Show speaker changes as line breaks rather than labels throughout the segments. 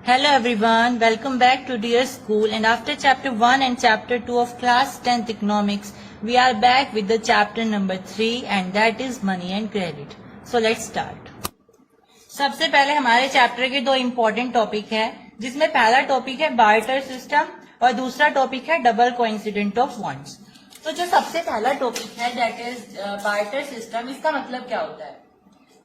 Hello everyone, welcome back to Dear School, and after chapter 1 and chapter 2 of class 10th economics, we are back with the chapter number 3 and that is money and credit. So let's start. सबसे पहले हमारे chapter के दो important topic है, जिसमें पहला topic है barter system और दूसरा टॉपिक है डबल कोइंसिडेंट ऑफ वॉन्ट्स। तो जो सबसे पहला टॉपिक है दैट इज बार्टर सिस्टम, इसका मतलब क्या होता है?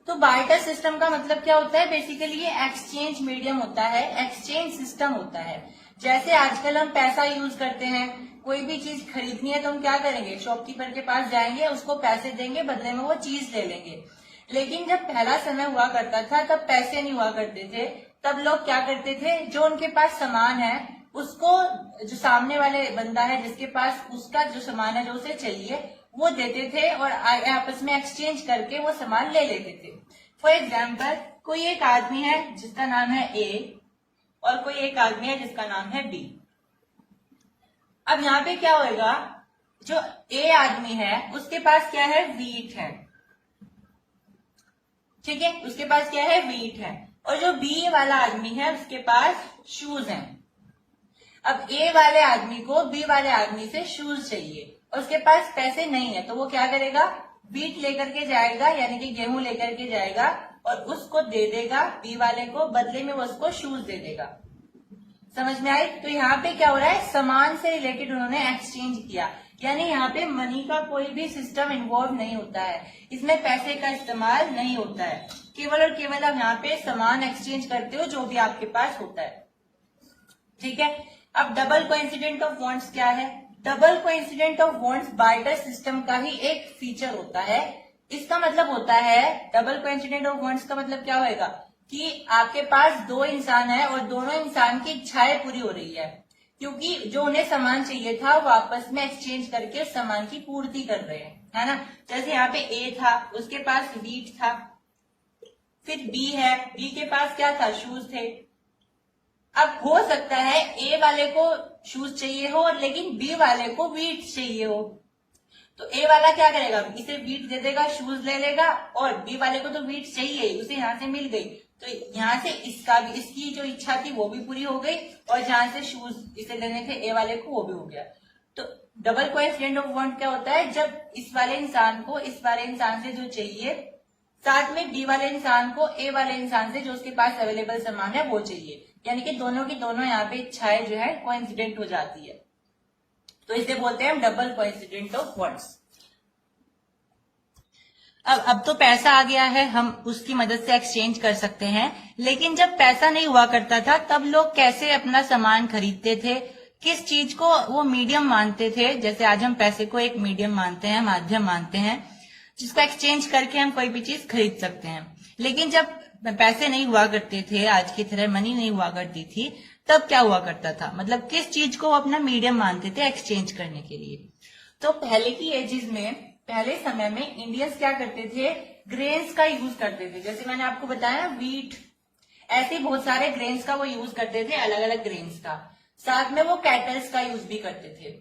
तो बार्टर सिस्टम का मतलब क्या होता है? बेसिकली ये एक्सचेंज मीडियम होता है, एक्सचेंज सिस्टम होता है। जैसे आजकल हम पैसा यूज करते हैं, कोई भी चीज खरीदनी है तो हम क्या करेंगे? शॉपकीपर के पास जाएंगे, उसको पैसे देंगे, बदले में वो चीज ले लेंगे। लेकिन जब पहला समय हुआ करता था तब पैसे नहीं हुआ करते थे, तब लोग क्या करते थे? जो उनके पास सामान है उसको, जो सामने वाले बंदा है जिसके पास उसका जो सामान है जो उसे चाहिए वो देते थे और आपस में एक्सचेंज करके वो सामान ले लेते थे। फॉर एग्जाम्पल, कोई एक आदमी है जिसका नाम है ए और कोई एक आदमी है जिसका नाम है बी। अब यहाँ पे क्या होगा? जो ए आदमी है उसके पास क्या है? व्हीट है, ठीक है, उसके पास क्या है? व्हीट है। और जो बी वाला आदमी है उसके पास शूज हैं। अब ए वाले आदमी को बी वाले आदमी से शूज चाहिए और उसके पास पैसे नहीं है, तो वो क्या करेगा? व्हीट लेकर के जाएगा, यानी कि गेहूं लेकर के जाएगा और उसको दे देगा बी वाले को, बदले में वो उसको शूज दे देगा। समझ में आई? तो यहाँ पे क्या हो रहा है? सामान से रिलेटेड उन्होंने एक्सचेंज किया, यानी यहाँ पे मनी का कोई भी सिस्टम इन्वॉल्व नहीं होता है, इसमें पैसे का इस्तेमाल नहीं होता है, केवल और केवल आप यहाँ पे सामान एक्सचेंज करते हो जो भी आपके पास होता है, ठीक है। अब डबल कोइंसिडेंट ऑफ वॉन्ट्स क्या है? Double coincident of wants barter system का ही एक फीचर होता है। इसका मतलब होता है, डबल कोइंसिडेंट ऑफ वॉन्ट्स का मतलब क्या होएगा कि आपके पास दो इंसान है और दोनों इंसान की इच्छाएं पूरी हो रही है, क्योंकि जो उन्हें सामान चाहिए था वो आपस में एक्सचेंज करके उस सामान की पूर्ति कर रहे हैं, है ना। जैसे यहाँ पे ए था, उसके पास व्हीट था, फिर बी है, बी के पास क्या था? शूज थे। अब हो सकता है ए वाले को शूज चाहिए हो लेकिन बी वाले को व्हीट चाहिए हो, तो ए वाला क्या करेगा? इसे व्हीट दे देगा, शूज ले लेगा, और बी वाले को तो व्हीट चाहिए, उसे यहाँ से मिल गई, तो यहाँ से इसका भी, इसकी जो इच्छा थी वो भी पूरी हो गई, और जहां से शूज इसे लेने थे ए वाले को वो भी हो गया। तो डबल कोइंसिडेंट ऑफ वॉन्ट क्या होता है? जब इस वाले इंसान को इस वाले इंसान से जो चाहिए, साथ में बी वाले इंसान को ए वाले इंसान से जो उसके पास अवेलेबल सामान है वो चाहिए, यानी कि दोनों की दोनों यहाँ पे इच्छाएं जो है कोइंसिडेंट हो जाती है, तो इसे बोलते हैं हम डबल कोइंसिडेंट ऑफ वॉन्ट्स। अब तो पैसा आ गया है, हम उसकी मदद से एक्सचेंज कर सकते हैं, लेकिन जब पैसा नहीं हुआ करता था तब लोग कैसे अपना सामान खरीदते थे? किस चीज को वो मीडियम मानते थे? जैसे आज हम पैसे को एक मीडियम मानते हैं, माध्यम मानते हैं, जिसको एक्सचेंज करके हम कोई भी चीज खरीद सकते हैं। लेकिन जब पैसे नहीं हुआ करते थे, आज की तरह मनी नहीं हुआ करती थी, तब क्या हुआ करता था? मतलब किस चीज को वो अपना मीडियम मानते थे एक्सचेंज करने के लिए? तो पहले की एजेस में, पहले समय में इंडियंस क्या करते थे? ग्रेन्स का यूज करते थे। जैसे मैंने आपको बताया व्हीट, ऐसे बहुत सारे ग्रेन्स का वो यूज करते थे, अलग अलग ग्रेन्स का। साथ में वो कैटल्स का यूज भी करते थे,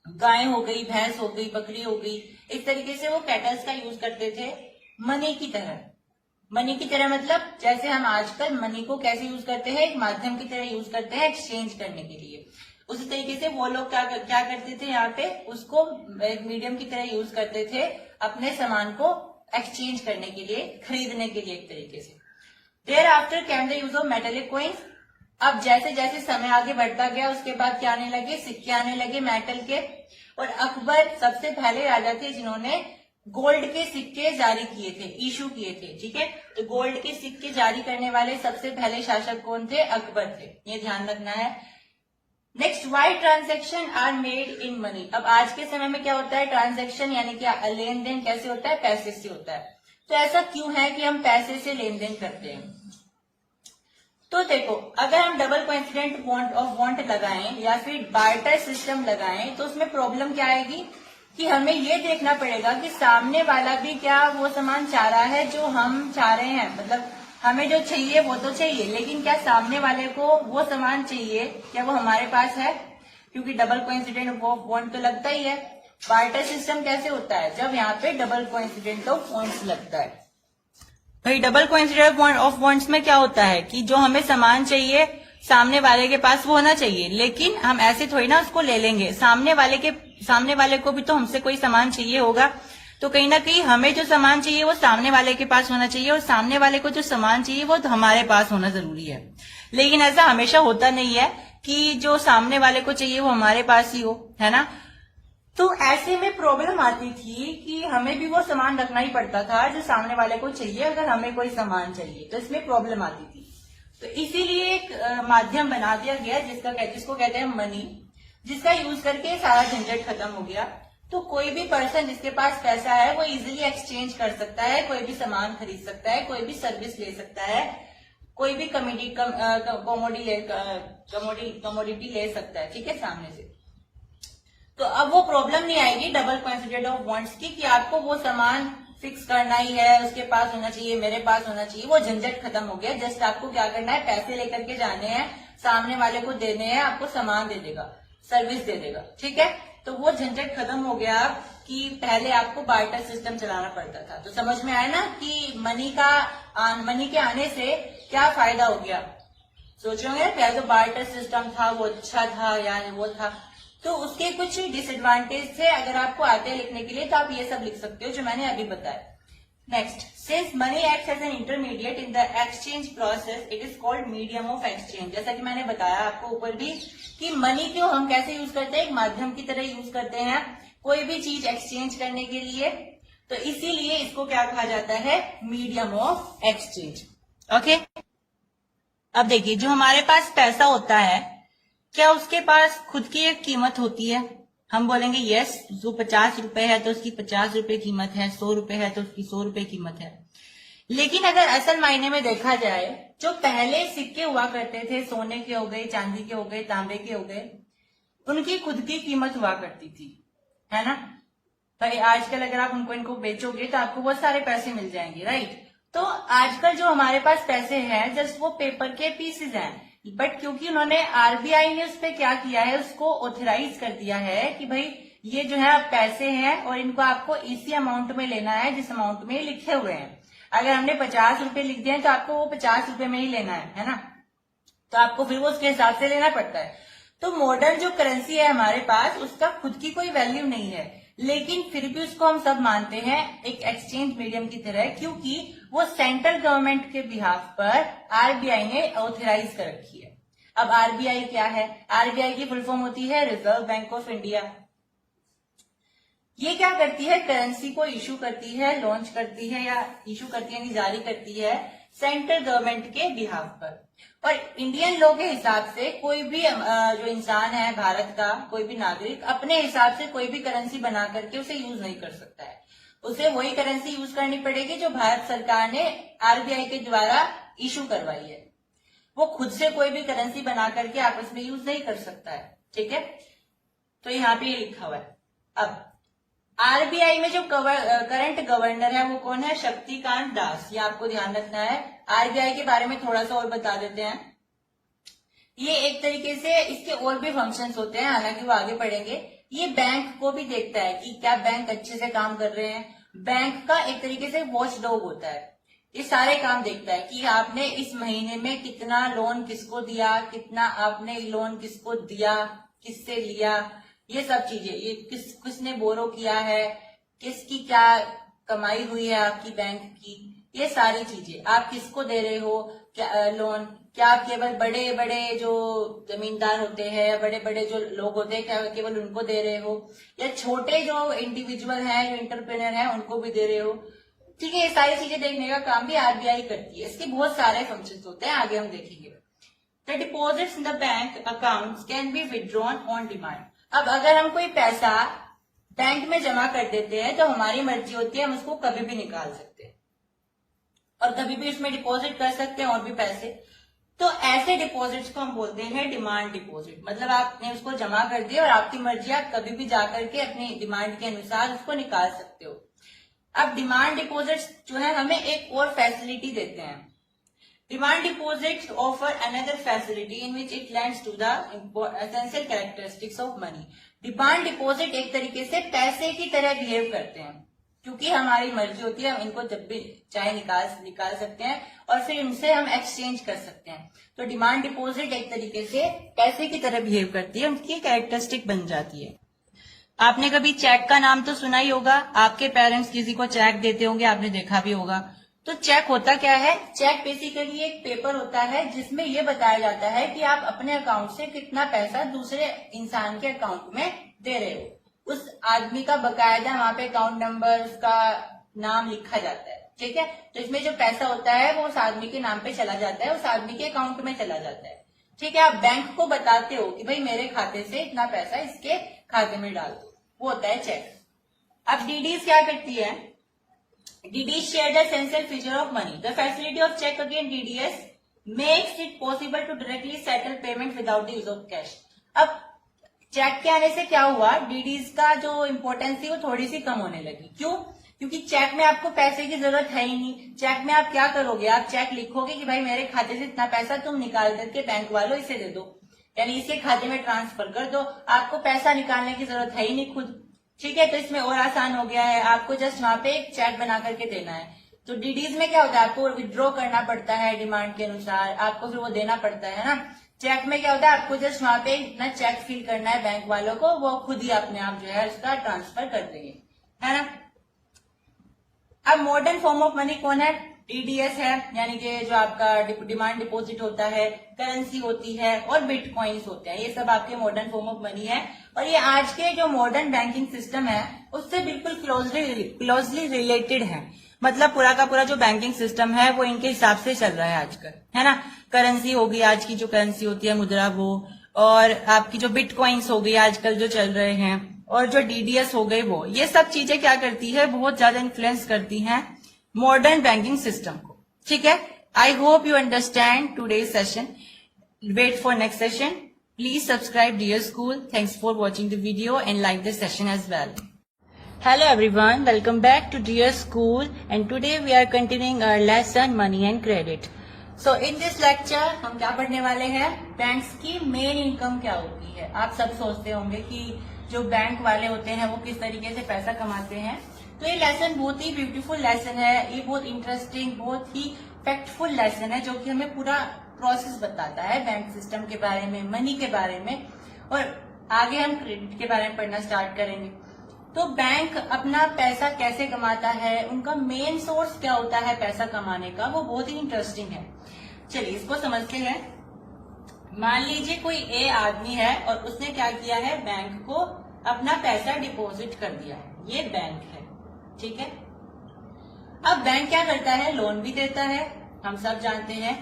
गाय हो गई, भैंस हो गई, बकरी हो गई, इस तरीके से वो कैटल्स का यूज करते थे मनी की तरह। मनी की तरह मतलब जैसे हम आजकल मनी को कैसे यूज करते हैं? एक माध्यम की तरह यूज करते हैं एक्सचेंज करने के लिए। उसी तरीके से वो लोग क्या करते थे? यहाँ पे उसको एक मीडियम की तरह यूज करते थे अपने सामान को एक्सचेंज करने के लिए, खरीदने के लिए एक तरीके से। Thereafter came the use of metallic coins. अब जैसे जैसे समय आगे बढ़ता गया उसके बाद क्या आने लगे? सिक्के आने लगे मेटल के। और अकबर सबसे पहले राजा थे जिन्होंने गोल्ड के सिक्के जारी किए थे, इशू किए थे, ठीक है। तो गोल्ड के सिक्के जारी करने वाले सबसे पहले शासक कौन थे? अकबर थे, ये ध्यान रखना है। Next, why transactions are made in money. अब आज के समय में क्या होता है? ट्रांजेक्शन यानी क्या? लेन देन कैसे होता है? पैसे से होता है। तो ऐसा क्यों है कि हम पैसे से लेन देन करते हैं? तो देखो, अगर हम डबल कोइंसिडेंट ऑफ वॉन्ट लगाएं या फिर बार्टर सिस्टम लगाएं तो उसमें प्रॉब्लम क्या आएगी कि हमें ये देखना पड़ेगा कि सामने वाला भी क्या वो सामान चाह रहा है जो हम चाह रहे हैं। मतलब हमें जो चाहिए वो तो चाहिए, लेकिन क्या सामने वाले को वो सामान चाहिए, क्या वो हमारे पास है? क्योंकि डबल कोइंसिडेंट ऑफ वॉन्ट तो लगता ही है। बार्टर सिस्टम कैसे होता है? जब यहाँ पे डबल कोइंसिडेंट ऑफ वॉन्ट्स लगता है। भाई डबल कोइंसिडेंट ऑफ वॉन्ट्स में क्या होता है कि जो हमें सामान चाहिए सामने वाले के पास वो होना चाहिए, लेकिन हम ऐसे थोड़ी ना उसको ले लेंगे। सामने वाले को भी तो हमसे कोई सामान चाहिए होगा, तो कहीं ना कहीं हमें जो सामान चाहिए वो सामने वाले के पास होना चाहिए, और सामने वाले को जो सामान चाहिए वो तो हमारे पास होना जरूरी है। लेकिन ऐसा हमेशा होता नहीं है कि जो सामने वाले को चाहिए वो हमारे पास ही हो, है ना। तो ऐसे में प्रॉब्लम आती थी कि हमें भी वो सामान रखना ही पड़ता था जो सामने वाले को चाहिए, अगर हमें कोई सामान चाहिए तो इसमें प्रॉब्लम आती थी। तो इसीलिए एक माध्यम बना दिया गया जिसको कहते हैं मनी, जिसका यूज करके सारा झंझट खत्म हो गया। तो कोई भी पर्सन जिसके पास पैसा है वो इजीली एक्सचेंज कर सकता है, कोई भी सामान खरीद सकता है, कोई भी सर्विस ले सकता है, कोई भी कमोडिटी ले सकता है, ठीक है, सामने से। तो अब वो प्रॉब्लम नहीं आएगी डबल क्वांटिटी ऑफ वांट्स की, कि आपको वो सामान फिक्स करना ही है, उसके पास होना चाहिए, मेरे पास होना चाहिए, वो झंझट खत्म हो गया। जस्ट आपको क्या करना है, पैसे लेकर के जाने हैं, सामने वाले को देने हैं, आपको सामान दे देगा, सर्विस दे देगा, ठीक है। तो वो झंझट खत्म हो गया कि पहले आपको बार्टर सिस्टम चलाना पड़ता था। तो समझ में आया ना कि मनी के आने से क्या फायदा हो गया। सोच रहे होंगे पहले तो बार्टर सिस्टम था वो अच्छा था या वो था, तो उसके कुछ डिसएडवांटेज थे। अगर आपको आते हैं लिखने के लिए तो आप ये सब लिख सकते हो जो मैंने अभी बताया। Next, since money acts as an intermediate in the exchange process it is called medium of exchange. जैसा कि मैंने बताया आपको ऊपर भी कि मनी को हम कैसे यूज करते हैं, एक माध्यम की तरह यूज करते हैं कोई भी चीज एक्सचेंज करने के लिए। तो इसीलिए इसको क्या कहा जाता है, मीडियम ऑफ एक्सचेंज। ओके, अब देखिए जो हमारे पास पैसा होता है, क्या उसके पास खुद की एक कीमत होती है। हम बोलेंगे यस, जो 50 रुपए है तो उसकी 50 रुपए कीमत है, 100 रुपए है तो उसकी 100 रुपए कीमत है। लेकिन अगर असल मायने में देखा जाए, जो पहले सिक्के हुआ करते थे, सोने के हो गए, चांदी के हो गए, तांबे के हो गए, उनकी खुद की कीमत हुआ करती थी, है ना। भाई आजकल अगर आप इनको बेचोगे तो आपको बहुत सारे पैसे मिल जाएंगे, राइट। तो आजकल जो हमारे पास पैसे हैं जस्ट वो पेपर के पीसेज हैं, बट क्योंकि उन्होंने आरबीआई ने उस पर क्या किया है, उसको ऑथराइज कर दिया है कि भाई ये जो है पैसे हैं और इनको आपको इसी अमाउंट में लेना है जिस अमाउंट में लिखे हुए हैं। अगर हमने 50 रुपए लिख दिए हैं तो आपको वो 50 रुपए में ही लेना है ना। तो आपको फिर वो उसके हिसाब से लेना पड़ता है। तो मॉडर्न जो करेंसी है हमारे पास, उसका खुद की कोई वैल्यू नहीं है, लेकिन फिर भी उसको हम सब मानते हैं एक एक्सचेंज मीडियम की तरह, क्योंकि वो सेंट्रल गवर्नमेंट के बिहाफ पर आरबीआई ने ऑथराइज कर रखी है। अब आरबीआई क्या है, आरबीआई की फुल फॉर्म होती है रिजर्व बैंक ऑफ इंडिया। ये क्या करती है, करेंसी को इशू करती है, लॉन्च करती है या इशू करती है, जारी करती है सेंट्रल गवर्नमेंट के बिहाफ पर। और इंडियन लॉ के हिसाब से कोई भी जो इंसान है भारत का, कोई भी नागरिक अपने हिसाब से कोई भी करेंसी बना करके उसे यूज नहीं कर सकता है। उसे वही करेंसी यूज करनी पड़ेगी जो भारत सरकार ने आरबीआई के द्वारा इशू करवाई है। वो खुद से कोई भी करेंसी बना करके आपस में यूज नहीं कर सकता है, ठीक है। तो यहाँ पे ये लिखा हुआ है। अब आरबीआई में जो करंट गवर्नर है वो कौन है, शक्तिकांत दास, ये आपको ध्यान रखना है। आरबीआई के बारे में थोड़ा सा और बता देते हैं। ये एक तरीके से इसके और भी फंक्शंस होते हैं, हालांकि वो आगे पढ़ेंगे। ये बैंक को भी देखता है कि क्या बैंक अच्छे से काम कर रहे हैं। बैंक का एक तरीके से वॉच डॉग होता है, ये सारे काम देखता है कि आपने इस महीने में कितना लोन किसको दिया, कितना आपने लोन किसको दिया, किससे लिया, ये सब चीजें, ये किसने बोरो किया है, किसकी क्या कमाई हुई है आपकी बैंक की, ये सारी चीजें। आप किसको दे रहे हो क्या लोन, क्या आप केवल बड़े बड़े जो जमींदार होते हैं या बड़े बड़े जो लोग होते हैं क्या केवल उनको दे रहे हो, या छोटे जो इंडिविजुअल हैं, जो इंटरप्रेन्योर हैं, उनको भी दे रहे हो, ठीक है। ये सारी चीजें देखने का काम भी आरबीआई करती है। इसके बहुत सारे फंक्शंस होते हैं, आगे हम देखेंगे। The deposits in the bank accounts can be withdrawn on demand. अब अगर हम कोई पैसा बैंक में जमा कर देते हैं तो हमारी मर्जी होती है, हम उसको कभी भी निकाल सकते हैं और कभी भी उसमें डिपॉजिट कर सकते हैं और भी पैसे। तो ऐसे डिपॉजिट्स को हम बोलते हैं डिमांड डिपॉजिट। मतलब आपने उसको जमा कर दिया और आपकी मर्जी, आप कभी भी जाकर के अपनी डिमांड के अनुसार उसको निकाल सकते हो। अब डिमांड डिपॉजिट्स जो है हमें एक और फैसिलिटी देते हैं। Demand deposits offer another facility in which it lands to the essential characteristics of money. Demand deposit एक तरीके से पैसे की तरह बिहेव करते हैं, क्योंकि हमारी मर्जी होती है, हम इनको जब भी चाहे निकाल सकते हैं और फिर इनसे हम एक्सचेंज कर सकते हैं। तो डिमांड डिपॉजिट एक तरीके से पैसे की तरह बिहेव करती है, उनकी कैरेक्टरिस्टिक बन जाती है। आपने कभी चेक का नाम तो सुना ही होगा, आपके पेरेंट्स किसी को चेक देते होंगे, आपने देखा भी होगा। तो चेक होता क्या है? चेक बेसिकली एक पेपर होता है जिसमें यह बताया जाता है कि आप अपने अकाउंट से कितना पैसा दूसरे इंसान के अकाउंट में दे रहे हो। उस आदमी का बकायदा वहां पे अकाउंट नंबर, उसका नाम लिखा जाता है, ठीक है। तो इसमें जो पैसा होता है वो उस आदमी के नाम पे चला जाता है, उस आदमी के अकाउंट में चला जाता है, ठीक है। आप बैंक को बताते हो कि भाई मेरे खाते से इतना पैसा इसके खाते में डाल दो, वो होता है चेक। अब डीडीज क्या करती है? DDs share the essential feature of money. The facility of cheque again DDs makes it possible to directly settle payment without the use of cash. अब चेक के आने से क्या हुआ? डीडीज का जो इम्पोर्टेंस थी वो थोड़ी सी कम होने लगी। क्यों? क्योंकि चेक में आपको पैसे की जरूरत है ही नहीं। चेक में आप क्या करोगे? आप चेक लिखोगे कि भाई मेरे खाते से इतना पैसा तुम निकाल करके बैंक वालों इसे दे दो, यानी इसके खाते में ट्रांसफर कर दो। आपको पैसा निकालने की जरूरत है ही नहीं खुद, ठीक है। तो इसमें और आसान हो गया है, आपको जस्ट वहां पे एक चेक बना करके देना है। तो डीडीज में क्या होता है? आपको विड्रॉ करना पड़ता है डिमांड के अनुसार, आपको फिर वो देना पड़ता है ना। चेक में क्या होता है? आपको जस्ट वहां पे इतना चेक फिल करना है बैंक वालों को, वो खुद ही अपने आप जो है उसका ट्रांसफर कर देंगे, है ना। अब मॉडर्न फॉर्म ऑफ मनी कौन है? डीडीएस है, यानी कि जो आपका डिमांड डिपॉजिट होता है, करेंसी होती है और बिटकॉइंस होते हैं, ये सब आपके मॉडर्न फॉर्म ऑफ मनी है। और ये आज के जो मॉडर्न बैंकिंग सिस्टम है उससे बिल्कुल क्लोजली रिलेटेड है। मतलब पूरा का पूरा जो बैंकिंग सिस्टम है वो इनके हिसाब से चल रहा है आजकल, है ना। करेंसी होगी, आज की जो करेंसी होती है मुद्रा, वो, और आपकी जो बिटकॉइंस हो गई आजकल जो चल रहे हैं, और जो डीडीएस हो गए, वो ये सब चीजें क्या करती है? बहुत ज्यादा इन्फ्लुएंस करती हैं मॉडर्न बैंकिंग सिस्टम को, ठीक है। I hope you understand today's session. Wait for next session. Please subscribe dear school. Thanks for watching the video and like the session as well. Hello everyone, welcome back to Dear School, and today we are continuing our lesson Money and Credit. So in this lecture हम क्या पढ़ने वाले हैं? Banks की main income क्या होती है। आप सब सोचते होंगे कि जो बैंक वाले होते हैं वो किस तरीके से पैसा कमाते हैं। तो ये लेसन बहुत ही ब्यूटीफुल लेसन है, ये बहुत इंटरेस्टिंग, बहुत ही फैक्टफुल लेसन है, जो कि हमें पूरा प्रोसेस बताता है बैंक सिस्टम के बारे में, मनी के बारे में, और आगे हम क्रेडिट के बारे में पढ़ना स्टार्ट करेंगे। तो बैंक अपना पैसा कैसे कमाता है, उनका मेन सोर्स क्या होता है पैसा कमाने का, वो बहुत ही इंटरेस्टिंग है। चलिए इसको समझते हैं। मान लीजिए कोई ए आदमी है और उसने क्या किया है? बैंक को अपना पैसा डिपॉजिट कर दिया है, ये बैंक है, ठीक है। अब बैंक क्या करता है? लोन भी देता है, हम सब जानते हैं।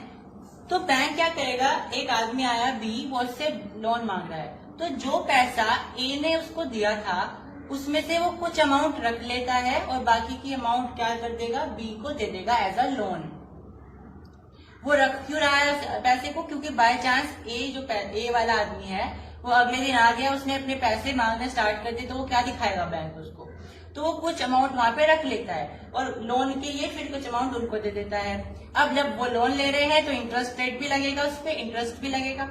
तो बैंक क्या करेगा? एक आदमी आया बी, वो उससे लोन मांग रहा है, तो जो पैसा ए ने उसको दिया था उसमें से वो कुछ अमाउंट रख लेता है और बाकी की अमाउंट क्या कर देगा? बी को दे देगा एज अ लोन। वो रख क्यों रहा है पैसे को? क्योंकि बाय चांस ए वाला आदमी है, वो अगले दिन आ गया, उसने अपने पैसे मांगने स्टार्ट कर दिए, तो वो क्या दिखाएगा बैंक उसको? तो वो कुछ अमाउंट वहां पे रख लेता है और लोन के लिए फिर कुछ अमाउंट उनको दे देता है। अब जब वो लोन ले रहे हैं तो इंटरेस्ट रेट भी लगेगा, उस पर इंटरेस्ट भी लगेगा।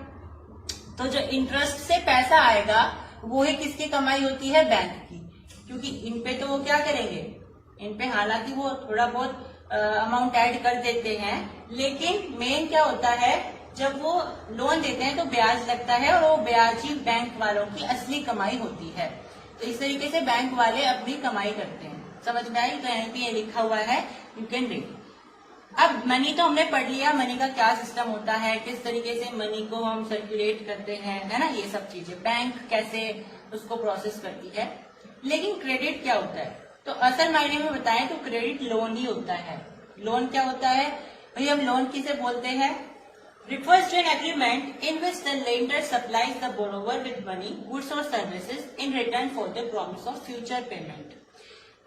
तो जो इंटरेस्ट से पैसा आएगा वो ही किसकी कमाई होती है? बैंक की। क्योंकि इन पे तो वो क्या करेंगे? इन पे हालांकि वो थोड़ा बहुत अमाउंट ऐड कर देते हैं, लेकिन मेन क्या होता है? जब वो लोन देते हैं तो ब्याज लगता है और वो ब्याज ही बैंक वालों की असली कमाई होती है। तो इस तरीके से बैंक वाले अपनी कमाई करते हैं। समझ में आई? तो यहाँ पे ये लिखा हुआ है, यू कैन रीड। अब मनी तो हमने पढ़ लिया, मनी का क्या सिस्टम होता है, किस तरीके से मनी को हम सर्कुलेट करते हैं, है ना, ये सब चीजें बैंक कैसे उसको प्रोसेस करती है। लेकिन क्रेडिट क्या होता है? तो असल मायने में बताएं तो क्रेडिट लोन ही होता है। लोन क्या होता है भाई? हम लोन किसे बोलते हैं? refers to an agreement in which the lender supplies the borrower with money, goods or services in return for the promise of future payment.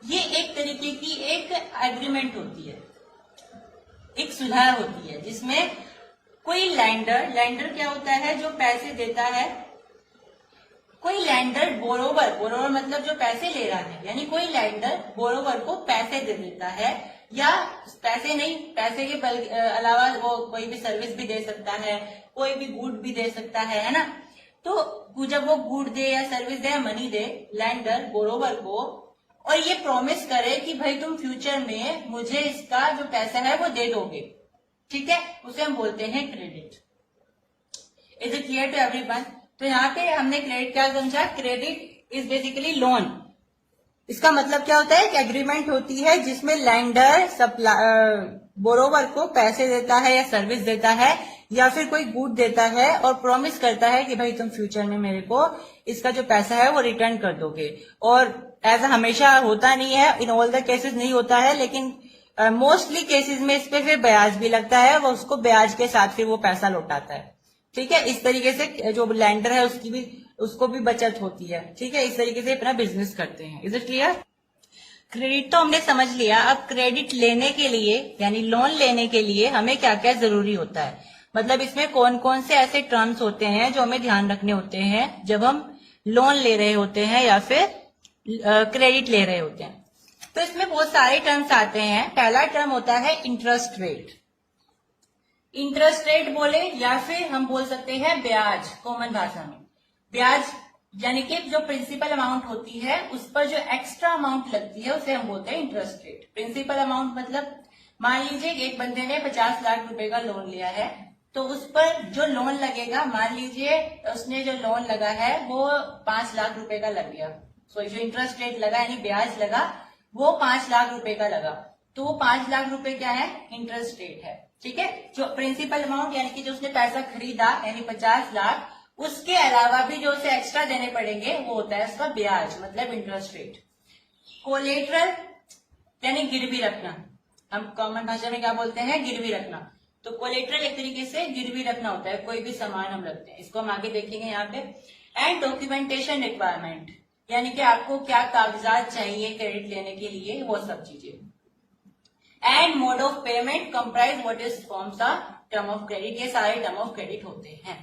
ये एक तरीके की एक एग्रीमेंट होती है, एक सुलह होती है, जिसमें कोई लैंडर क्या होता है? जो पैसे देता है। कोई लैंडर बोरोवर मतलब जो पैसे ले रहा है, यानी कोई लैंडर बोरोवर को पैसे दे देता है, या पैसे नहीं, पैसे के अलावा वो कोई भी सर्विस भी दे सकता है, कोई भी गुड भी दे सकता है ना। तो जब वो गुड दे या सर्विस दे या मनी दे लैंडर बोरोवर को, और ये प्रॉमिस करे कि भाई तुम फ्यूचर में मुझे इसका जो पैसा है वो दे दोगे, ठीक है, उसे हम बोलते हैं credit. Is it clear to everyone? तो यहाँ पे हमने क्रेडिट क्या समझा? Credit is basically loan. इसका मतलब क्या होता है? कि एग्रीमेंट होती है जिसमें लैंडर बोरोवर को पैसे देता है या सर्विस देता है या फिर कोई गुड देता है और प्रॉमिस करता है कि भाई तुम फ्यूचर में मेरे को इसका जो पैसा है वो रिटर्न कर दोगे। और ऐसा हमेशा होता नहीं है, इन ऑल द केसेस नहीं होता है, लेकिन मोस्टली केसेस में इस पे फिर ब्याज भी लगता है, वो उसको ब्याज के साथ फिर वो पैसा लौटाता है। ठीक है, इस तरीके से जो लैंडर है उसको भी बचत होती है। ठीक है, इस तरीके से अपना बिजनेस करते हैं। Is it clear? क्रेडिट तो हमने समझ लिया। अब क्रेडिट लेने के लिए यानी लोन लेने के लिए हमें क्या क्या जरूरी होता है, मतलब इसमें कौन कौन से ऐसे टर्म्स होते हैं जो हमें ध्यान रखने होते हैं जब हम लोन ले रहे होते हैं या फिर क्रेडिट ले रहे होते हैं। तो इसमें बहुत सारे टर्म्स आते हैं। पहला टर्म होता है इंटरेस्ट रेट। इंटरेस्ट रेट बोले या फिर हम बोल सकते हैं ब्याज, कॉमन भाषा में ब्याज, यानी कि जो प्रिंसिपल अमाउंट होती है उस पर जो एक्स्ट्रा अमाउंट लगती है उसे हम बोलते हैं इंटरेस्ट रेट। प्रिंसिपल अमाउंट मतलब मान लीजिए एक बंदे ने 50 लाख रुपए का लोन लिया है, तो उस पर जो लोन लगेगा, मान लीजिए उसने जो लोन लगा है वो 5 लाख रुपए का लग गया। सो जो इंटरेस्ट रेट लगा यानी ब्याज लगा वो 5 लाख रुपए का लगा, तो वो 5 लाख रुपए क्या है? इंटरेस्ट रेट है। ठीक है, जो प्रिंसिपल अमाउंट यानी कि जो उसने पैसा खरीदा यानी 50 लाख, उसके अलावा भी जो उसे एक्स्ट्रा देने पड़ेंगे वो होता है उसका ब्याज, मतलब इंटरेस्ट रेट। कोलेटरल यानी गिरवी रखना, हम कॉमन भाषा में क्या बोलते हैं? गिरवी रखना। तो कोलेटरल एक तरीके से गिरवी रखना होता है, कोई भी सामान हम रखते हैं, इसको हम आगे देखेंगे यहाँ पे। एंड डॉक्यूमेंटेशन रिक्वायरमेंट, यानी कि आपको क्या कागजात चाहिए क्रेडिट लेने के लिए, वो सब चीजें। And mode of payment comprise what is forms of term of credit, ये सारे टर्म ऑफ क्रेडिट होते हैं।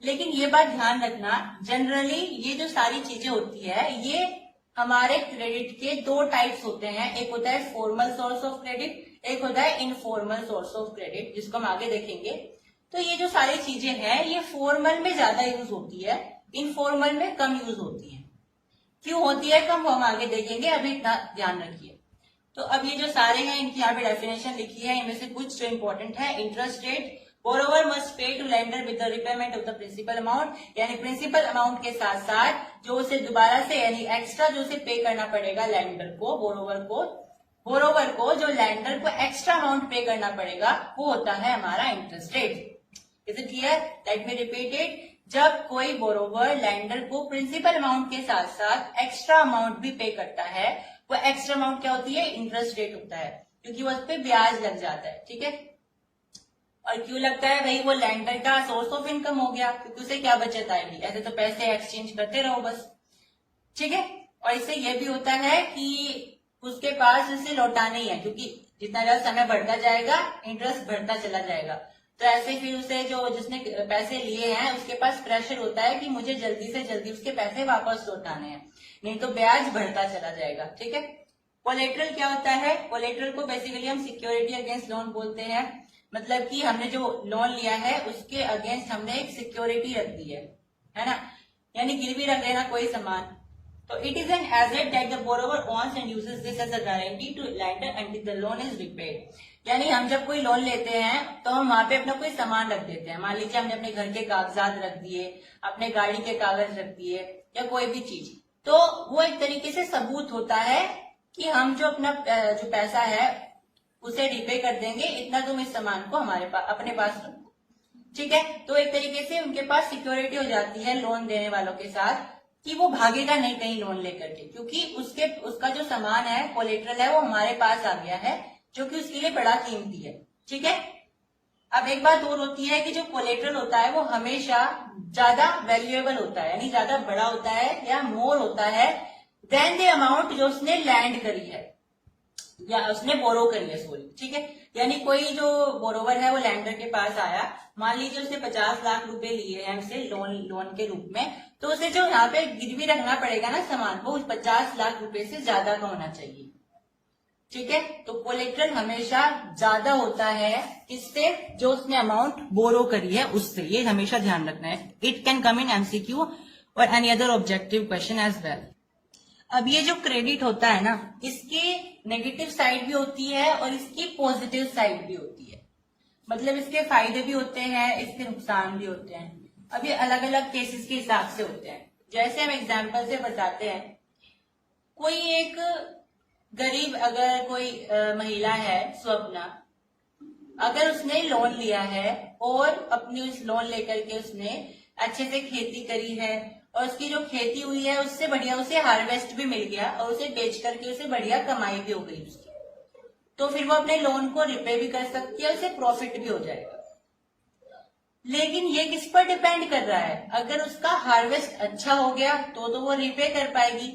लेकिन ये बात ध्यान रखना, जनरली ये जो सारी चीजें होती है ये हमारे क्रेडिट के दो टाइप्स होते हैं। एक होता है फॉर्मल सोर्स ऑफ क्रेडिट, एक होता है इनफॉर्मल सोर्स ऑफ क्रेडिट, जिसको हम आगे देखेंगे। तो ये जो सारी चीजें हैं ये फॉर्मल में ज्यादा यूज होती है, इनफॉर्मल में कम यूज होती है। क्यों होती है कम, वो हम आगे देखेंगे, अभी इतना ध्यान रखिए। तो अब ये जो सारे हैं इनकी यहाँ पे डेफिनेशन लिखी है, इनमें से कुछ जो इंपॉर्टेंट है। Interest rate, borrower must pay to lender with the repayment of the principal amount, यानी प्रिंसिपल अमाउंट के साथ साथ जो उसे दोबारा से यानी एक्स्ट्रा जो उसे पे करना पड़ेगा लेंडर को, बोरोवर को जो लेंडर को एक्स्ट्रा अमाउंट पे करना पड़ेगा वो होता है हमारा interest rate. Is it clear? Let me repeat it. जब कोई बोरोवर लेंडर को प्रिंसिपल अमाउंट के साथ साथ एक्स्ट्रा अमाउंट भी पे करता है, वो एक्स्ट्रा अमाउंट क्या होती है? इंटरेस्ट रेट होता है, क्योंकि वो उस पर ब्याज लग जाता है। ठीक है, और क्यों लगता है भाई? वो लैंडर का सोर्स ऑफ इनकम हो गया, क्योंकि उसे क्या बचत आएगी, ऐसे तो पैसे एक्सचेंज करते रहो बस। ठीक है, और इससे ये भी होता है कि उसके पास इसे लौटाना ही है, क्योंकि जितना ज्यादा समय बढ़ता जाएगा इंटरेस्ट बढ़ता चला जाएगा। तो ऐसे फिर उसे जो जिसने पैसे लिए हैं उसके पास प्रेशर होता है कि मुझे जल्दी से जल्दी उसके पैसे वापस लौटाने हैं, नहीं तो ब्याज बढ़ता चला जाएगा। ठीक है, कोलेटरल क्या होता है? कोलेटरल को बेसिकली हम सिक्योरिटी अगेंस्ट लोन बोलते हैं, मतलब कि हमने जो लोन लिया है उसके अगेंस्ट हमने एक सिक्योरिटी रख दी है ना, यानी गिरवी रख देना कोई सामान। तो it is an asset that the borrower owns and uses this as a guarantee to lender until the loan is repaid. यानी हम जब कोई लोन लेते हैं तो हम वहां पे अपना कोई सामान रख देते हैं। मान लीजिए हमने अपने घर के कागजात रख दिए, अपने गाड़ी के कागज रख दिए या कोई भी चीज, तो वो एक तरीके से सबूत होता है कि हम जो अपना जो पैसा है उसे रिपे कर देंगे, इतना तुम इस सामान को हमारे पास अपने पास रखो। ठीक है, तो एक तरीके से उनके पास सिक्योरिटी हो जाती है लोन देने वालों के साथ कि वो भागेगा नहीं कहीं लोन लेकर के, क्योंकि उसका जो सामान है कोलेटरल है वो हमारे पास आ गया है, जो कि उसके लिए बड़ा कीमती है। ठीक है, अब एक बात और होती है कि जो कोलेटरल होता है वो हमेशा ज्यादा वैल्यूएबल होता है, यानी ज्यादा बड़ा होता है या मोर होता है देन द अमाउंट जो उसने लैंड करी है या उसने बोरो करी है, सॉरी। ठीक है, यानी कोई जो बोरोवर है वो लैंडर के पास आया, मान लीजिए उसने 50 लाख रुपए लिए हैं हमसे लोन के रूप में, तो उसे जो यहाँ पे गिरवी रखना पड़ेगा ना सामान, वो 50 लाख रुपए से ज्यादा का होना चाहिए। ठीक है, तो कोलेटरल हमेशा ज्यादा होता है किससे? जो उसने अमाउंट बोरो करी है उससे, ये हमेशा ध्यान रखना है। It can come in MCQ और any other objective question as well. अब ये जो क्रेडिट होता है ना, इसकी नेगेटिव साइड भी होती है और इसकी पॉजिटिव साइड भी होती है। मतलब इसके फायदे भी होते हैं, इसके नुकसान भी होते हैं। अब ये अलग अलग केसेस के हिसाब से होते हैं। जैसे हम एग्जाम्पल से बताते हैं, कोई एक गरीब अगर कोई महिला है स्वप्ना, अगर उसने लोन लिया है और अपनी उस लोन लेकर के उसने अच्छे से खेती करी है और उसकी जो खेती हुई है उससे बढ़िया उसे हार्वेस्ट भी मिल गया और उसे बेच करके उसे बढ़िया कमाई भी हो गई उसकी, तो फिर वो अपने लोन को रिपे भी कर सकती है, उसे प्रॉफिट भी हो जाएगा। लेकिन ये किस पर डिपेंड कर रहा है, अगर उसका हार्वेस्ट अच्छा हो गया तो वो रिपे कर पाएगी।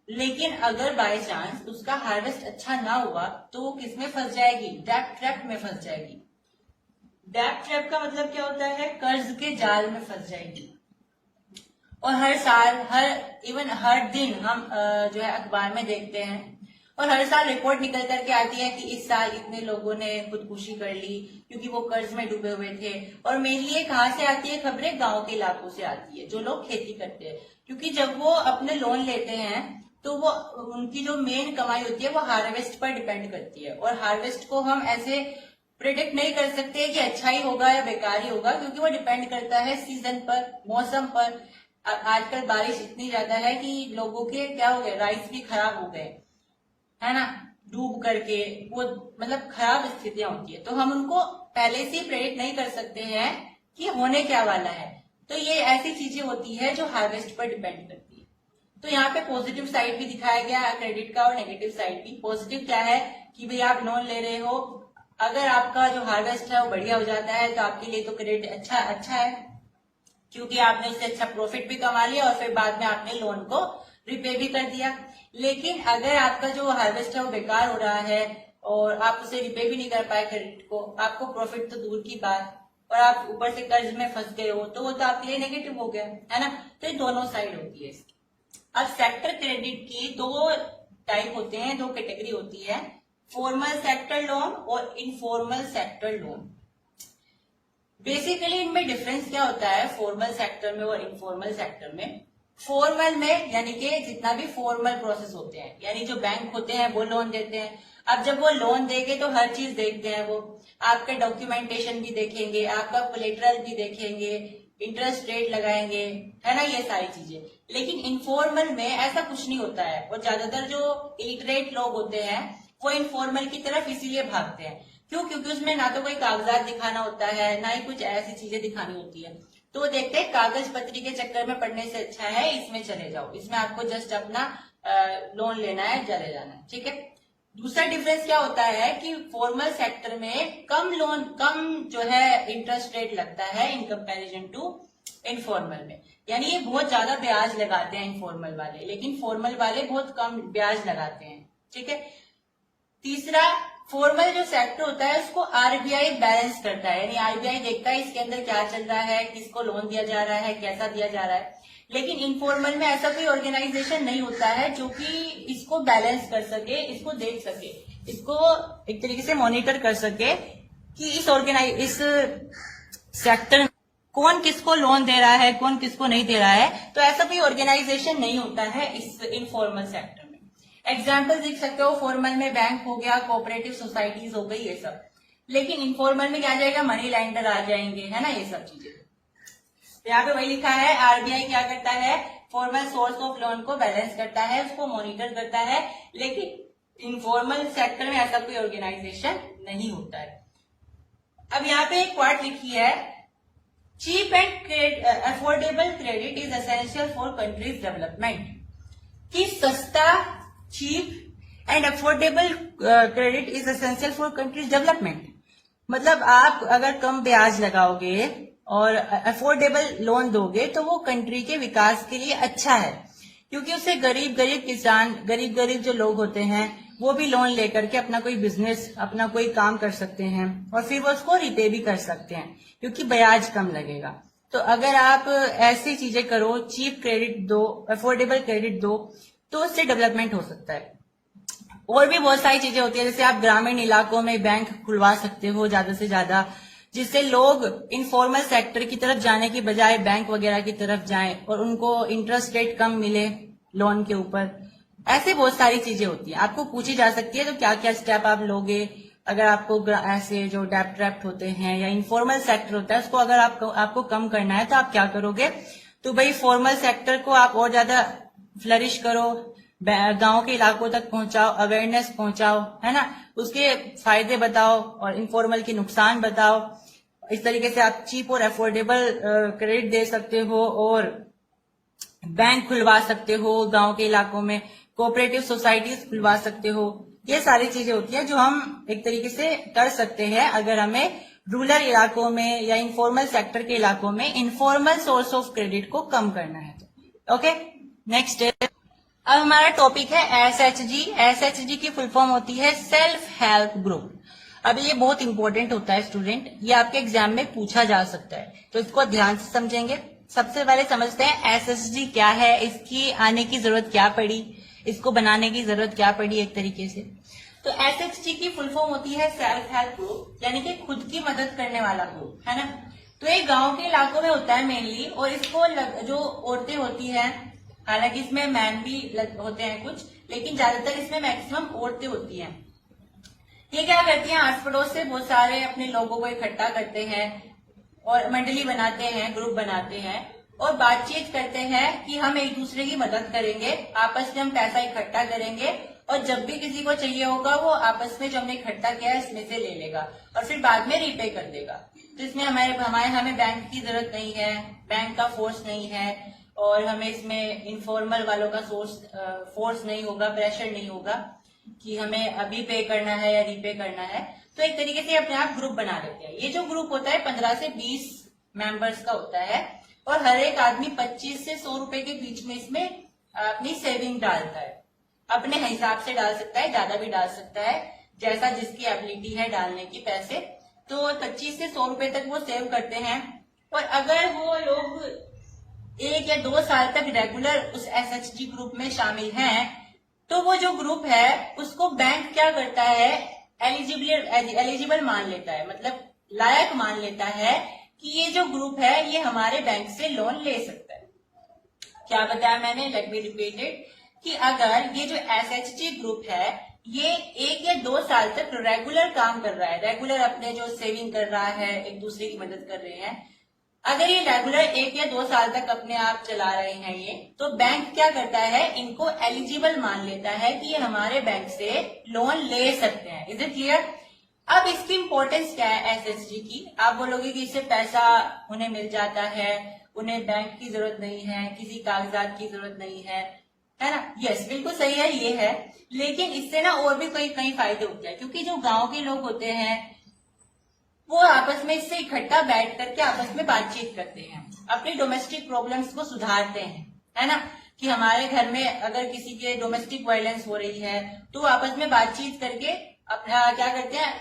लेकिन अगर बाय चांस उसका हार्वेस्ट अच्छा ना हुआ तो वो किस में फंस जाएगी, डेब्ट ट्रैप में फंस जाएगी। डेब्ट ट्रैप का मतलब क्या होता है, कर्ज के जाल में फंस जाएगी। और हर साल हर दिन हम जो है अखबार में देखते हैं और हर साल रिपोर्ट निकल करके आती है कि इस साल इतने लोगों ने खुदकुशी कर ली क्योंकि वो कर्ज में डूबे हुए थे। और मेनली ये कहाँ से आती है खबरें, गांव के इलाकों से आती है, जो लोग खेती करते हैं। क्योंकि जब वो अपने लोन लेते हैं तो वो उनकी जो मेन कमाई होती है वो हार्वेस्ट पर डिपेंड करती है। और हार्वेस्ट को हम ऐसे प्रिडिक्ट नहीं कर सकते कि अच्छा ही होगा या बेकार ही होगा, क्योंकि वो डिपेंड करता है सीजन पर, मौसम पर। आजकल बारिश इतनी ज्यादा है कि लोगों के क्या हो गए, राइस भी खराब हो गए, है ना, डूब करके, वो मतलब खराब स्थितियां होती है। तो हम उनको पहले से प्रेडिक्ट नहीं कर सकते हैं कि होने क्या वाला है। तो ये ऐसी चीजें होती है जो हार्वेस्ट पर डिपेंड करती है। तो यहाँ पे पॉजिटिव साइड भी दिखाया गया क्रेडिट का और नेगेटिव साइड भी। पॉजिटिव क्या है कि भाई आप लोन ले रहे हो, अगर आपका जो हार्वेस्ट है वो बढ़िया हो जाता है तो आपके लिए तो क्रेडिट अच्छा है, क्योंकि आपने उससे अच्छा प्रॉफिट भी कमा लिया और फिर बाद में आपने लोन को रिपे भी कर दिया। लेकिन अगर आपका जो हार्वेस्ट है वो बेकार हो रहा है और आप उसे रिपे भी नहीं कर पाए क्रेडिट को, आपको प्रॉफिट तो दूर की बात, और आप ऊपर से कर्ज में फंस गए हो, तो वो तो आपके लिए नेगेटिव हो गया, है ना। तो ये दोनों साइड होती है इसकी। अब सेक्टर क्रेडिट की दो टाइप होते हैं, दो कैटेगरी होती है, फॉर्मल सेक्टर लोन और इनफॉर्मल सेक्टर लोन। बेसिकली इनमें डिफरेंस क्या होता है फॉर्मल सेक्टर में और इनफॉर्मल सेक्टर में। फॉर्मल में यानी कि जितना भी फॉर्मल प्रोसेस होते हैं, यानी जो बैंक होते हैं वो लोन देते हैं। अब जब वो लोन देंगे तो हर चीज देखते हैं, वो आपके डॉक्यूमेंटेशन भी देखेंगे, आपका कोलेटरल भी देखेंगे, इंटरेस्ट रेट लगाएंगे, है ना, ये सारी चीजें। लेकिन इनफॉर्मल में ऐसा कुछ नहीं होता है और ज्यादातर जो इलिटरेट लोग होते हैं वो इनफॉर्मल की तरफ इसीलिए भागते हैं। क्यों? क्योंकि उसमें ना तो कोई कागजात दिखाना होता है, ना ही कुछ ऐसी चीजें दिखानी होती है। तो वो देखते हैं कागज पत्री के चक्कर में पड़ने से अच्छा है इसमें चले जाओ, इसमें आपको जस्ट अपना लोन लेना है, चले जाना है, ठीक है। दूसरा डिफरेंस क्या होता है कि फॉर्मल सेक्टर में कम जो है इंटरेस्ट रेट लगता है इन कंपैरिजन टू इनफॉर्मल में। यानी ये बहुत ज्यादा ब्याज लगाते हैं इनफॉर्मल वाले, लेकिन फॉर्मल वाले बहुत कम ब्याज लगाते हैं, ठीक है। तीसरा, फॉर्मल जो सेक्टर होता है उसको आरबीआई बैलेंस करता है, यानी आरबीआई देखता है इसके अंदर क्या चल रहा है, किसको लोन दिया जा रहा है, कैसा दिया जा रहा है। लेकिन इनफॉर्मल में ऐसा कोई ऑर्गेनाइजेशन नहीं होता है जो कि इसको बैलेंस कर सके, इसको देख सके, इसको एक तरीके से मॉनिटर कर सके कि इस सेक्टर में कौन किसको लोन दे रहा है, कौन किसको नहीं दे रहा है। तो ऐसा कोई ऑर्गेनाइजेशन नहीं होता है इस इनफॉर्मल सेक्टर में। एग्जाम्पल देख सकते हो, फॉर्मल में बैंक हो गया, कोऑपरेटिव सोसाइटीज हो गई, ये सब। लेकिन इनफॉर्मल में क्या आ जाएगा, मनी लैंडर आ जाएंगे, है ना, ये सब चीजें। तो यहाँ पे वही लिखा है, आरबीआई क्या करता है, फॉर्मल सोर्स ऑफ लोन को बैलेंस करता है, उसको मॉनिटर करता है। लेकिन इनफॉर्मल सेक्टर में ऐसा कोई ऑर्गेनाइजेशन नहीं होता है। अब यहाँ पे एक पार्ट लिखी है, cheap and affordable credit is essential for country's development. कि सस्ता, cheap and affordable credit is essential for country's development. मतलब आप अगर कम ब्याज लगाओगे और अफोर्डेबल लोन दोगे तो वो कंट्री के विकास के लिए अच्छा है, क्योंकि उससे गरीब किसान, गरीब जो लोग होते हैं वो भी लोन लेकर के अपना कोई बिजनेस, अपना कोई काम कर सकते हैं और फिर वो उसको रिपे भी कर सकते हैं क्योंकि ब्याज कम लगेगा। तो अगर आप ऐसी चीजें करो, चीप क्रेडिट दो, अफोर्डेबल क्रेडिट दो, तो उससे डेवलपमेंट हो सकता है। और भी बहुत सारी चीजें होती है, जैसे आप ग्रामीण इलाकों में बैंक खुलवा सकते हो ज्यादा से ज्यादा, जिससे लोग इनफॉर्मल सेक्टर की तरफ जाने की बजाय बैंक वगैरह की तरफ जाएं और उनको इंटरेस्ट रेट कम मिले लोन के ऊपर। ऐसे बहुत सारी चीजें होती है, आपको पूछी जा सकती है तो क्या क्या स्टेप आप लोगे अगर आपको ऐसे जो डेब्ट ट्रैप्ट होते हैं या इनफॉर्मल सेक्टर होता है उसको अगर आपको कम करना है तो आप क्या करोगे। तो भाई फॉर्मल सेक्टर को आप और ज्यादा फ्लरिश करो, गांव के इलाकों तक पहुंचाओ, अवेयरनेस पहुंचाओ, है ना, उसके फायदे बताओ और इनफॉर्मल के नुकसान बताओ। इस तरीके से आप चीप और अफोर्डेबल क्रेडिट दे सकते हो और बैंक खुलवा सकते हो गांव के इलाकों में, कोऑपरेटिव सोसाइटीज खुलवा सकते हो। ये सारी चीजें होती है जो हम एक तरीके से कर सकते हैं अगर हमें रूरल इलाकों में या इनफॉर्मल सेक्टर के इलाकों में इनफॉर्मल सोर्स ऑफ क्रेडिट को कम करना है तो। ओके, नेक्स्ट अब हमारा टॉपिक है एसएचजी। एसएचजी की फुल फॉर्म होती है सेल्फ हेल्प ग्रुप। अब ये बहुत इंपॉर्टेंट होता है स्टूडेंट, ये आपके एग्जाम में पूछा जा सकता है, तो इसको ध्यान से समझेंगे। सबसे पहले समझते हैं एसएचजी क्या है, इसकी आने की जरूरत क्या पड़ी, इसको बनाने की जरूरत क्या पड़ी एक तरीके से। तो एसएचजी की फुल फॉर्म होती है सेल्फ हेल्प ग्रुप, यानी कि खुद की मदद करने वाला ग्रुप, है ना। तो ये गांव के इलाकों में होता है मेनली, और इसको जो औरतें होती हैं, हालांकि इसमें मैन भी होते हैं कुछ, लेकिन ज्यादातर इसमें मैक्सिमम औरतें होती हैं। ये क्या करती हैं, आस पड़ोस से बहुत सारे अपने लोगों को इकट्ठा करते हैं और मंडली बनाते हैं, ग्रुप बनाते हैं और बातचीत करते हैं कि हम एक दूसरे की मदद करेंगे, आपस में हम पैसा इकट्ठा करेंगे और जब भी किसी को चाहिए होगा वो आपस में जो हमने इकट्ठा किया है इसमें से ले लेगा और फिर बाद में रीपे कर देगा। तो इसमें हमें बैंक की जरूरत नहीं है, बैंक का फोर्स नहीं है और हमें इसमें इनफॉर्मल वालों का फोर्स नहीं होगा, प्रेशर नहीं होगा कि हमें अभी पे करना है या रीपे करना है। तो एक तरीके से अपने आप ग्रुप बना लेते हैं। ये जो ग्रुप होता है 15 से 20 मेंबर्स का होता है और हर एक आदमी 25 से 100 रुपए के बीच में इसमें अपनी सेविंग डालता है, अपने हिसाब से डाल सकता है, ज्यादा भी डाल सकता है, जैसा जिसकी एबिलिटी है डालने की पैसे। तो 25 से 100 रुपए तक वो सेव करते हैं और अगर वो लोग 1 या 2 साल तक रेगुलर उस एसएचजी ग्रुप में शामिल हैं तो वो जो ग्रुप है उसको बैंक क्या करता है, एलिजिबल मान लेता है, मतलब लायक मान लेता है कि ये जो ग्रुप है ये हमारे बैंक से लोन ले सकता है। क्या बताया मैंने, लेट मी रिपीट इट, कि अगर ये जो एसएचजी ग्रुप है ये 1 या 2 साल तक रेगुलर काम कर रहा है, रेगुलर अपने जो सेविंग कर रहा है, एक दूसरे की मदद कर रहे हैं, अगर ये रेगुलर 1 या 2 साल तक अपने आप चला रहे हैं ये, तो बैंक क्या करता है, इनको एलिजिबल मान लेता है कि ये हमारे बैंक से लोन ले सकते हैं। Is it clear? अब इसकी इंपॉर्टेंस क्या है एसएचजी की? आप बोलोगे कि इससे पैसा उन्हें मिल जाता है, उन्हें बैंक की जरूरत नहीं है, किसी कागजात की जरूरत नहीं है ना। यस, बिल्कुल सही है, ये है, लेकिन इससे ना और भी कई फायदे होते हैं, क्योंकि जो गांव के लोग होते हैं वो आपस में इससे इकट्ठा बैठ करके आपस में बातचीत करते हैं, अपनी डोमेस्टिक प्रॉब्लम्स को सुधारते हैं, है ना, कि हमारे घर में अगर किसी के डोमेस्टिक वायलेंस हो रही है तो आपस में बातचीत करके अपना क्या करते हैं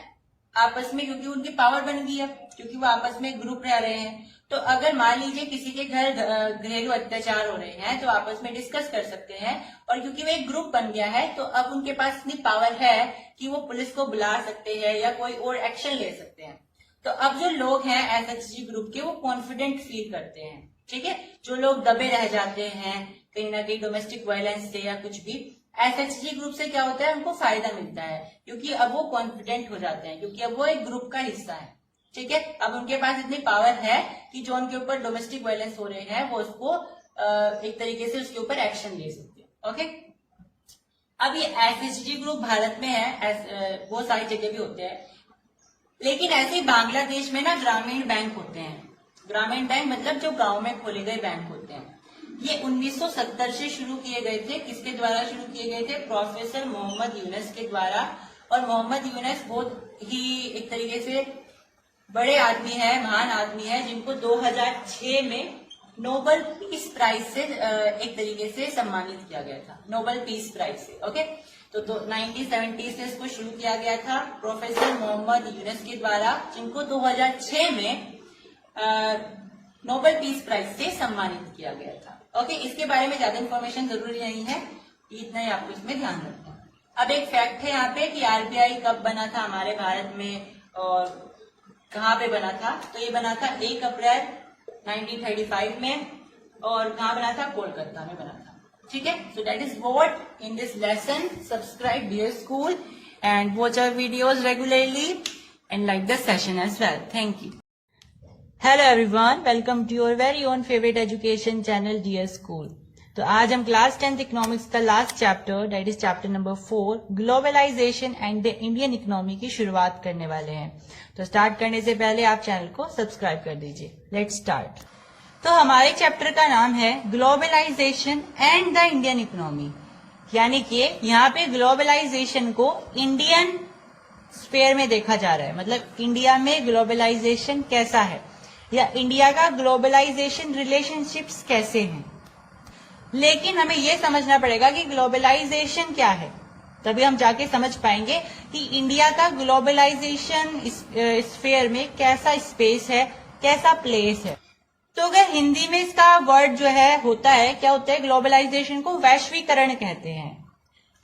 आपस में, क्योंकि उनकी पावर बन गई है, क्योंकि वो आपस में ग्रुप रह रहे हैं। तो अगर मान लीजिए किसी के घर घरेलू अत्याचार हो रहे हैं तो आपस में डिस्कस कर सकते हैं, और क्योंकि वो एक ग्रुप बन गया है तो अब उनके पास इतनी पावर है कि वो पुलिस को बुला सकते हैं या कोई और एक्शन ले सकते हैं। तो अब जो लोग हैं एसएचजी ग्रुप के वो कॉन्फिडेंट फील करते हैं, ठीक है। जो लोग दबे रह जाते हैं कहीं ना कहीं डोमेस्टिक वायलेंस से या कुछ भी, एसएचजी ग्रुप से क्या होता है, उनको फायदा मिलता है, क्योंकि अब वो कॉन्फिडेंट हो जाते हैं, क्योंकि अब वो एक ग्रुप का हिस्सा है, ठीक है। अब उनके पास इतनी पावर है कि जो उनके ऊपर डोमेस्टिक वायलेंस हो रहे हैं वो उसको एक तरीके से उसके ऊपर एक्शन ले सकते हैं। ओके, अब ये एसएचजी ग्रुप भारत में है, बहुत सारी जगह भी होते हैं, लेकिन ऐसे ही बांग्लादेश में ना ग्रामीण बैंक होते हैं। ग्रामीण बैंक मतलब जो गांव में खोले गए बैंक होते हैं। ये 1970 से शुरू किए गए थे। किसके द्वारा शुरू किए गए थे? प्रोफेसर मोहम्मद यूनुस के द्वारा। और मोहम्मद यूनुस बहुत ही एक तरीके से बड़े आदमी है, महान आदमी है, जिनको 2006 में नोबेल पीस प्राइज से एक तरीके से सम्मानित किया गया था, नोबेल पीस प्राइज से। ओके, तो 1970 से इसको शुरू किया गया था प्रोफेसर मोहम्मद यूनुस के द्वारा, जिनको 2006 में नोबेल पीस प्राइज से सम्मानित किया गया था। ओके, इसके बारे में ज्यादा इंफॉर्मेशन जरूरी नहीं है, इतना ही आपको इसमें ध्यान रखना है। अब एक फैक्ट है यहाँ पे कि आरबीआई कब बना था हमारे भारत में और कहाँ पे बना था? तो ये बना था 1 अप्रैल 1935 में, और कहाँ बना था? कोलकाता में बना था। ठीक है, so that is what in this lesson. Subscribe dear school and watch our videos regularly and like the session as well. Thank you. Hello everyone, welcome to your very own favorite education channel dear school. तो आज हम class 10th economics का last chapter that is chapter number 4 globalisation and the Indian economy की शुरुआत करने वाले हैं। तो स्टार्ट करने से पहले आप चैनल को सब्सक्राइब कर दीजिए। Let's start. तो हमारे चैप्टर का नाम है globalisation and the Indian economy, यानी कि यहाँ पे ग्लोबलाइजेशन को इंडियन स्फीयर में देखा जा रहा है, मतलब इंडिया में ग्लोबलाइजेशन कैसा है या इंडिया का ग्लोबलाइजेशन रिलेशनशिप्स कैसे हैं। लेकिन हमें यह समझना पड़ेगा कि ग्लोबलाइजेशन क्या है, तभी हम जाके समझ पाएंगे कि इंडिया का ग्लोबलाइजेशन स्फीयर में कैसा स्पेस है, कैसा प्लेस है। तो अगर हिंदी में इसका वर्ड जो है होता है, क्या होता है, ग्लोबलाइजेशन को वैश्वीकरण कहते हैं।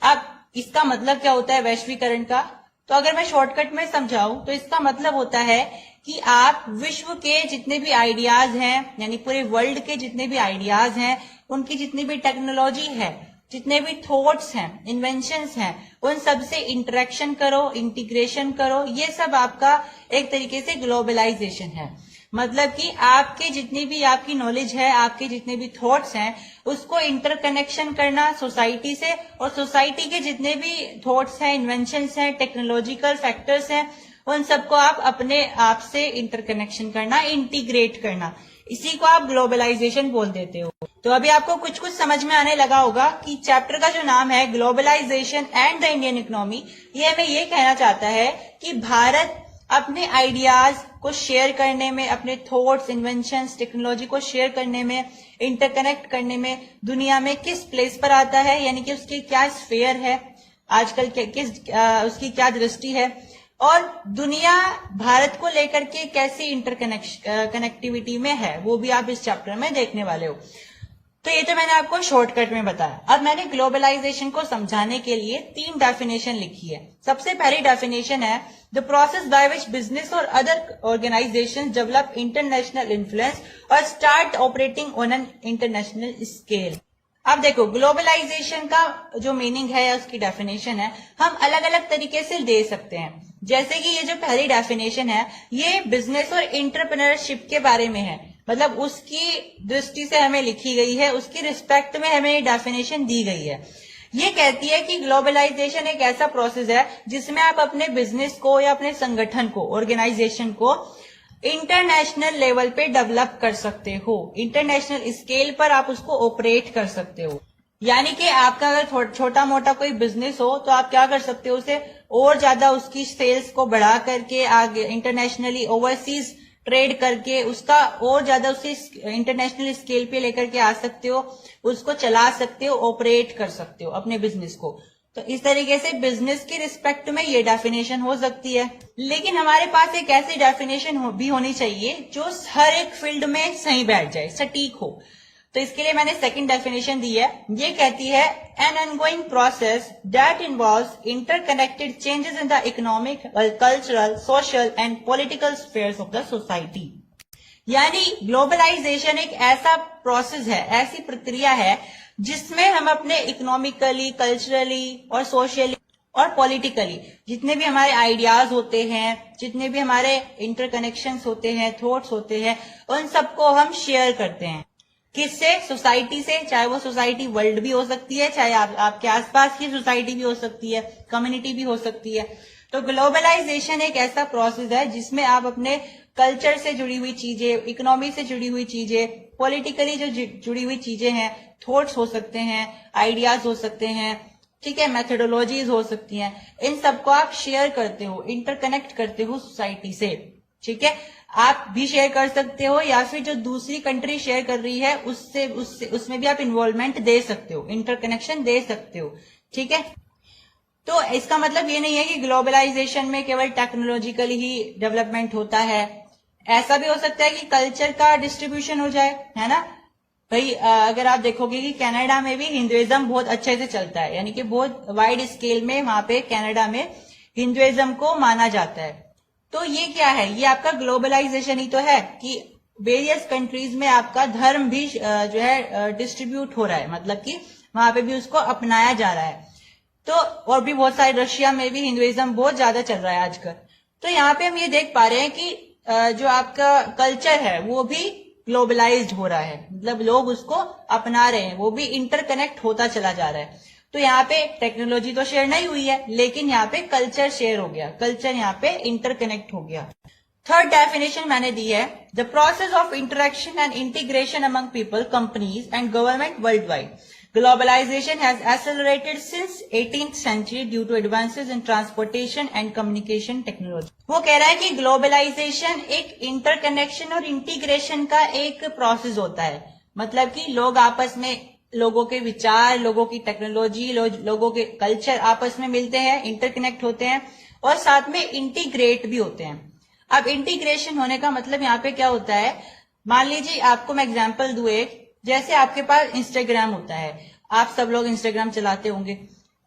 अब इसका मतलब क्या होता है वैश्वीकरण का, तो अगर मैं शॉर्टकट में समझाऊं तो इसका मतलब होता है कि आप विश्व के जितने भी आइडियाज हैं, यानी पूरे वर्ल्ड के जितने भी आइडियाज हैं, उनकी जितनी भी टेक्नोलॉजी है, जितने भी थॉट्स हैं, इन्वेंशंस हैं, उन सब से इंटरेक्शन करो, इंटीग्रेशन करो। ये सब आपका एक तरीके से ग्लोबलाइजेशन है। मतलब कि आपके जितनी भी आपकी नॉलेज है, आपके जितने भी थॉट्स हैं, उसको इंटरकनेक्शन करना सोसाइटी से, और सोसाइटी के जितने भी थॉट्स हैं, इन्वेंशंस हैं, टेक्नोलॉजिकल फैक्टर्स हैं, उन सबको आप अपने आप से इंटरकनेक्शन करना, इंटीग्रेट करना, इसी को आप ग्लोबलाइजेशन बोल देते हो। तो अभी आपको कुछ कुछ समझ में आने लगा होगा कि चैप्टर का जो नाम है globalisation and the Indian economy, ये हमें ये कहना चाहता है कि भारत अपने आइडियाज को शेयर करने में, अपने थॉट्स, इन्वेंशंस, टेक्नोलॉजी को शेयर करने में, इंटरकनेक्ट करने में दुनिया में किस प्लेस पर आता है, यानी कि उसकी क्या स्फीयर है आजकल, उसकी क्या दृष्टि है, और दुनिया भारत को लेकर के कैसी कनेक्टिविटी में है, वो भी आप इस चैप्टर में देखने वाले हो। तो ये तो मैंने आपको शॉर्टकट में बताया। अब मैंने ग्लोबलाइजेशन को समझाने के लिए 3 डेफिनेशन लिखी है। सबसे पहली डेफिनेशन है the process by which business और other organisation develop international influence और start operating on an international scale. अब देखो, ग्लोबलाइजेशन का जो मीनिंग है या उसकी डेफिनेशन है, हम अलग अलग तरीके से दे सकते हैं। जैसे कि ये जो पहली डेफिनेशन है, ये बिजनेस और एंटरप्रेन्योरशिप के बारे में है, मतलब उसकी दृष्टि से हमें लिखी गई है, उसकी रिस्पेक्ट में हमें ये डेफिनेशन दी गई है। ये कहती है कि ग्लोबलाइजेशन एक ऐसा प्रोसेस है जिसमें आप अपने बिजनेस को या अपने संगठन को, ऑर्गेनाइजेशन को इंटरनेशनल लेवल पे डेवलप कर सकते हो, इंटरनेशनल स्केल पर आप उसको ऑपरेट कर सकते हो। यानी कि आपका अगर छोटा मोटा कोई बिजनेस हो तो आप क्या कर सकते हो, उसे और ज्यादा उसकी सेल्स को बढ़ा करके आगे इंटरनेशनली ओवरसीज ट्रेड करके उसका और ज्यादा उसे इंटरनेशनल स्केल पे लेकर के आ सकते हो, उसको चला सकते हो, ऑपरेट कर सकते हो अपने बिजनेस को। तो इस तरीके से बिजनेस की रिस्पेक्ट में ये डेफिनेशन हो सकती है। लेकिन हमारे पास एक ऐसी डेफिनेशन भी होनी चाहिए जो हर एक फील्ड में सही बैठ जाए, सटीक हो। तो इसके लिए मैंने सेकंड डेफिनेशन दी है। ये कहती है an ongoing process that involves interconnected changes in the economic, cultural, social and political spheres of the society. यानी ग्लोबलाइजेशन एक ऐसा प्रोसेस है, ऐसी प्रक्रिया है जिसमें हम अपने इकोनॉमिकली, कल्चरली और सोशली और पॉलिटिकली जितने भी हमारे आइडियाज होते हैं, जितने भी हमारे इंटरकनेक्शंस होते हैं, थॉट्स होते हैं, उन सबको हम शेयर करते हैं। किससे? सोसाइटी से। चाहे वो सोसाइटी वर्ल्ड भी हो सकती है, चाहे आपके आसपास की सोसाइटी भी हो सकती है, कम्युनिटी भी हो सकती है। तो ग्लोबलाइजेशन एक ऐसा प्रोसेस है जिसमें आप अपने कल्चर से जुड़ी हुई चीजें, इकोनॉमी से जुड़ी हुई चीजें, पॉलिटिकली जो जुड़ी हुई चीजें हैं, थॉट्स हो सकते हैं, आइडियाज हो सकते हैं, ठीक है, मेथोडोलॉजीज हो सकती हैं, इन सबको आप शेयर करते हो, इंटरकनेक्ट करते हो सोसाइटी से। ठीक है, आप भी शेयर कर सकते हो या फिर जो दूसरी कंट्री शेयर कर रही है उसमें भी आप इन्वॉल्वमेंट दे सकते हो, इंटरकनेक्शन दे सकते हो। ठीक है, तो इसका मतलब ये नहीं है कि ग्लोबलाइजेशन में केवल टेक्नोलॉजिकली ही डेवलपमेंट होता है। ऐसा भी हो सकता है कि कल्चर का डिस्ट्रीब्यूशन हो जाए, है ना भाई। अगर आप देखोगे कि कनाडा में भी हिंदुइज्म बहुत अच्छे से चलता है, यानी कि बहुत वाइड स्केल में वहां पे कनाडा में हिंदुइज्म को माना जाता है। तो ये क्या है? ये आपका ग्लोबलाइजेशन ही तो है कि वेरियस कंट्रीज में आपका धर्म भी जो है डिस्ट्रीब्यूट हो रहा है, मतलब कि वहां पे भी उसको अपनाया जा रहा है। तो और भी बहुत सारे, रशिया में भी हिंदुइज्म बहुत ज्यादा चल रहा है आजकल। तो यहाँ पे हम ये देख पा रहे हैं कि जो आपका कल्चर है वो भी ग्लोबलाइज्ड हो रहा है, मतलब लोग उसको अपना रहे हैं, वो भी इंटरकनेक्ट होता चला जा रहा है। तो यहाँ पे टेक्नोलॉजी तो शेयर नहीं हुई है, लेकिन यहाँ पे कल्चर शेयर हो गया, कल्चर यहाँ पे इंटरकनेक्ट हो गया। थर्ड डेफिनेशन मैंने दी है, the process of interaction and integration among people, companies and government world wide. Globalization has accelerated since 18th century due to advances in transportation and communication technology. वो कह रहा है कि ग्लोबलाइजेशन एक इंटरकनेक्शन और integration का एक प्रोसेस होता है, मतलब कि लोग आपस में, लोगों के विचार, लोगों की टेक्नोलॉजी, लोगों के कल्चर आपस में मिलते हैं, इंटरकनेक्ट होते हैं और साथ में इंटीग्रेट भी होते हैं। अब इंटीग्रेशन होने का मतलब यहाँ पे क्या होता है, मान लीजिए आपको मैं एग्जांपल दूं एक, जैसे आपके पास इंस्टाग्राम होता है, आप सब लोग इंस्टाग्राम चलाते होंगे।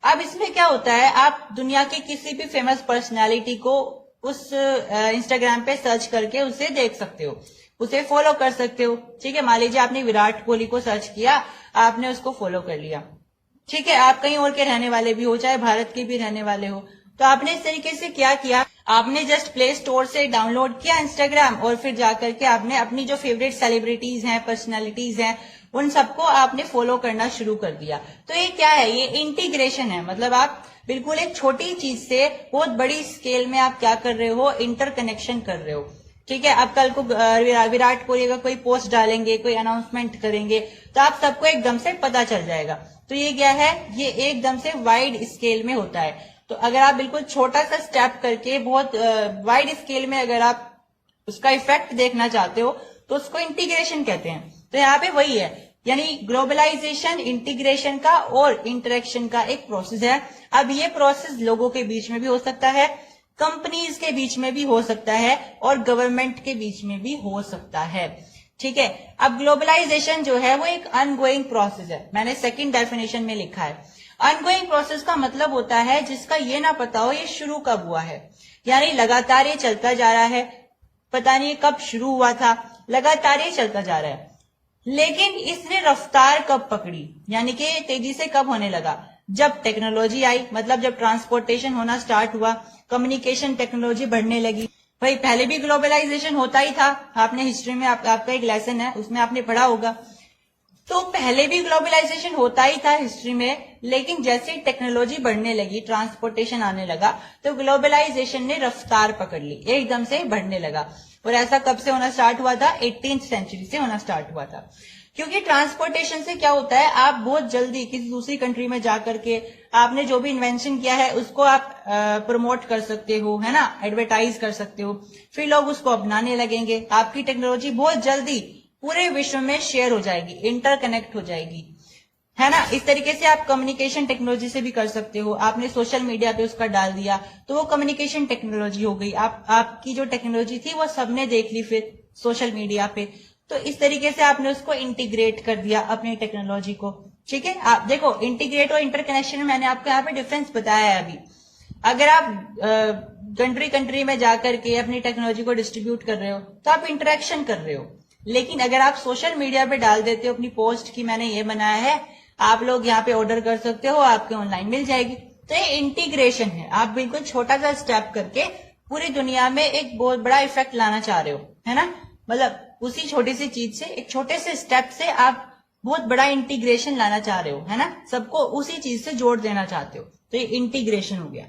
अब इसमें क्या होता है, आप दुनिया के किसी भी फेमस पर्सनालिटी को उस इंस्टाग्राम पे सर्च करके उसे देख सकते हो, उसे फॉलो कर सकते हो। ठीक है, मान लीजिए आपने विराट कोहली को सर्च किया, आपने उसको फॉलो कर लिया। ठीक है, आप कहीं और के रहने वाले भी हो, चाहे भारत के भी रहने वाले हो, तो आपने इस तरीके से क्या किया, आपने जस्ट प्ले स्टोर से डाउनलोड किया इंस्टाग्राम और फिर जाकर के आपने अपनी जो फेवरेट सेलिब्रिटीज हैं, पर्सनालिटीज हैं, उन सबको आपने फॉलो करना शुरू कर दिया। तो ये क्या है, ये इंटीग्रेशन है, मतलब आप बिल्कुल एक छोटी चीज से बहुत बड़ी स्केल में आप क्या कर रहे हो, इंटरकनेक्शन कर रहे हो। ठीक है, अब कल को विराट कोहली का कोई पोस्ट डालेंगे, कोई अनाउंसमेंट करेंगे, तो आप सबको एकदम से पता चल जाएगा। तो ये क्या है, ये एकदम से वाइड स्केल में होता है। तो अगर आप बिल्कुल छोटा सा स्टेप करके बहुत वाइड स्केल में अगर आप उसका इफेक्ट देखना चाहते हो तो उसको इंटीग्रेशन कहते हैं। तो यहाँ पे वही है, यानी ग्लोबलाइजेशन इंटीग्रेशन का और इंटरेक्शन का एक प्रोसेस है। अब ये प्रोसेस लोगों के बीच में भी हो सकता है, कंपनीज के बीच में भी हो सकता है और गवर्नमेंट के बीच में भी हो सकता है। ठीक है, अब ग्लोबलाइजेशन जो है वो एक अनगोइंग प्रोसेस है, मैंने सेकंड डेफिनेशन में लिखा है। अनगोइंग प्रोसेस का मतलब होता है जिसका ये ना पता हो ये शुरू कब हुआ है, यानी लगातार ये चलता जा रहा है, पता नहीं कब शुरू हुआ था, लगातार ये चलता जा रहा है। लेकिन इसने रफ्तार कब पकड़ी, यानी कि तेजी से कब होने लगा, जब टेक्नोलॉजी आई, मतलब जब ट्रांसपोर्टेशन होना स्टार्ट हुआ, कम्युनिकेशन टेक्नोलॉजी बढ़ने लगी। भाई पहले भी ग्लोबलाइजेशन होता ही था, आपने हिस्ट्री में आपका एक लेसन है उसमें आपने पढ़ा होगा। तो पहले भी ग्लोबलाइजेशन होता ही था हिस्ट्री में, लेकिन जैसे ही टेक्नोलॉजी बढ़ने लगी, ट्रांसपोर्टेशन आने लगा, तो ग्लोबलाइजेशन ने रफ्तार पकड़ ली, एकदम से बढ़ने लगा। और ऐसा कब से होना स्टार्ट हुआ था, 18th सेंचुरी से होना स्टार्ट हुआ था। क्योंकि ट्रांसपोर्टेशन से क्या होता है, आप बहुत जल्दी किसी दूसरी कंट्री में जाकर के आपने जो भी इन्वेंशन किया है उसको आप प्रमोट कर सकते हो, है ना, एडवर्टाइज कर सकते हो, फिर लोग उसको अपनाने लगेंगे, आपकी टेक्नोलॉजी बहुत जल्दी पूरे विश्व में शेयर हो जाएगी, इंटरकनेक्ट हो जाएगी, है ना। इस तरीके से आप कम्युनिकेशन टेक्नोलॉजी से भी कर सकते हो, आपने सोशल मीडिया पे उसका डाल दिया तो वो कम्युनिकेशन टेक्नोलॉजी हो गई, आपकी जो टेक्नोलॉजी थी वो सबने देख ली फिर सोशल मीडिया पे, तो इस तरीके से आपने उसको इंटीग्रेट कर दिया अपनी टेक्नोलॉजी को। ठीक है, आप देखो इंटीग्रेट और इंटरकनेक्शन में मैंने आपको यहाँ पे डिफरेंस बताया है अभी। अगर आप कंट्री में जाकर के अपनी टेक्नोलॉजी को डिस्ट्रीब्यूट कर रहे हो तो आप इंटरेक्शन कर रहे हो, लेकिन अगर आप सोशल मीडिया पे डाल देते हो अपनी पोस्ट की मैंने ये बनाया है, आप लोग यहाँ पे ऑर्डर कर सकते हो, आपके ऑनलाइन मिल जाएगी, तो ये इंटीग्रेशन है। आप बिल्कुल छोटा सा स्टेप करके पूरी दुनिया में एक बहुत बड़ा इफेक्ट लाना चाह रहे हो, है ना, मतलब उसी छोटी सी चीज से, एक छोटे से स्टेप से आप बहुत बड़ा इंटीग्रेशन लाना चाह रहे हो, है ना, सबको उसी चीज से जोड़ देना चाहते हो, तो ये इंटीग्रेशन हो गया।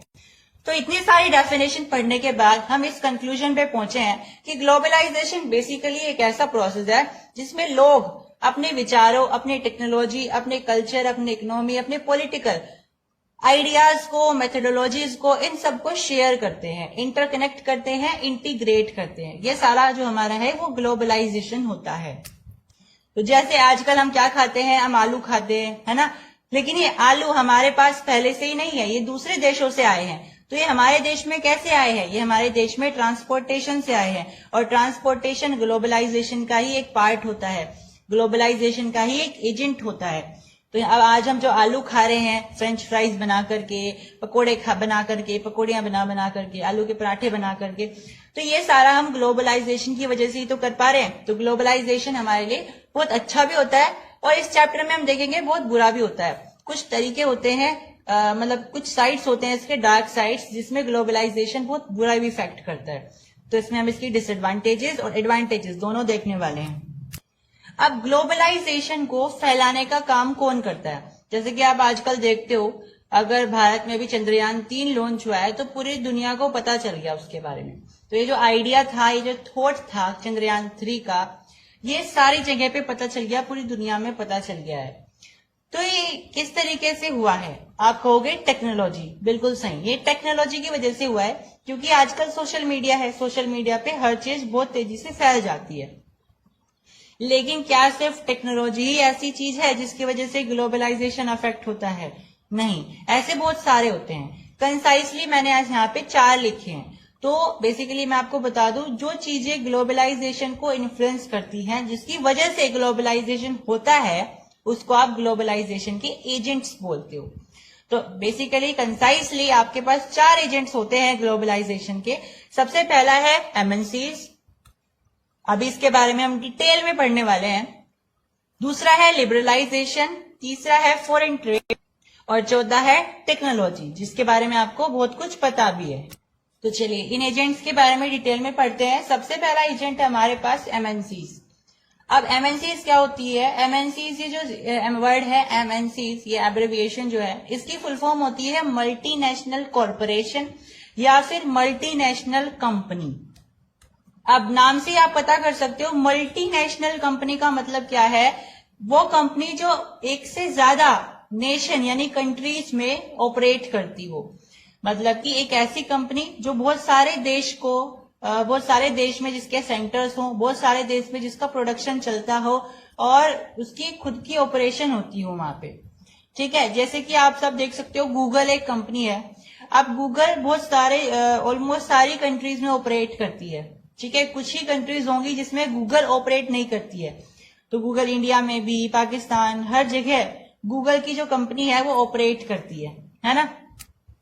तो इतनी सारी डेफिनेशन पढ़ने के बाद हम इस कंक्लूजन पे पहुंचे हैं कि ग्लोबलाइजेशन बेसिकली एक ऐसा प्रोसेस है जिसमें लोग अपने विचारों, अपने टेक्नोलॉजी, अपने कल्चर, अपने इकोनॉमी, अपने पॉलिटिकल आइडियाज को, मेथोडोलॉजीज को, इन सबको शेयर करते हैं, इंटरकनेक्ट करते हैं, इंटीग्रेट करते हैं। ये सारा जो हमारा है वो ग्लोबलाइजेशन होता है। तो जैसे आजकल हम क्या खाते हैं, हम आलू खाते हैं, है ना, लेकिन ये आलू हमारे पास पहले से ही नहीं है, ये दूसरे देशों से आए हैं। तो ये हमारे देश में कैसे आए हैं, ये हमारे देश में ट्रांसपोर्टेशन से आए हैं, और ट्रांसपोर्टेशन ग्लोबलाइजेशन का ही एक पार्ट होता है, ग्लोबलाइजेशन का ही एक एजेंट होता है। तो अब आज हम जो आलू खा रहे हैं, फ्रेंच फ्राइज बना करके, पकोड़े बना करके, पकौड़ियां बना करके, आलू के पराठे बना करके, तो ये सारा हम ग्लोबलाइजेशन की वजह से ही तो कर पा रहे हैं। तो ग्लोबलाइजेशन हमारे लिए बहुत अच्छा भी होता है और इस चैप्टर में हम देखेंगे बहुत बुरा भी होता है, कुछ तरीके होते हैं, मतलब कुछ साइड्स होते हैं इसके, डार्क साइड्स, जिसमें ग्लोबलाइजेशन बहुत बुरा भी इफेक्ट करता है। तो इसमें हम इसकी डिसएडवांटेजेस और एडवांटेजेस दोनों देखने वाले हैं। अब ग्लोबलाइजेशन को फैलाने का काम कौन करता है? जैसे कि आप आजकल देखते हो, अगर भारत में भी चंद्रयान-3 लॉन्च हुआ है तो पूरी दुनिया को पता चल गया उसके बारे में। तो ये जो आइडिया था, ये जो थॉट था चंद्रयान-3 का, ये सारी जगह पे पता चल गया, पूरी दुनिया में पता चल गया है। तो ये किस तरीके से हुआ है? आप कहोगे टेक्नोलॉजी, बिल्कुल सही, ये टेक्नोलॉजी की वजह से हुआ है, क्योंकि आजकल सोशल मीडिया है, सोशल मीडिया पे हर चीज बहुत तेजी से फैल जाती है। लेकिन क्या सिर्फ टेक्नोलॉजी ही ऐसी चीज है जिसकी वजह से ग्लोबलाइजेशन अफेक्ट होता है? नहीं, ऐसे बहुत सारे होते हैं। कंसाइसली मैंने आज यहाँ पे 4 लिखे हैं। तो बेसिकली मैं आपको बता दूं, जो चीजें ग्लोबलाइजेशन को इन्फ्लुएंस करती हैं, जिसकी वजह से ग्लोबलाइजेशन होता है, उसको आप ग्लोबलाइजेशन के एजेंट्स बोलते हो। तो बेसिकली कंसाइसली आपके पास 4 एजेंट्स होते हैं ग्लोबलाइजेशन के। सबसे पहला है एमएनसीज, अभी इसके बारे में हम डिटेल में पढ़ने वाले हैं। दूसरा है लिबरलाइजेशन, तीसरा है फॉरेन ट्रेड, और चौथा है टेक्नोलॉजी, जिसके बारे में आपको बहुत कुछ पता भी है। तो चलिए इन एजेंट्स के बारे में डिटेल में पढ़ते हैं। सबसे पहला एजेंट है हमारे पास एमएनसीज। अब एमएनसीज क्या होती है? एमएनसीज, ये जो वर्ड है एमएनसीज, ये एब्रिविएशन जो है, इसकी फुल फॉर्म होती है मल्टीनेशनल कॉरपोरेशन या फिर मल्टीनेशनल कंपनी। अब नाम से आप पता कर सकते हो मल्टीनेशनल कंपनी का मतलब क्या है। वो कंपनी जो एक से ज्यादा नेशन यानी कंट्रीज में ऑपरेट करती हो, मतलब कि एक ऐसी कंपनी जो बहुत सारे देश में जिसके सेंटर्स हो, बहुत सारे देश में जिसका प्रोडक्शन चलता हो और उसकी खुद की ऑपरेशन होती हो वहां पे। ठीक है, जैसे कि आप सब देख सकते हो गूगल एक कंपनी है। अब गूगल बहुत सारे ऑलमोस्ट सारी कंट्रीज में ऑपरेट करती है। ठीक है, कुछ ही कंट्रीज होंगी जिसमें गूगल ऑपरेट नहीं करती है। तो गूगल इंडिया में भी, पाकिस्तान, हर जगह गूगल की जो कंपनी है वो ऑपरेट करती है ना।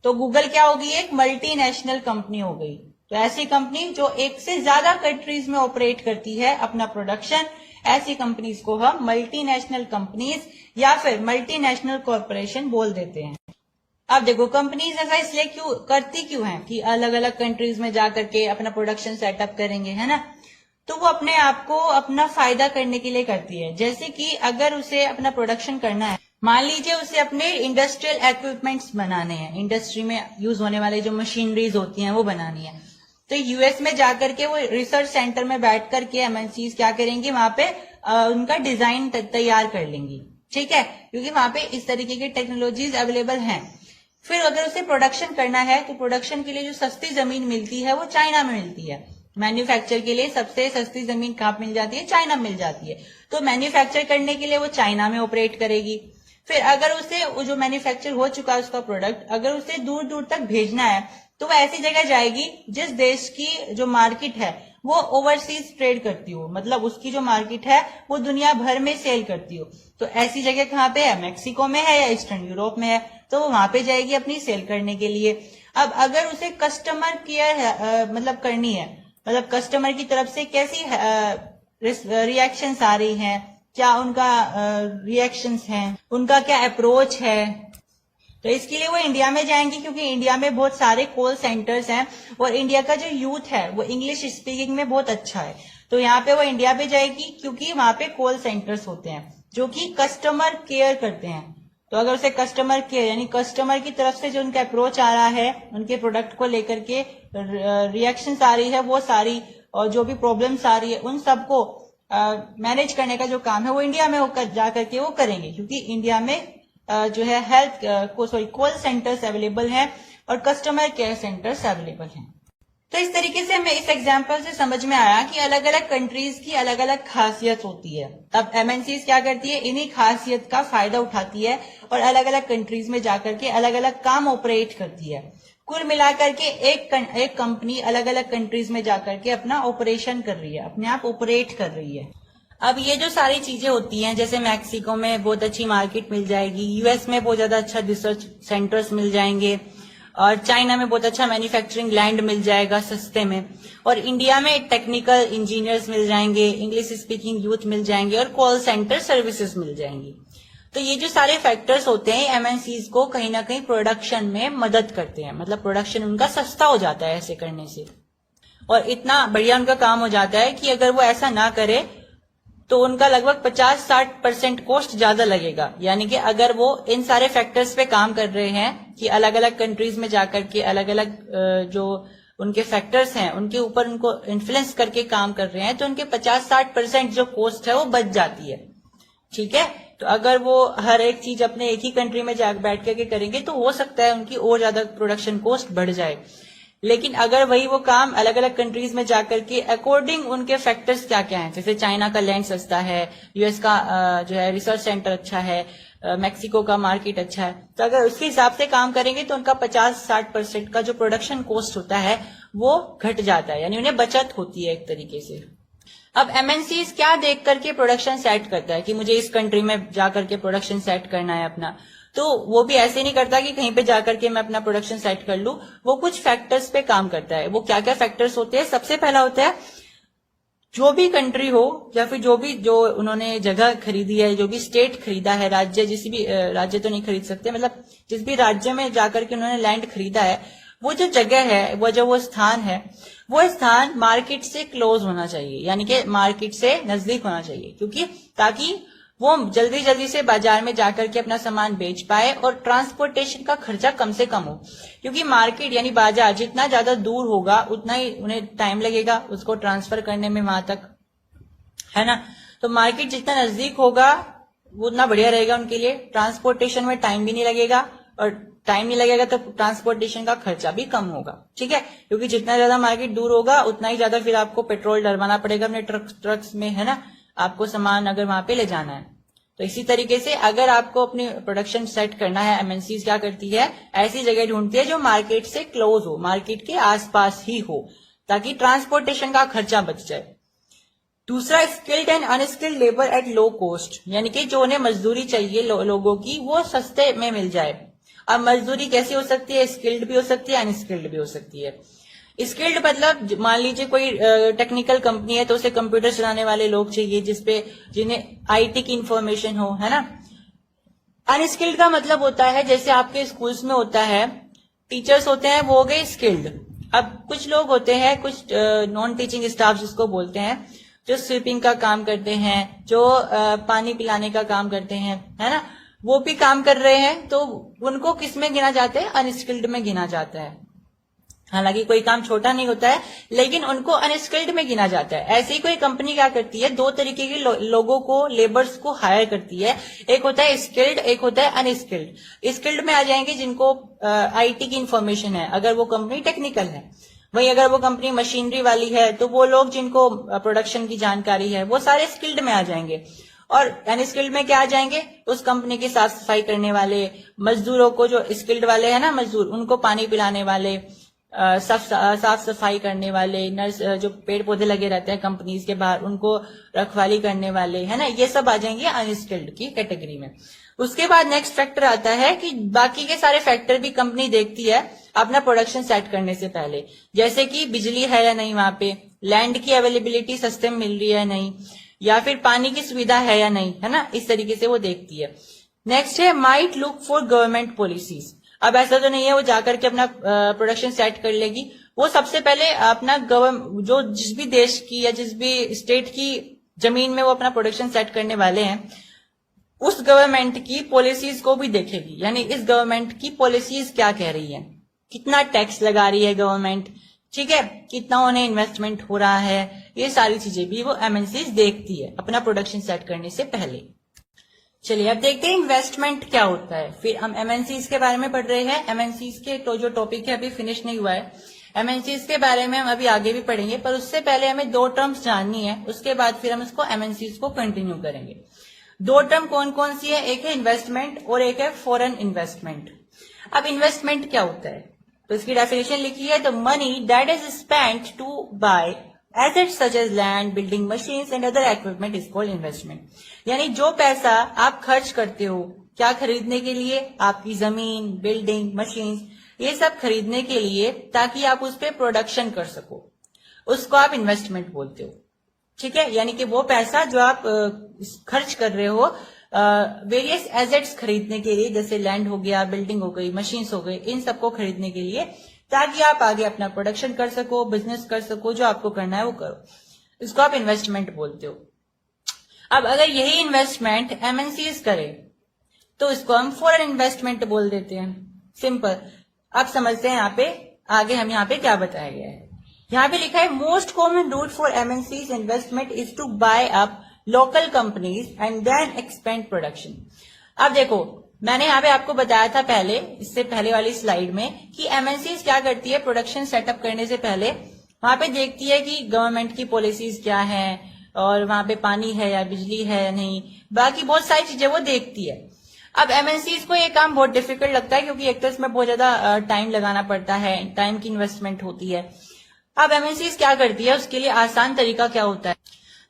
तो गूगल क्या होगी? एक मल्टीनेशनल कंपनी हो गई। तो ऐसी कंपनी जो एक से ज्यादा कंट्रीज में ऑपरेट करती है अपना प्रोडक्शन, ऐसी कंपनीज को हम मल्टीनेशनल कंपनीज या फिर मल्टीनेशनल कॉर्पोरेशन बोल देते हैं। अब देखो, कंपनीज ऐसा इसलिए क्यों है कि अलग अलग कंट्रीज में जाकर के अपना प्रोडक्शन सेटअप करेंगे, है ना। तो वो अपने आप को अपना फायदा करने के लिए करती है। जैसे कि अगर उसे अपना प्रोडक्शन करना है, मान लीजिए उसे अपने इंडस्ट्रियल इक्विपमेंट्स बनाने हैं, इंडस्ट्री में यूज होने वाले जो मशीनरीज होती हैं वो बनानी है, तो यूएस में जाकर के वो रिसर्च सेंटर में बैठ करके एमएनसीज क्या करेंगी, वहां पे उनका डिजाइन तैयार कर लेंगी। ठीक है, क्योंकि वहां पे इस तरीके की टेक्नोलॉजीज अवेलेबल हैं। फिर अगर उसे प्रोडक्शन करना है तो प्रोडक्शन के लिए जो सस्ती जमीन मिलती है वो चाइना में मिलती है। मैन्युफैक्चर के लिए सबसे सस्ती जमीन कहाँ मिल जाती है? चाइना में मिल जाती है। तो मैन्युफैक्चर करने के लिए वो चाइना में ऑपरेट करेगी। फिर अगर उसे वो जो मैन्युफैक्चर हो चुका है उसका प्रोडक्ट अगर उसे दूर दूर तक भेजना है तो वो ऐसी जगह जाएगी जिस देश की जो मार्केट है वो ओवरसीज ट्रेड करती हो, मतलब उसकी जो मार्केट है वो दुनिया भर में सेल करती हो। तो ऐसी जगह कहाँ पे है? मैक्सिको में है या ईस्टर्न यूरोप में है, तो वो वहां पे जाएगी अपनी सेल करने के लिए। अब अगर उसे कस्टमर केयर मतलब करनी है, मतलब कस्टमर की तरफ से कैसी रिएक्शंस आ रही हैं, क्या उनका रिएक्शंस हैं, उनका क्या अप्रोच है, तो इसके लिए वो इंडिया में जाएंगी, क्योंकि इंडिया में बहुत सारे कॉल सेंटर्स हैं और इंडिया का जो यूथ है वो इंग्लिश स्पीकिंग में बहुत अच्छा है। तो यहाँ पे वो इंडिया पे जाएगी क्योंकि वहां पे कॉल सेंटर्स होते हैं जो कि कस्टमर केयर करते हैं। तो अगर उसे कस्टमर केयर यानी कस्टमर की तरफ से जो उनका अप्रोच आ रहा है, उनके प्रोडक्ट को लेकर के रिएक्शंस आ रही है वो सारी, और जो भी प्रॉब्लम्स आ रही है उन सबको मैनेज करने का जो काम है वो इंडिया में होकर जा करके वो करेंगे, क्योंकि इंडिया में जो है कॉल सेंटर्स अवेलेबल हैं और कस्टमर केयर सेंटर्स अवेलेबल हैं। तो इस तरीके से हमें इस एग्जांपल से समझ में आया कि अलग अलग कंट्रीज की अलग अलग खासियत होती है। अब एमएनसीज क्या करती है? इन्हीं खासियत का फायदा उठाती है और अलग अलग कंट्रीज में जाकर के अलग अलग काम ऑपरेट करती है। कुल मिलाकर के एक कंपनी अलग अलग कंट्रीज में जाकर के अपना ऑपरेशन कर रही है, अपने आप ऑपरेट कर रही है। अब ये जो सारी चीजें होती हैं, जैसे मैक्सिको में बहुत अच्छी मार्केट मिल जाएगी, यूएस में बहुत ज्यादा अच्छा रिसर्च सेंटर्स मिल जाएंगे, और चाइना में बहुत अच्छा मैन्युफैक्चरिंग लैंड मिल जाएगा सस्ते में, और इंडिया में टेक्निकल इंजीनियर्स मिल जाएंगे, इंग्लिश स्पीकिंग यूथ मिल जाएंगे और कॉल सेंटर सर्विसेज मिल जाएंगी। तो ये जो सारे फैक्टर्स होते हैं एमएनसीज को कहीं ना कहीं प्रोडक्शन में मदद करते हैं, मतलब प्रोडक्शन उनका सस्ता हो जाता है ऐसे करने से, और इतना बढ़िया उनका काम हो जाता है कि अगर वो ऐसा ना करे तो उनका लगभग 50-60% कॉस्ट ज्यादा लगेगा। यानी कि अगर वो इन सारे फैक्टर्स पे काम कर रहे हैं कि अलग अलग कंट्रीज में जाकर के अलग अलग जो उनके फैक्टर्स हैं उनके ऊपर उनको इन्फ्लुएंस करके काम कर रहे हैं, तो उनके 50-60% जो कॉस्ट है वो बच जाती है। ठीक है, तो अगर वो हर एक चीज अपने एक ही कंट्री में जा बैठ करके करेंगे तो हो सकता है उनकी और ज्यादा प्रोडक्शन कॉस्ट बढ़ जाए। लेकिन अगर वही वो काम अलग अलग कंट्रीज में जाकर के अकॉर्डिंग उनके फैक्टर्स क्या क्या हैं, जैसे चाइना का लैंड सस्ता है, यूएस का जो है रिसर्च सेंटर अच्छा है, मैक्सिको का मार्केट अच्छा है, तो अगर उसके हिसाब से काम करेंगे तो उनका 50-60% का जो प्रोडक्शन कॉस्ट होता है वो घट जाता है, यानी उन्हें बचत होती है एक तरीके से। अब एमएनसीज क्या देख करके प्रोडक्शन सेट करता है कि मुझे इस कंट्री में जाकर के प्रोडक्शन सेट करना है अपना, तो वो भी ऐसे नहीं करता कि कहीं पे जाकर के मैं अपना प्रोडक्शन सेट कर लूं, वो कुछ फैक्टर्स पे काम करता है। वो क्या क्या फैक्टर्स होते हैं, सबसे पहला होता है जो भी कंट्री हो या फिर जो उन्होंने जगह खरीदी है, जो भी स्टेट खरीदा है, राज्य, जिस भी राज्य तो नहीं खरीद सकते, मतलब जिस भी राज्य में जाकर के उन्होंने लैंड खरीदा है, वो जो जगह है, वो स्थान है, वो स्थान मार्केट से क्लोज होना चाहिए, यानी कि मार्केट से नजदीक होना चाहिए, क्योंकि ताकि वो जल्दी जल्दी से बाजार में जाकर के अपना सामान बेच पाए और ट्रांसपोर्टेशन का खर्चा कम से कम हो, क्योंकि मार्केट यानी बाजार जितना ज्यादा दूर होगा उतना ही उन्हें टाइम लगेगा उसको ट्रांसफर करने में वहां तक, है ना। तो मार्केट जितना नजदीक होगा वो उतना बढ़िया रहेगा उनके लिए, ट्रांसपोर्टेशन में टाइम भी नहीं लगेगा, और टाइम नहीं लगेगा तो ट्रांसपोर्टेशन का खर्चा भी कम होगा। ठीक है, क्योंकि जितना ज्यादा मार्केट दूर होगा उतना ही ज्यादा फिर आपको पेट्रोल डलवाना पड़ेगा अपने ट्रक्स में, है ना, आपको सामान अगर वहां पे ले जाना है। तो इसी तरीके से अगर आपको अपनी प्रोडक्शन सेट करना है, एमएनसीज क्या करती है, ऐसी जगह ढूंढती है जो मार्केट से क्लोज हो, मार्केट के आसपास ही हो, ताकि ट्रांसपोर्टेशन का खर्चा बच जाए। दूसरा, skilled and unskilled labour at low cost, यानी कि जो उन्हें मजदूरी चाहिए लोगों की वो सस्ते में मिल जाए। अब मजदूरी कैसी हो सकती है, स्किल्ड भी हो सकती है, अनस्किल्ड भी हो सकती है। स्किल्ड मतलब मान लीजिए कोई टेक्निकल कंपनी है तो उसे कंप्यूटर चलाने वाले लोग चाहिए जिन्हें आईटी की इंफॉर्मेशन हो, है ना। अनस्किल्ड का मतलब होता है जैसे आपके स्कूल्स में होता है, टीचर्स होते हैं वो हो गए स्किल्ड। अब कुछ लोग होते हैं, कुछ नॉन टीचिंग स्टाफ जिसको बोलते हैं, जो स्वीपिंग का काम करते हैं, जो पानी पिलाने का काम करते हैं, है ना, वो भी काम कर रहे हैं, तो उनको किस में गिना जाता है, अनस्किल्ड में गिना जाता है। हालांकि कोई काम छोटा नहीं होता है, लेकिन उनको अनस्किल्ड में गिना जाता है। ऐसे ही कोई कंपनी क्या करती है, दो तरीके के लोगों को, लेबर्स को हायर करती है, एक होता है स्किल्ड, एक होता है अनस्किल्ड। स्किल्ड में आ जाएंगे जिनको आईटी की इंफॉर्मेशन है, अगर वो कंपनी टेक्निकल है। वहीं अगर वो कंपनी मशीनरी वाली है तो वो लोग जिनको प्रोडक्शन की जानकारी है वो सारे स्किल्ड में आ जाएंगे। और अनस्किल्ड में क्या आ जाएंगे, उस कंपनी की साफ सफाई करने वाले मजदूरों को, जो स्किल्ड वाले हैं ना मजदूर, उनको पानी पिलाने वाले, साफ सफाई करने वाले, नर्स, जो पेड़ पौधे लगे रहते हैं कंपनीज के बाहर उनको रखवाली करने वाले, है ना, ये सब आ जाएंगे अनस्किल्ड की कैटेगरी में। उसके बाद नेक्स्ट फैक्टर आता है कि बाकी के सारे फैक्टर भी कंपनी देखती है अपना प्रोडक्शन सेट करने से पहले, जैसे कि बिजली है या नहीं वहां पे, लैंड की अवेलेबिलिटी सस्ते में मिल रही है नहीं, या फिर पानी की सुविधा है या नहीं, है ना, इस तरीके से वो देखती है। नेक्स्ट है might look for government policies. अब ऐसा तो नहीं है वो जाकर के अपना प्रोडक्शन सेट कर लेगी, वो सबसे पहले अपना जो जिस भी देश की या जिस भी स्टेट की जमीन में वो अपना प्रोडक्शन सेट करने वाले हैं, उस गवर्नमेंट की पॉलिसीज को भी देखेगी, यानी इस गवर्नमेंट की पॉलिसीज क्या कह रही है, कितना टैक्स लगा रही है गवर्नमेंट, ठीक है, कितना उन्हें इन्वेस्टमेंट हो रहा है, ये सारी चीजें भी वो एमएनसीज देखती है अपना प्रोडक्शन सेट करने से पहले। चलिए अब देखते हैं इन्वेस्टमेंट क्या होता है। फिर हम एमएनसीज के बारे में पढ़ रहे हैं। एमएनसीज के तो जो टॉपिक है अभी फिनिश नहीं हुआ है, एमएनसीज के बारे में हम अभी आगे भी पढ़ेंगे, पर उससे पहले हमें दो टर्म्स जाननी है, उसके बाद फिर हम इसको एमएनसीज को कंटिन्यू करेंगे। दो टर्म कौन कौन सी है, एक है इन्वेस्टमेंट और एक है फॉरेन इन्वेस्टमेंट। अब इन्वेस्टमेंट क्या होता है, तो इसकी डेफिनेशन लिखी है, the money that is spent to buy assets such as land, building, machines and other equipment is called investment. यानी जो पैसा आप खर्च करते हो क्या खरीदने के लिए, आपकी जमीन, बिल्डिंग, मशीन्स, ये सब खरीदने के लिए, ताकि आप उस पर प्रोडक्शन कर सको, उसको आप इन्वेस्टमेंट बोलते हो। ठीक है, यानी कि वो पैसा जो आप खर्च कर रहे हो वेरियस एसेट्स खरीदने के लिए, जैसे लैंड हो गया, बिल्डिंग हो गई, मशीन्स हो गई, इन सबको खरीदने के लिए, ताकि आप आगे अपना प्रोडक्शन कर सको, बिजनेस कर सको, जो आपको करना है वो करो। इसको आप इन्वेस्टमेंट बोलते हो। अब अगर यही इन्वेस्टमेंट एमएनसीज करे तो इसको हम फॉरेन इन्वेस्टमेंट बोल देते हैं। सिंपल। आप समझते हैं यहाँ पे आगे हम यहाँ पे क्या बताया गया है। यहाँ पे लिखा है most common route for MNCs investment is to buy up local companies and then expand production. अब देखो, मैंने यहाँ पे आपको बताया था पहले, इससे पहले वाली स्लाइड में, कि एमएनसीज क्या करती है, प्रोडक्शन सेटअप करने से पहले वहां पे देखती है कि गवर्नमेंट की पॉलिसीज क्या है, और वहां पे पानी है या बिजली है या नहीं, बाकी बहुत सारी चीजें वो देखती है। अब एमएनसीज को ये काम बहुत डिफिकल्ट लगता है, क्योंकि एक तो इसमें बहुत ज्यादा टाइम लगाना पड़ता है, टाइम की इन्वेस्टमेंट होती है। अब एमएनसीज क्या करती है, उसके लिए आसान तरीका क्या होता है,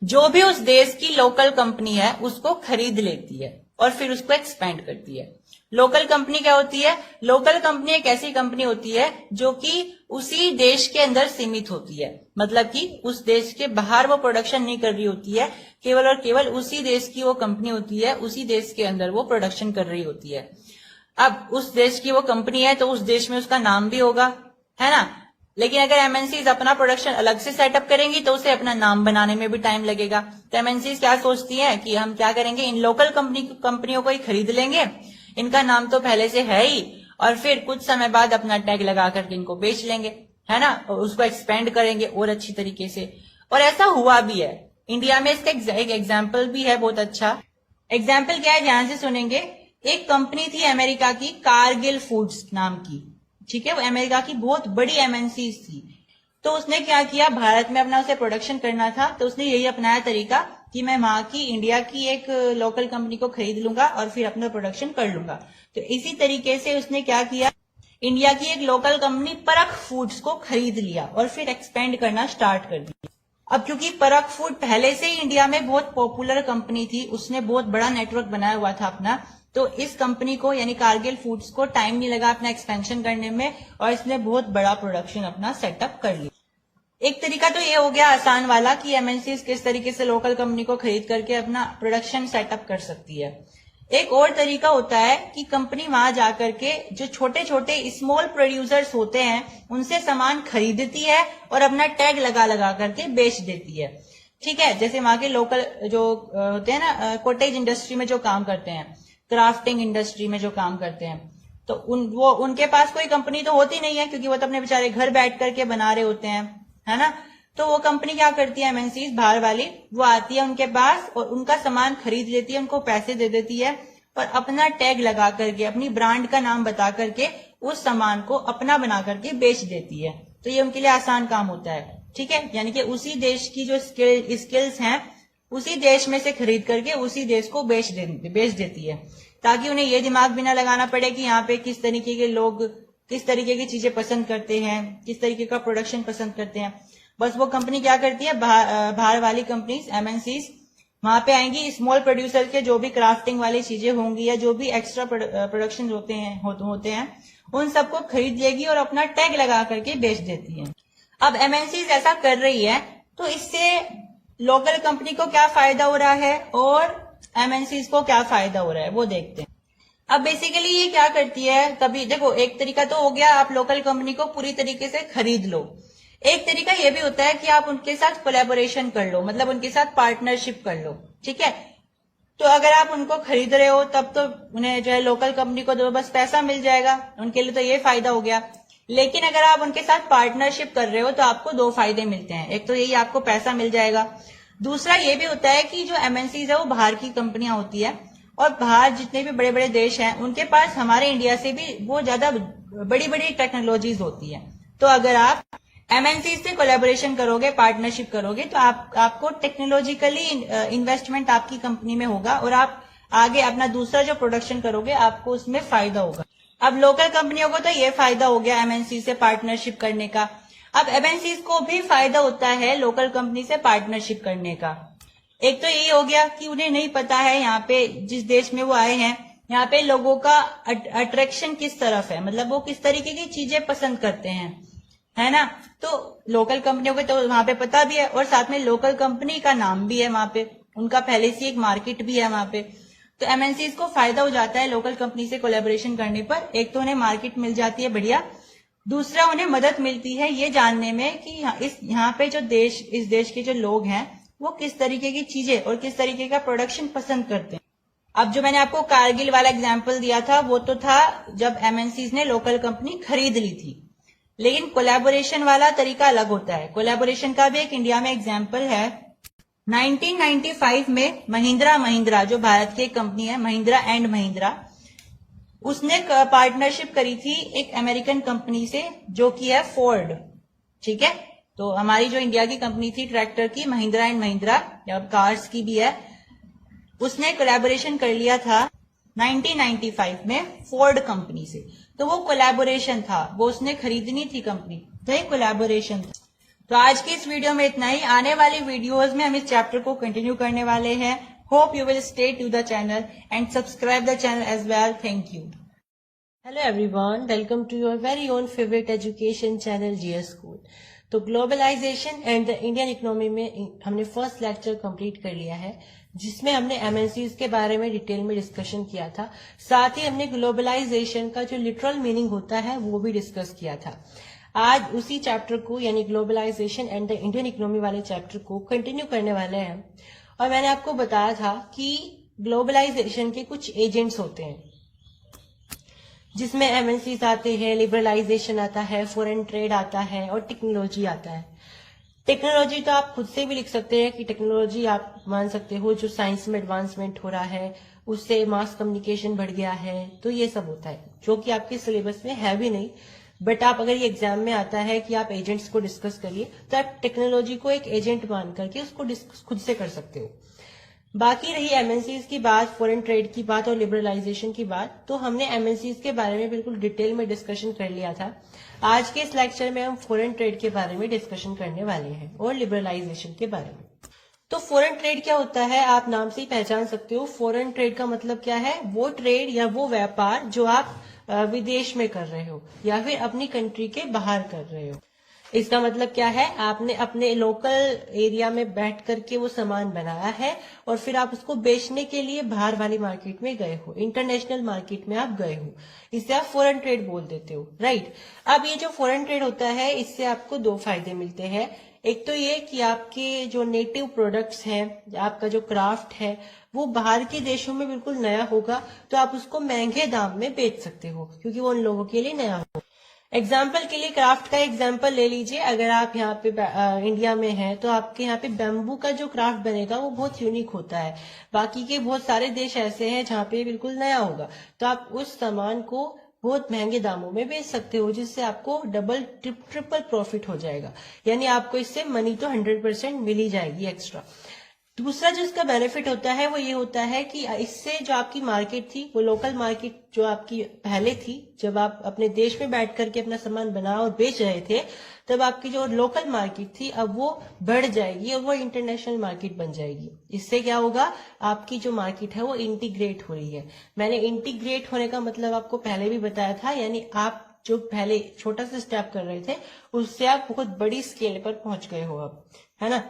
जो भी उस देश की लोकल कंपनी है उसको खरीद लेती है और फिर उसको एक्सपेंड करती है। लोकल कंपनी क्या होती है, लोकल कंपनी एक ऐसी कंपनी होती है जो कि उसी देश के अंदर सीमित होती है, मतलब कि उस देश के बाहर वो प्रोडक्शन नहीं कर रही होती है, केवल और केवल उसी देश की वो कंपनी होती है, उसी देश के अंदर वो प्रोडक्शन कर रही होती है। अब उस देश की वो कंपनी है तो उस देश में उसका नाम भी होगा, है ना। लेकिन अगर एमएनसीज अपना प्रोडक्शन अलग से सेटअप करेंगी तो उसे अपना नाम बनाने में भी टाइम लगेगा। तो एमएनसीज क्या सोचती है कि हम क्या करेंगे, इन लोकल कंपनियों को ही खरीद लेंगे, इनका नाम तो पहले से है ही, और फिर कुछ समय बाद अपना टैग लगा करके इनको बेच लेंगे, है ना, और उसको एक्सपेंड करेंगे और अच्छी तरीके से। और ऐसा हुआ भी है इंडिया में। इसका एक एग्जाम्पल भी है, बहुत अच्छा एग्जाम्पल। क्या है, ध्यान से सुनेंगे। एक कंपनी थी अमेरिका की, कारगिल फूड्स नाम की, ठीक है, वो अमेरिका की बहुत बड़ी एमएनसी थी। तो उसने क्या किया, भारत में अपना उसे प्रोडक्शन करना था, तो उसने यही अपनाया तरीका कि मैं वहां की इंडिया की एक लोकल कंपनी को खरीद लूंगा और फिर अपना प्रोडक्शन कर लूंगा। तो इसी तरीके से उसने क्या किया, इंडिया की एक लोकल कंपनी परख फूड्स को खरीद लिया और फिर एक्सपेंड करना स्टार्ट कर दिया। अब क्योंकि परख फूड पहले से ही इंडिया में बहुत पॉपुलर कंपनी थी, उसने बहुत बड़ा नेटवर्क बनाया हुआ था अपना, तो इस कंपनी को यानी कारगिल फूड्स को टाइम नहीं लगा अपना एक्सपेंशन करने में, और इसने बहुत बड़ा प्रोडक्शन अपना सेटअप कर लिया। एक तरीका तो ये हो गया आसान वाला कि एमएनसीज किस तरीके से लोकल कंपनी को खरीद करके अपना प्रोडक्शन सेटअप कर सकती है। एक और तरीका होता है कि कंपनी वहां जाकर के जो छोटे छोटे स्मॉल प्रोड्यूसर्स होते हैं उनसे सामान खरीदती है और अपना टैग लगा लगा करके बेच देती है। ठीक है, जैसे वहां के लोकल जो होते हैं ना, कॉटेज इंडस्ट्री में जो काम करते हैं, क्राफ्टिंग इंडस्ट्री में जो काम करते हैं, तो उनके पास कोई कंपनी तो होती नहीं है, क्योंकि वो तो अपने बेचारे घर बैठ करके बना रहे होते हैं, है ना। तो वो कंपनी क्या करती है, एमएनसीज बाहर वाली, वो आती है उनके पास और उनका सामान खरीद लेती है, उनको पैसे दे देती है और अपना टैग लगा करके, अपनी ब्रांड का नाम बता करके उस सामान को अपना बना करके बेच देती है। तो ये उनके लिए आसान काम होता है। ठीक है, यानी कि उसी देश की जो स्किल्स हैं उसी देश में से खरीद करके उसी देश को बेच देती है, ताकि उन्हें ये दिमाग भी ना लगाना पड़े कि यहाँ पे किस तरीके के लोग किस तरीके की चीजें पसंद करते हैं, किस तरीके का प्रोडक्शन पसंद करते हैं। बस वो कंपनी क्या करती है, बाहर वाली कंपनीज एमएनसीज वहां पे आएंगी, स्मॉल प्रोड्यूसर के जो भी क्राफ्टिंग वाली चीजें होंगी या जो भी एक्स्ट्रा प्रोडक्शन होते हैं उन सबको खरीद लेगी और अपना टैग लगा करके बेच देती है। अब एमएनसीज ऐसा कर रही है तो इससे लोकल कंपनी को क्या फायदा हो रहा है और एमएनसीज को क्या फायदा हो रहा है वो देखते हैं। अब बेसिकली ये क्या करती है, कभी देखो, एक तरीका तो हो गया आप लोकल कंपनी को पूरी तरीके से खरीद लो। एक तरीका ये भी होता है कि आप उनके साथ कोलैबोरेशन कर लो, मतलब उनके साथ पार्टनरशिप कर लो। ठीक है, तो अगर आप उनको खरीद रहे हो तब तो उन्हें जो है लोकल कंपनी को तो बस पैसा मिल जाएगा, उनके लिए तो ये फायदा हो गया। लेकिन अगर आप उनके साथ पार्टनरशिप कर रहे हो तो आपको दो फायदे मिलते हैं। एक तो यही आपको पैसा मिल जाएगा, दूसरा ये भी होता है कि जो एमएनसीज है वो बाहर की कंपनियां होती है और बाहर जितने भी बड़े बड़े देश हैं उनके पास हमारे इंडिया से भी वो ज्यादा बड़ी बड़ी टेक्नोलॉजीज होती है। तो अगर आप एमएनसीज से कोलैबोरेशन करोगे, पार्टनरशिप करोगे, तो आपको टेक्नोलॉजिकली इन्वेस्टमेंट आपकी कंपनी में होगा और आप आगे अपना दूसरा जो प्रोडक्शन करोगे आपको उसमें फायदा होगा। अब लोकल कंपनियों को तो ये फायदा हो गया एमएनसी से पार्टनरशिप करने का। अब एमएनसीज को भी फायदा होता है लोकल कंपनी से पार्टनरशिप करने का। एक तो यही हो गया कि उन्हें नहीं पता है यहाँ पे जिस देश में वो आए हैं यहाँ पे लोगों का अट्रैक्शन किस तरफ है, मतलब वो किस तरीके की चीजें पसंद करते हैं, है ना। तो लोकल कंपनियों को तो वहां पे पता भी है, और साथ में लोकल कंपनी का नाम भी है वहां पे, उनका पहले से एक मार्केट भी है वहां पे। तो एमएनसीज को फायदा हो जाता है लोकल कंपनी से कोलैबोरेशन करने पर। एक तो उन्हें मार्केट मिल जाती है बढ़िया, दूसरा उन्हें मदद मिलती है ये जानने में कि यहाँ पे जो इस देश के जो लोग हैं वो किस तरीके की चीजें और किस तरीके का प्रोडक्शन पसंद करते हैं। अब जो मैंने आपको कारगिल वाला एग्जाम्पल दिया था वो तो था जब एमएनसीज ने लोकल कंपनी खरीद ली थी, लेकिन कोलैबोरेशन वाला तरीका अलग होता है। कोलैबोरेशन का भी एक इंडिया में एग्जाम्पल है। 1995 में महिंद्रा जो भारत की एक कंपनी है, महिंद्रा एंड महिंद्रा, उसने पार्टनरशिप करी थी एक अमेरिकन कंपनी से जो कि है फोर्ड। ठीक है, तो हमारी जो इंडिया की कंपनी थी ट्रैक्टर की, महिंद्रा एंड महिंद्रा, या कार्स की भी है, उसने कोलैबोरेशन कर लिया था 1995 में फोर्ड कंपनी से। तो वो कोलैबोरेशन था, वो उसने खरीदनी थी कंपनी, तो ये कोलैबोरेशन था। तो आज की इस वीडियो में इतना ही। आने वाली वीडियोस में हम इस चैप्टर को कंटिन्यू करने वाले हैं। Hope you will stay to the channel and subscribe the channel as well. Thank you.
Hello everyone, welcome to your very own favorite education channel GS School। तो globalisation and the Indian economy में हमने first lecture complete कर लिया है, जिसमें हमने MNCs के बारे में डिटेल में डिस्कशन किया था। साथ ही हमने ग्लोबलाइजेशन का जो लिटरल मीनिंग होता है वो भी डिस्कस किया था। आज उसी चैप्टर को यानी globalisation and the Indian economy वाले चैप्टर को कंटिन्यू करने वाले हैं। और मैंने आपको बताया था कि ग्लोबलाइजेशन के कुछ एजेंट्स होते हैं, जिसमें एमएनसीज आते हैं, लिबरलाइजेशन आता है, फॉरेन ट्रेड आता है और टेक्नोलॉजी आता है। टेक्नोलॉजी तो आप खुद से भी लिख सकते हैं कि टेक्नोलॉजी आप मान सकते हो जो साइंस में एडवांसमेंट हो रहा है, उससे मास कम्युनिकेशन बढ़ गया है, तो ये सब होता है, जो कि आपके सिलेबस में है भी नहीं। बट आप अगर ये एग्जाम में आता है कि आप एजेंट्स को डिस्कस करिए, तो आप टेक्नोलॉजी को एक एजेंट मान करके उसको डिस्कस खुद से कर सकते हो। बाकी रही एमएनसीज की बात, फॉरेन ट्रेड की बात और लिबरलाइजेशन की बात, तो हमने एमएनसीज के बारे में बिल्कुल डिटेल में डिस्कशन कर लिया था। आज के इस लेक्चर में हम फॉरेन ट्रेड के बारे में डिस्कशन करने वाले हैं और लिबरलाइजेशन के बारे में। तो फॉरेन ट्रेड क्या होता है, आप नाम से ही पहचान सकते हो। फॉरेन ट्रेड का मतलब क्या है, वो ट्रेड या वो व्यापार जो आप विदेश में कर रहे हो या फिर अपनी कंट्री के बाहर कर रहे हो। इसका मतलब क्या है, आपने अपने लोकल एरिया में बैठ करके वो सामान बनाया है और फिर आप उसको बेचने के लिए बाहर वाली मार्केट में गए हो, इंटरनेशनल मार्केट में आप गए हो, इससे आप फॉरेन ट्रेड बोल देते हो, राइट। अब ये जो फॉरेन ट्रेड होता है, इससे आपको दो फायदे मिलते हैं। एक तो ये कि आपके जो नेटिव प्रोडक्ट्स हैं, आपका जो क्राफ्ट है, वो बाहर के देशों में बिल्कुल नया होगा, तो आप उसको महंगे दाम में बेच सकते हो क्योंकि वो उन लोगों के लिए नया हो। एग्जाम्पल के लिए क्राफ्ट का एग्जाम्पल ले लीजिए। अगर आप यहाँ पे इंडिया में हैं तो आपके यहाँ पे बैम्बू का जो क्राफ्ट बनेगा वो बहुत यूनिक होता है। बाकी के बहुत सारे देश ऐसे हैं जहाँ पे बिल्कुल नया होगा, तो आप उस सामान को बहुत महंगे दामों में बेच सकते हो, जिससे आपको डबल ट्रिपल प्रॉफिट हो जाएगा। यानी आपको इससे मनी तो 100% मिल ही जाएगी एक्स्ट्रा। दूसरा जो इसका बेनिफिट होता है वो ये होता है कि इससे जो आपकी मार्केट थी, वो लोकल मार्केट जो आपकी पहले थी, जब आप अपने देश में बैठ करके अपना सामान बना और बेच रहे थे, तब आपकी जो लोकल मार्केट थी अब वो बढ़ जाएगी और वो इंटरनेशनल मार्केट बन जाएगी। इससे क्या होगा, आपकी जो मार्केट है वो इंटीग्रेट हो रही है। मैंने इंटीग्रेट होने का मतलब आपको पहले भी बताया था, यानी आप जो पहले छोटा सा स्टेप कर रहे थे उससे आप बहुत बड़ी स्केल पर पहुंच गए हो अब, है ना।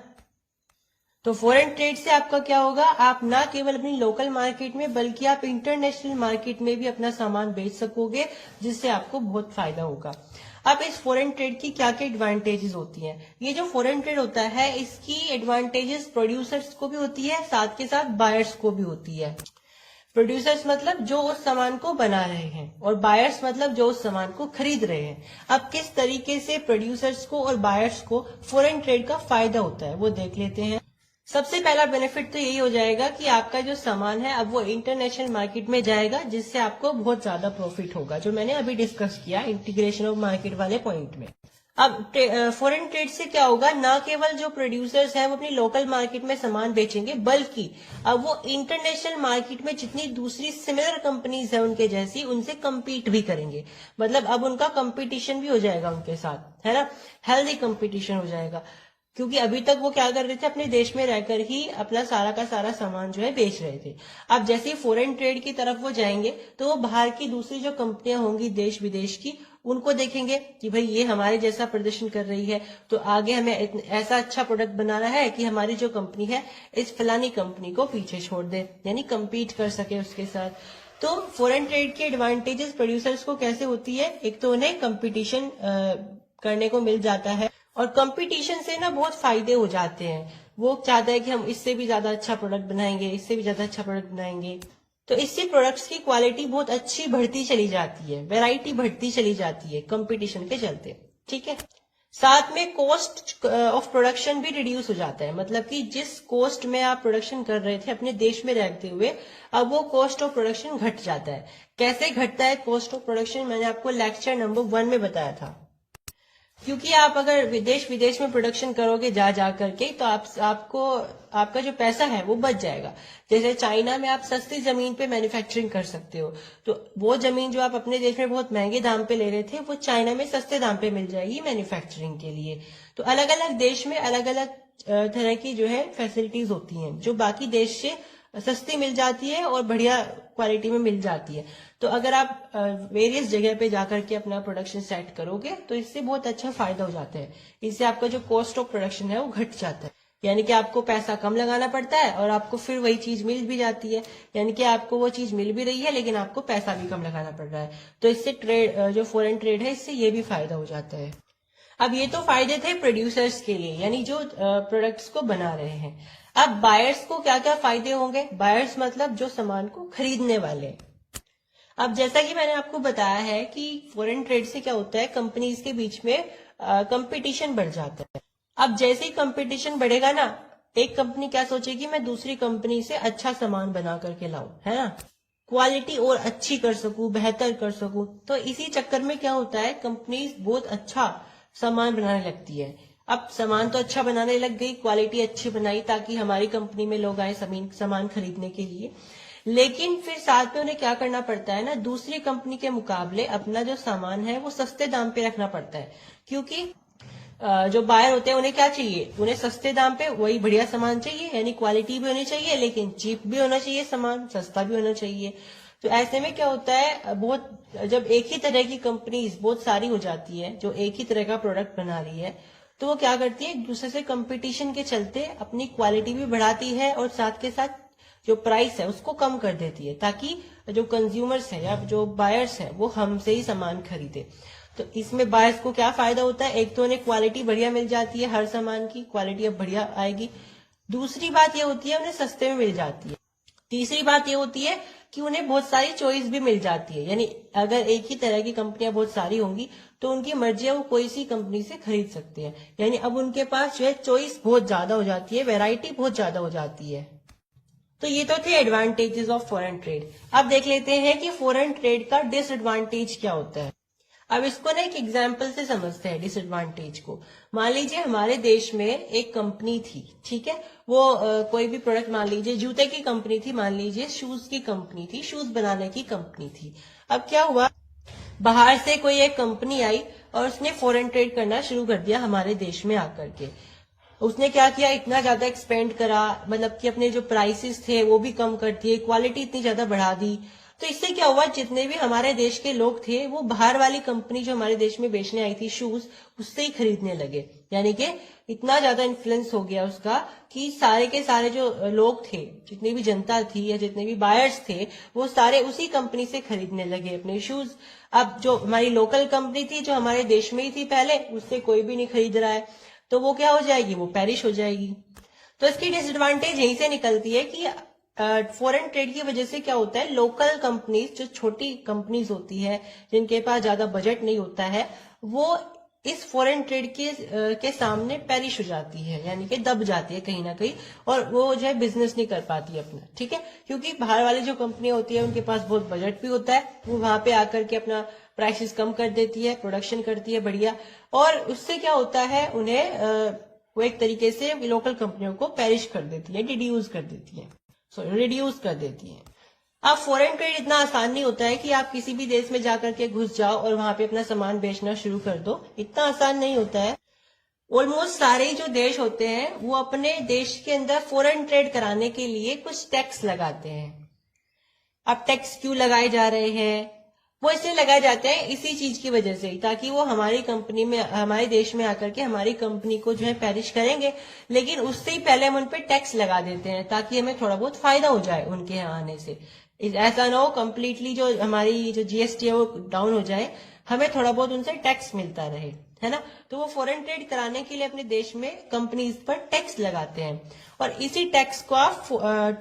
तो फॉरेन ट्रेड से आपका क्या होगा, आप ना केवल अपनी लोकल मार्केट में बल्कि आप इंटरनेशनल मार्केट में भी अपना सामान बेच सकोगे, जिससे आपको बहुत फायदा होगा। अब इस फॉरेन ट्रेड की क्या क्या एडवांटेजेस होती हैं। ये जो फॉरेन ट्रेड होता है, इसकी एडवांटेजेस प्रोड्यूसर्स को भी होती है, साथ के साथ बायर्स को भी होती है। प्रोड्यूसर्स मतलब जो उस सामान को बना रहे हैं, और बायर्स मतलब जो उस सामान को खरीद रहे हैं। अब किस तरीके से प्रोड्यूसर्स को और बायर्स को फॉरेन ट्रेड का फायदा होता है वो देख लेते हैं। सबसे पहला बेनिफिट तो यही हो जाएगा कि आपका जो सामान है अब वो इंटरनेशनल मार्केट में जाएगा, जिससे आपको बहुत ज्यादा प्रॉफिट होगा, जो मैंने अभी डिस्कस किया इंटीग्रेशन ऑफ मार्केट वाले पॉइंट में। अब फॉरेन ट्रेड से क्या होगा, ना केवल जो प्रोड्यूसर्स हैं वो अपनी लोकल मार्केट में सामान बेचेंगे, बल्कि अब वो इंटरनेशनल मार्केट में जितनी दूसरी सिमिलर कंपनीज है उनके जैसी, उनसे कम्पीट भी करेंगे। मतलब अब उनका कंपटीशन भी हो जाएगा उनके साथ, है ना, हेल्दी कंपटीशन हो जाएगा। क्योंकि अभी तक वो क्या कर रहे थे, अपने देश में रहकर ही अपना सारा का सारा सामान जो है बेच रहे थे। अब जैसे ही फॉरेन ट्रेड की तरफ वो जाएंगे तो वो बाहर की दूसरी जो कंपनियां होंगी देश विदेश की, उनको देखेंगे कि भाई ये हमारे जैसा प्रदर्शन कर रही है, तो आगे हमें ऐसा अच्छा प्रोडक्ट बनाना है कि हमारी जो कंपनी है इस फलानी कंपनी को पीछे छोड़ दे, यानी कम्पीट कर सके उसके साथ। तो फॉरेन ट्रेड के एडवांटेजेस प्रोड्यूसर्स को कैसे होती है, एक तो उन्हें कंपटीशन करने को मिल जाता है, और कंपटीशन से ना बहुत फायदे हो जाते हैं। वो चाहता है कि हम इससे भी ज्यादा अच्छा प्रोडक्ट बनाएंगे, इससे भी ज्यादा अच्छा प्रोडक्ट बनाएंगे, तो इससे प्रोडक्ट्स की क्वालिटी बहुत अच्छी बढ़ती चली जाती है, वैरायटी बढ़ती चली जाती है कंपटीशन के चलते। ठीक है, साथ में कॉस्ट ऑफ प्रोडक्शन भी रिड्यूस हो जाता है, मतलब कि जिस कॉस्ट में आप प्रोडक्शन कर रहे थे अपने देश में रहते हुए, अब वो कॉस्ट ऑफ प्रोडक्शन घट जाता है। कैसे घटता है कॉस्ट ऑफ प्रोडक्शन, मैंने आपको लेक्चर नंबर 1 में बताया था। क्योंकि आप अगर देश विदेश में प्रोडक्शन करोगे जा करके, तो आपको आपका जो पैसा है वो बच जाएगा। जैसे चाइना में आप सस्ती जमीन पे मैन्युफैक्चरिंग कर सकते हो, तो वो जमीन जो आप अपने देश में बहुत महंगे दाम पे ले रहे थे, वो चाइना में सस्ते दाम पे मिल जाएगी मैन्युफैक्चरिंग के लिए। तो अलग अलग देश में अलग अलग तरह की जो है फैसिलिटीज होती हैं, जो बाकी देश से सस्ती मिल जाती है और बढ़िया क्वालिटी में मिल जाती है। तो अगर आप वेरियस जगह पे जाकर के अपना प्रोडक्शन सेट करोगे तो इससे बहुत अच्छा फायदा हो जाता है। इससे आपका जो कॉस्ट ऑफ प्रोडक्शन है वो घट जाता है, यानी कि आपको पैसा कम लगाना पड़ता है और आपको फिर वही चीज मिल भी जाती है, यानी कि आपको वो चीज मिल भी रही है लेकिन आपको पैसा भी कम लगाना पड़ रहा है। तो इससे ट्रेड, जो फॉरेन ट्रेड है, इससे ये भी फायदा हो जाता है। अब ये तो फायदे थे प्रोड्यूसर्स के लिए, यानी जो प्रोडक्ट्स को बना रहे हैं। अब बायर्स को क्या क्या फायदे होंगे, बायर्स मतलब जो सामान को खरीदने वाले। अब जैसा कि मैंने आपको बताया है कि फॉरेन ट्रेड से क्या होता है, कंपनीज के बीच में कंपटीशन बढ़ जाता है। अब जैसे ही कंपटीशन बढ़ेगा ना, एक कंपनी क्या सोचेगी, मैं दूसरी कंपनी से अच्छा सामान बना करके लाऊं, है ना, क्वालिटी और अच्छी कर सकूं, बेहतर कर सकूं। तो इसी चक्कर में क्या होता है, कंपनीज बहुत अच्छा सामान बनाने लगती है। अब सामान तो अच्छा बनाने लग गई, क्वालिटी अच्छी बनाई ताकि हमारी कंपनी में लोग आए सामान खरीदने के लिए, लेकिन फिर साथ में उन्हें क्या करना पड़ता है ना, दूसरी कंपनी के मुकाबले अपना जो सामान है वो सस्ते दाम पे रखना पड़ता है। क्योंकि जो बायर होते हैं उन्हें क्या चाहिए, उन्हें सस्ते दाम पे वही बढ़िया सामान चाहिए, यानी क्वालिटी भी होनी चाहिए लेकिन चीप भी होना चाहिए, सामान सस्ता भी होना चाहिए। तो ऐसे में क्या होता है, बहुत जब एक ही तरह की कंपनीज बहुत सारी हो जाती है जो एक ही तरह का प्रोडक्ट बना रही है, तो वो क्या करती है, एक दूसरे से कंपटीशन के चलते अपनी क्वालिटी भी बढ़ाती है और साथ के साथ जो प्राइस है उसको कम कर देती है, ताकि जो कंज्यूमर्स है या जो बायर्स है वो हमसे ही सामान खरीदे। तो इसमें बायर्स को क्या फायदा होता है, एक तो उन्हें क्वालिटी बढ़िया मिल जाती है, हर सामान की क्वालिटी अब बढ़िया आएगी। दूसरी बात ये होती है उन्हें सस्ते में मिल जाती है। तीसरी बात ये होती है कि उन्हें बहुत सारी चॉइस भी मिल जाती है, यानी अगर एक ही तरह की कंपनियां बहुत सारी होंगी तो उनकी मर्जी है, वो कोई सी कंपनी से खरीद सकते हैं, यानी अब उनके पास जो है चॉइस बहुत ज्यादा हो जाती है, वैरायटी बहुत ज्यादा हो जाती है। तो ये तो थे एडवांटेजेस ऑफ फॉरेन ट्रेड। अब देख लेते हैं कि फॉरेन ट्रेड का डिसएडवांटेज क्या होता है। अब इसको ना एक एग्जाम्पल से समझते हैं डिसएडवांटेज को। मान लीजिए हमारे देश में एक कंपनी थी, ठीक है, वो कोई भी प्रोडक्ट, मान लीजिए जूते की कंपनी थी, मान लीजिए शूज की कंपनी थी, शूज बनाने की कंपनी थी। अब क्या हुआ, बाहर से कोई एक कंपनी आई और उसने फॉरेन ट्रेड करना शुरू कर दिया हमारे देश में आकर के। उसने क्या किया, इतना ज्यादा एक्सपेंड करा, मतलब कि अपने जो प्राइसेस थे वो भी कम कर दिए, क्वालिटी इतनी ज्यादा बढ़ा दी। तो इससे क्या हुआ, जितने भी हमारे देश के लोग थे वो बाहर वाली कंपनी जो हमारे देश में बेचने आई थी शूज, उससे ही खरीदने लगे। यानी कि इतना ज्यादा इन्फ्लुएंस हो गया उसका कि सारे के सारे जो लोग थे, जितनी भी जनता थी या जितने भी बायर्स थे, वो सारे उसी कंपनी से खरीदने लगे अपने शूज। अब जो हमारी लोकल कंपनी थी जो हमारे देश में ही थी पहले, उससे कोई भी नहीं खरीद रहा है, तो वो क्या हो जाएगी, वो पेरिश हो जाएगी। तो इसकी डिसएडवांटेज यहीं से निकलती है कि फॉरेन ट्रेड की वजह से क्या होता है, लोकल कंपनीज, जो छोटी कंपनीज होती है जिनके पास ज्यादा बजट नहीं होता है, वो इस फॉरेन ट्रेड के सामने पेरिश हो जाती है, यानी कि दब जाती है कहीं ना कहीं, और वो जो है बिजनेस नहीं कर पाती अपना, ठीक है। क्योंकि बाहर वाली जो कंपनियां होती है उनके पास बहुत बजट भी होता है, वो वहां पे आकर के अपना प्राइसेस कम कर देती है, प्रोडक्शन करती है बढ़िया, और उससे क्या होता है, उन्हें वो एक तरीके से लोकल कंपनियों को पेरिश कर देती है, रिड्यूस कर देती है। अब फॉरेन ट्रेड इतना आसान नहीं होता है कि आप किसी भी देश में जाकर के घुस जाओ और वहां पे अपना सामान बेचना शुरू कर दो, इतना आसान नहीं होता है। ऑलमोस्ट सारे जो देश होते हैं वो अपने देश के अंदर फॉरेन ट्रेड कराने के लिए कुछ टैक्स लगाते हैं। अब टैक्स क्यों लगाए जा रहे हैं? वो इसलिए लगाए जाते हैं इसी चीज की वजह से, ताकि वो हमारी कंपनी में, हमारे देश में आकर के हमारी कंपनी को जो है पेरिश करेंगे, लेकिन उससे ही पहले हम उन पे टैक्स लगा देते हैं ताकि हमें थोड़ा बहुत फायदा हो जाए उनके यहाँ आने से। ऐसा ना हो कंप्लीटली जो हमारी जो जीएसटी है वो डाउन हो जाए, हमें थोड़ा बहुत उनसे टैक्स मिलता रहे, है ना। तो वो फॉरेन ट्रेड कराने के लिए अपने देश में कंपनीज पर टैक्स लगाते हैं और इसी टैक्स को आप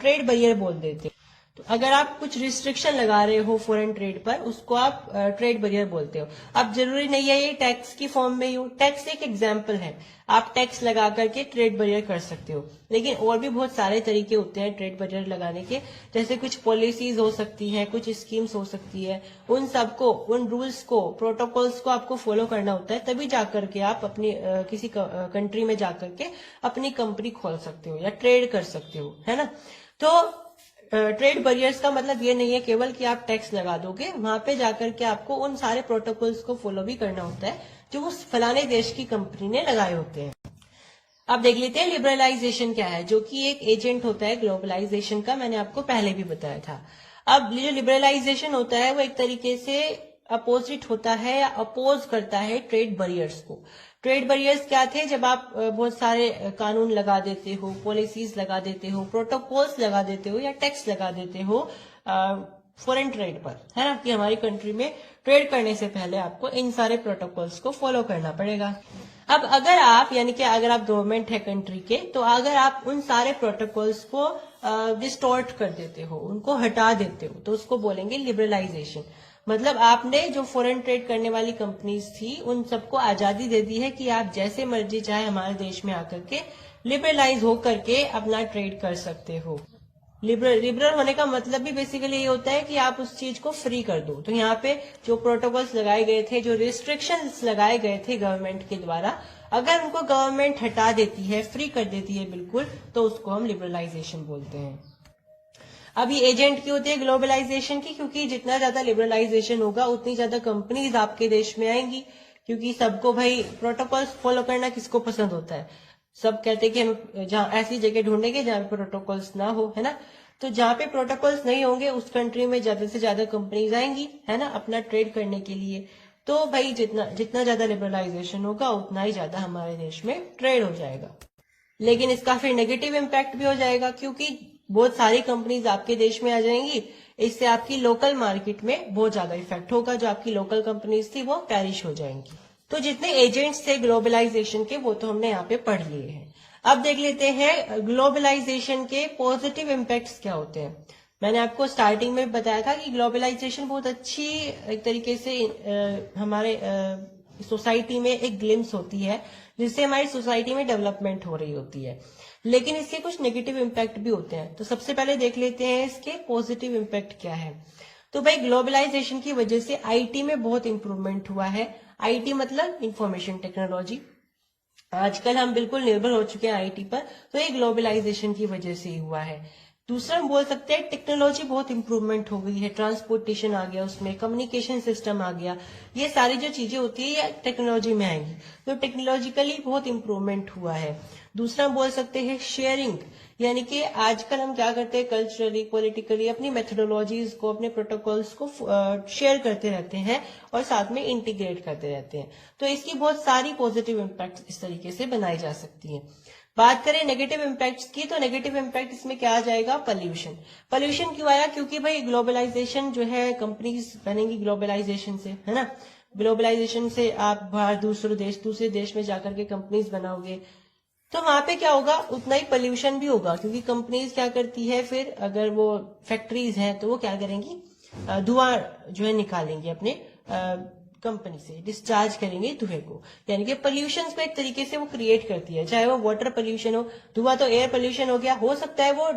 ट्रेड बैरियर बोल देते हैं। तो अगर आप कुछ रिस्ट्रिक्शन लगा रहे हो फॉरेन ट्रेड पर, उसको आप ट्रेड बैरियर बोलते हो। अब जरूरी नहीं है ये टैक्स की फॉर्म में ही हो, टैक्स एक एग्जाम्पल है, आप टैक्स लगा करके ट्रेड बैरियर कर सकते हो, लेकिन और भी बहुत सारे तरीके होते हैं ट्रेड बैरियर लगाने के। जैसे कुछ पॉलिसीज हो सकती है, कुछ स्कीम्स हो सकती है, उन सबको, उन रूल्स को, प्रोटोकॉल्स को आपको फॉलो करना होता है, तभी जाकर के आप अपनी किसी कंट्री में जाकर के अपनी कंपनी खोल सकते हो या ट्रेड कर सकते हो, है ना। तो ट्रेड बैरियर्स का मतलब ये नहीं है केवल कि आप टैक्स लगा दोगे, वहां पे जाकर के आपको उन सारे प्रोटोकॉल्स को फॉलो भी करना होता है जो उस फलाने देश की कंपनी ने लगाए होते हैं। अब देख लेते हैं लिबरलाइजेशन क्या है, जो कि एक एजेंट होता है ग्लोबलाइजेशन का, मैंने आपको पहले भी बताया था। अब जो लिबरलाइजेशन होता है वो एक तरीके से अपोजिट होता है या अपोज करता है ट्रेड बैरियर्स को। ट्रेड बैरियर्स क्या थे? जब आप बहुत सारे कानून लगा देते हो, पॉलिसीज लगा देते हो, प्रोटोकॉल्स लगा देते हो या टैक्स लगा देते हो फॉरेन ट्रेड पर, है ना, कि हमारी कंट्री में ट्रेड करने से पहले आपको इन सारे प्रोटोकॉल्स को फॉलो करना पड़ेगा। अब अगर आप, यानी कि अगर आप गवर्नमेंट है कंट्री के, तो अगर आप उन सारे प्रोटोकॉल्स को डिस्टॉर्ट कर देते हो, उनको हटा देते हो, तो उसको बोलेंगे लिबरलाइजेशन। मतलब आपने जो फॉरेन ट्रेड करने वाली कंपनीज थी उन सबको आजादी दे दी है कि आप जैसे मर्जी चाहे हमारे देश में आकर के लिबरलाइज होकर के अपना ट्रेड कर सकते हो। लिबरल होने का मतलब भी बेसिकली ये होता है कि आप उस चीज को फ्री कर दो। तो यहाँ पे जो प्रोटोकॉल्स लगाए गए थे, जो रिस्ट्रिक्शंस लगाए गए थे गवर्नमेंट के द्वारा, अगर उनको गवर्नमेंट हटा देती है, फ्री कर देती है बिल्कुल, तो उसको हम लिबरलाइजेशन बोलते हैं। अब ये एजेंट की होती है ग्लोबलाइजेशन की, क्योंकि जितना ज्यादा लिबरलाइजेशन होगा उतनी ज्यादा कंपनीज आपके देश में आएंगी, क्योंकि सबको भाई प्रोटोकॉल्स फॉलो करना किसको पसंद होता है? सब कहते हैं कि हम जहाँ ऐसी जगह ढूंढेंगे जहाँ पे प्रोटोकॉल्स ना हो, है ना। तो जहाँ पे प्रोटोकॉल्स नहीं होंगे उस कंट्री में ज्यादा से ज्यादा कंपनीज आएंगी, है ना, अपना ट्रेड करने के लिए। तो भाई जितना ज्यादा लिबरलाइजेशन होगा उतना ही ज्यादा हमारे देश में ट्रेड हो जाएगा। लेकिन इसका फिर नेगेटिव इम्पैक्ट भी हो जाएगा, क्योंकि बहुत सारी कंपनीज आपके देश में आ जाएंगी, इससे आपकी लोकल मार्केट में बहुत ज्यादा इफेक्ट होगा। जो आपकी लोकल कंपनीज थी वो पेरिश हो जाएंगी। तो जितने एजेंट्स थे ग्लोबलाइजेशन के वो तो हमने यहाँ पे पढ़ लिए हैं। अब देख लेते हैं ग्लोबलाइजेशन के पॉजिटिव इम्पैक्ट्स क्या होते हैं। मैंने आपको स्टार्टिंग में बताया था कि ग्लोबलाइजेशन बहुत अच्छी एक तरीके से हमारे सोसाइटी में एक ग्लिम्स होती है, जिससे हमारी सोसाइटी में डेवलपमेंट हो रही होती है। लेकिन इसके कुछ नेगेटिव इम्पैक्ट भी होते हैं। तो सबसे पहले देख लेते हैं इसके पॉजिटिव इम्पैक्ट क्या है। तो भाई ग्लोबलाइजेशन की वजह से आईटी में बहुत इंप्रूवमेंट हुआ है। आईटी मतलब इंफॉर्मेशन टेक्नोलॉजी। आजकल हम बिल्कुल निर्भर हो चुके हैं आईटी पर, तो ये ग्लोबलाइजेशन की वजह से ही हुआ है। दूसरा हम बोल सकते हैं टेक्नोलॉजी बहुत इंप्रूवमेंट हो गई है, ट्रांसपोर्टेशन आ गया, उसमें कम्युनिकेशन सिस्टम आ गया। ये सारी जो चीजें होती है ये टेक्नोलॉजी में आएंगी, तो टेक्नोलॉजिकली बहुत इंप्रूवमेंट हुआ है। दूसरा हम बोल सकते हैं शेयरिंग, यानी कि आजकल हम क्या करते हैं, कल्चरली, पॉलिटिकली अपनी मेथोडोलॉजीज को, अपने प्रोटोकॉल्स को शेयर करते रहते हैं और साथ में इंटीग्रेट करते रहते हैं। तो इसकी बहुत सारी पॉजिटिव इम्पैक्ट इस तरीके से बनाई जा सकती है। बात करें नेगेटिव इम्पैक्ट्स की, तो नेगेटिव इम्पैक्ट इसमें क्या आ जाएगा, पोल्यूशन। पोल्यूशन क्यों आया? क्योंकि भाई ग्लोबलाइजेशन जो है, कंपनीज बनेंगी ग्लोबलाइजेशन से, है ना। ग्लोबलाइजेशन से आप बाहर दूसरे देश में जाकर के कंपनीज बनाओगे, तो वहां पे क्या होगा, उतना ही पोल्यूशन भी होगा। क्योंकि कंपनीज क्या करती है, फिर अगर वो फैक्ट्रीज हैं तो वो क्या करेंगी, धुआं जो है निकालेंगे अपने कंपनी से, डिस्चार्ज करेंगे धुएं को, यानी कि पोल्यूशन को एक तरीके से वो क्रिएट करती है। चाहे वो वाटर पोल्यूशन हो, धुआं तो एयर पोल्यूशन हो गया, हो सकता है वो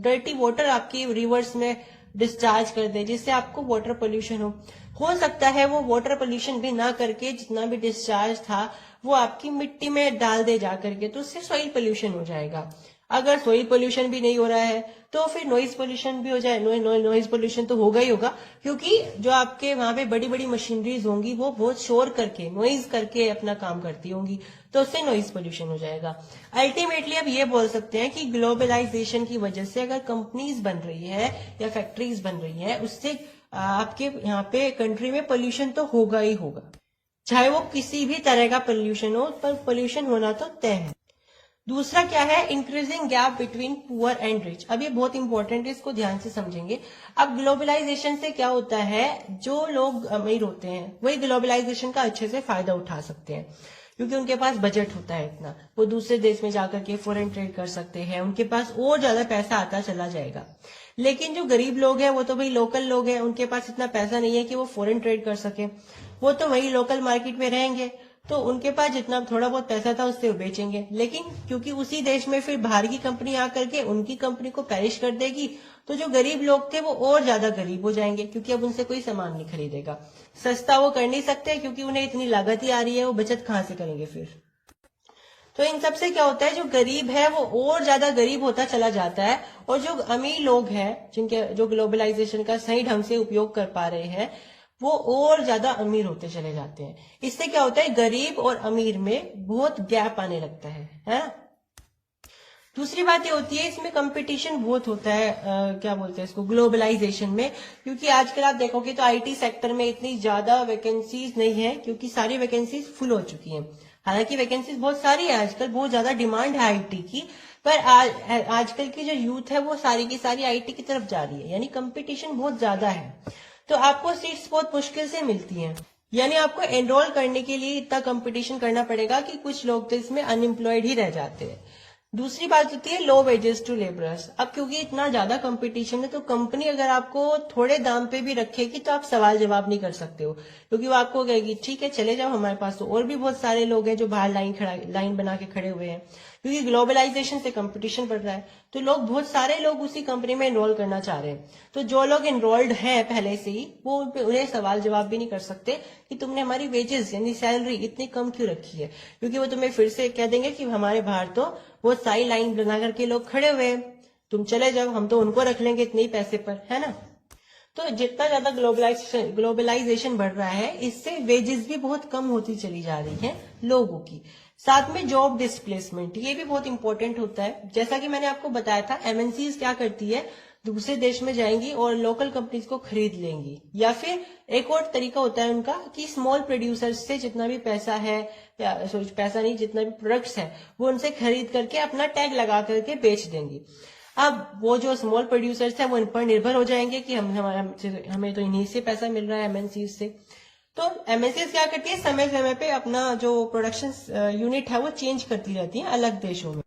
डर्टी वाटर आपकी रिवर्स में डिस्चार्ज कर दे जिससे आपको वाटर पोल्यूशन हो सकता है वो वाटर पोल्यूशन भी ना करके जितना भी डिस्चार्ज था वो आपकी मिट्टी में डाल दे जा करके, तो उससे सॉइल पोल्यूशन हो जाएगा। अगर सोइल पोल्यूशन भी नहीं हो रहा है तो फिर नॉइज पोल्यूशन भी हो जाए। नॉइज पोल्यूशन तो होगा ही होगा, क्योंकि जो आपके वहां पे बड़ी बड़ी मशीनरीज होंगी वो बहुत शोर करके, नॉइज करके अपना काम करती होंगी, तो उससे नॉइज पोल्यूशन हो जाएगा। अल्टीमेटली अब ये बोल सकते हैं कि ग्लोबलाइजेशन की वजह से अगर कंपनीज बन रही है या फैक्ट्रीज बन रही है, उससे आपके यहाँ पे कंट्री में पोल्यूशन तो होगा ही होगा, चाहे वो किसी भी तरह का पोल्यूशन हो, पर पोल्यूशन होना तो तय है। दूसरा क्या है, increasing gap between poor and rich. अब ये बहुत इंपॉर्टेंट है, इसको ध्यान से समझेंगे। अब ग्लोबलाइजेशन से क्या होता है, जो लोग अमीर होते हैं वही ग्लोबलाइजेशन का अच्छे से फायदा उठा सकते हैं, क्योंकि उनके पास बजट होता है इतना, वो दूसरे देश में जाकर के फॉरेन ट्रेड कर सकते हैं, उनके पास और ज्यादा पैसा आता चला जाएगा। लेकिन जो गरीब लोग हैं वो तो भाई लोकल लोग हैं, उनके पास इतना पैसा नहीं है कि वो फॉरेन ट्रेड कर सके, वो तो वही लोकल मार्केट में रहेंगे, तो उनके पास जितना थोड़ा बहुत पैसा था उससे वो बेचेंगे। लेकिन क्योंकि उसी देश में फिर बाहर की कंपनी आकर के उनकी कंपनी को पेरिश कर देगी, तो जो गरीब लोग थे वो और ज्यादा गरीब हो जाएंगे, क्योंकि अब उनसे कोई सामान नहीं खरीदेगा। सस्ता वो कर नहीं सकते, क्योंकि उन्हें इतनी लागत ही आ रही है, वो बचत कहाँ से करेंगे फिर। तो इन सब से क्या होता है, जो गरीब है वो और ज्यादा गरीब होता चला जाता है, और जो अमीर लोग हैं जिनके जो ग्लोबलाइजेशन का सही ढंग से उपयोग कर पा रहे हैं, वो और ज्यादा अमीर होते चले जाते हैं। इससे क्या होता है, गरीब और अमीर में बहुत गैप आने लगता है ना। दूसरी बात ये होती है, इसमें कंपटीशन बहुत होता है, क्या बोलते हैं इसको, ग्लोबलाइजेशन में, क्योंकि आजकल आप देखोगे तो आईटी सेक्टर में इतनी ज्यादा वैकेंसीज नहीं है, क्योंकि सारी वैकेंसीज फुल हो चुकी हैं। हालांकि वैकेंसीज बहुत सारी है, आजकल बहुत ज्यादा डिमांड है आईटी की, पर आजकल की जो यूथ है वो सारी की सारी आईटी की तरफ जा रही है, यानी कंपटीशन बहुत ज्यादा है, तो आपको सीट्स बहुत मुश्किल से मिलती हैं। यानी आपको एनरोल करने के लिए इतना कंपटीशन करना पड़ेगा कि कुछ लोग तो इसमें अनएम्प्लॉयड ही रह जाते हैं। दूसरी बात होती है लो वेजेस टू लेबरर्स। अब क्योंकि इतना ज्यादा कंपटीशन है, तो कंपनी अगर आपको थोड़े दाम पे भी रखेगी तो आप सवाल जवाब नहीं कर सकते हो, क्योंकि वो आपको कहेगी ठीक है चले जाओ, हमारे पास तो और भी बहुत सारे लोग हैं जो बाहर लाइन बना के खड़े हुए हैं। क्योंकि ग्लोबलाइजेशन से कंपटीशन बढ़ रहा है, तो लोग बहुत सारे लोग उसी कंपनी में एनरोल करना चाह रहे हैं। तो जो लोग एनरोल्ड हैं पहले से ही, वो उन्हें सवाल जवाब भी नहीं कर सकते कि तुमने हमारी वेजेस यानी सैलरी इतनी कम क्यों रखी है, क्योंकि वो तुम्हें फिर से कह देंगे कि हमारे बाहर तो वो सारी लाइन बना करके लोग खड़े हुए हैं, तुम चले जाओ, हम तो उनको रख लेंगे इतने ही पैसे पर, है ना। तो जितना ज्यादा ग्लोबलाइजेशन बढ़ रहा है, इससे वेजेस भी बहुत कम होती चली जा रही है लोगों की। साथ में जॉब डिस्प्लेसमेंट, ये भी बहुत इंपॉर्टेंट होता है। जैसा कि मैंने आपको बताया था, एमएनसीज क्या करती है, दूसरे देश में जाएंगी और लोकल कंपनीज को खरीद लेंगी, या फिर एक और तरीका होता है उनका कि स्मॉल प्रोड्यूसर्स से जितना भी पैसा है, या पैसा नहीं, जितना भी प्रोडक्ट्स है वो उनसे खरीद करके अपना टैग लगा करके बेच देंगी। अब वो जो स्मॉल प्रोड्यूसर्स है वो इन पर निर्भर हो जाएंगे कि हमें तो इन्हीं से पैसा मिल रहा है, एमएनसीज से। तो एमएनसीज क्या करती है, समय समय पे अपना जो प्रोडक्शन यूनिट है वो चेंज करती रहती है अलग देशों में।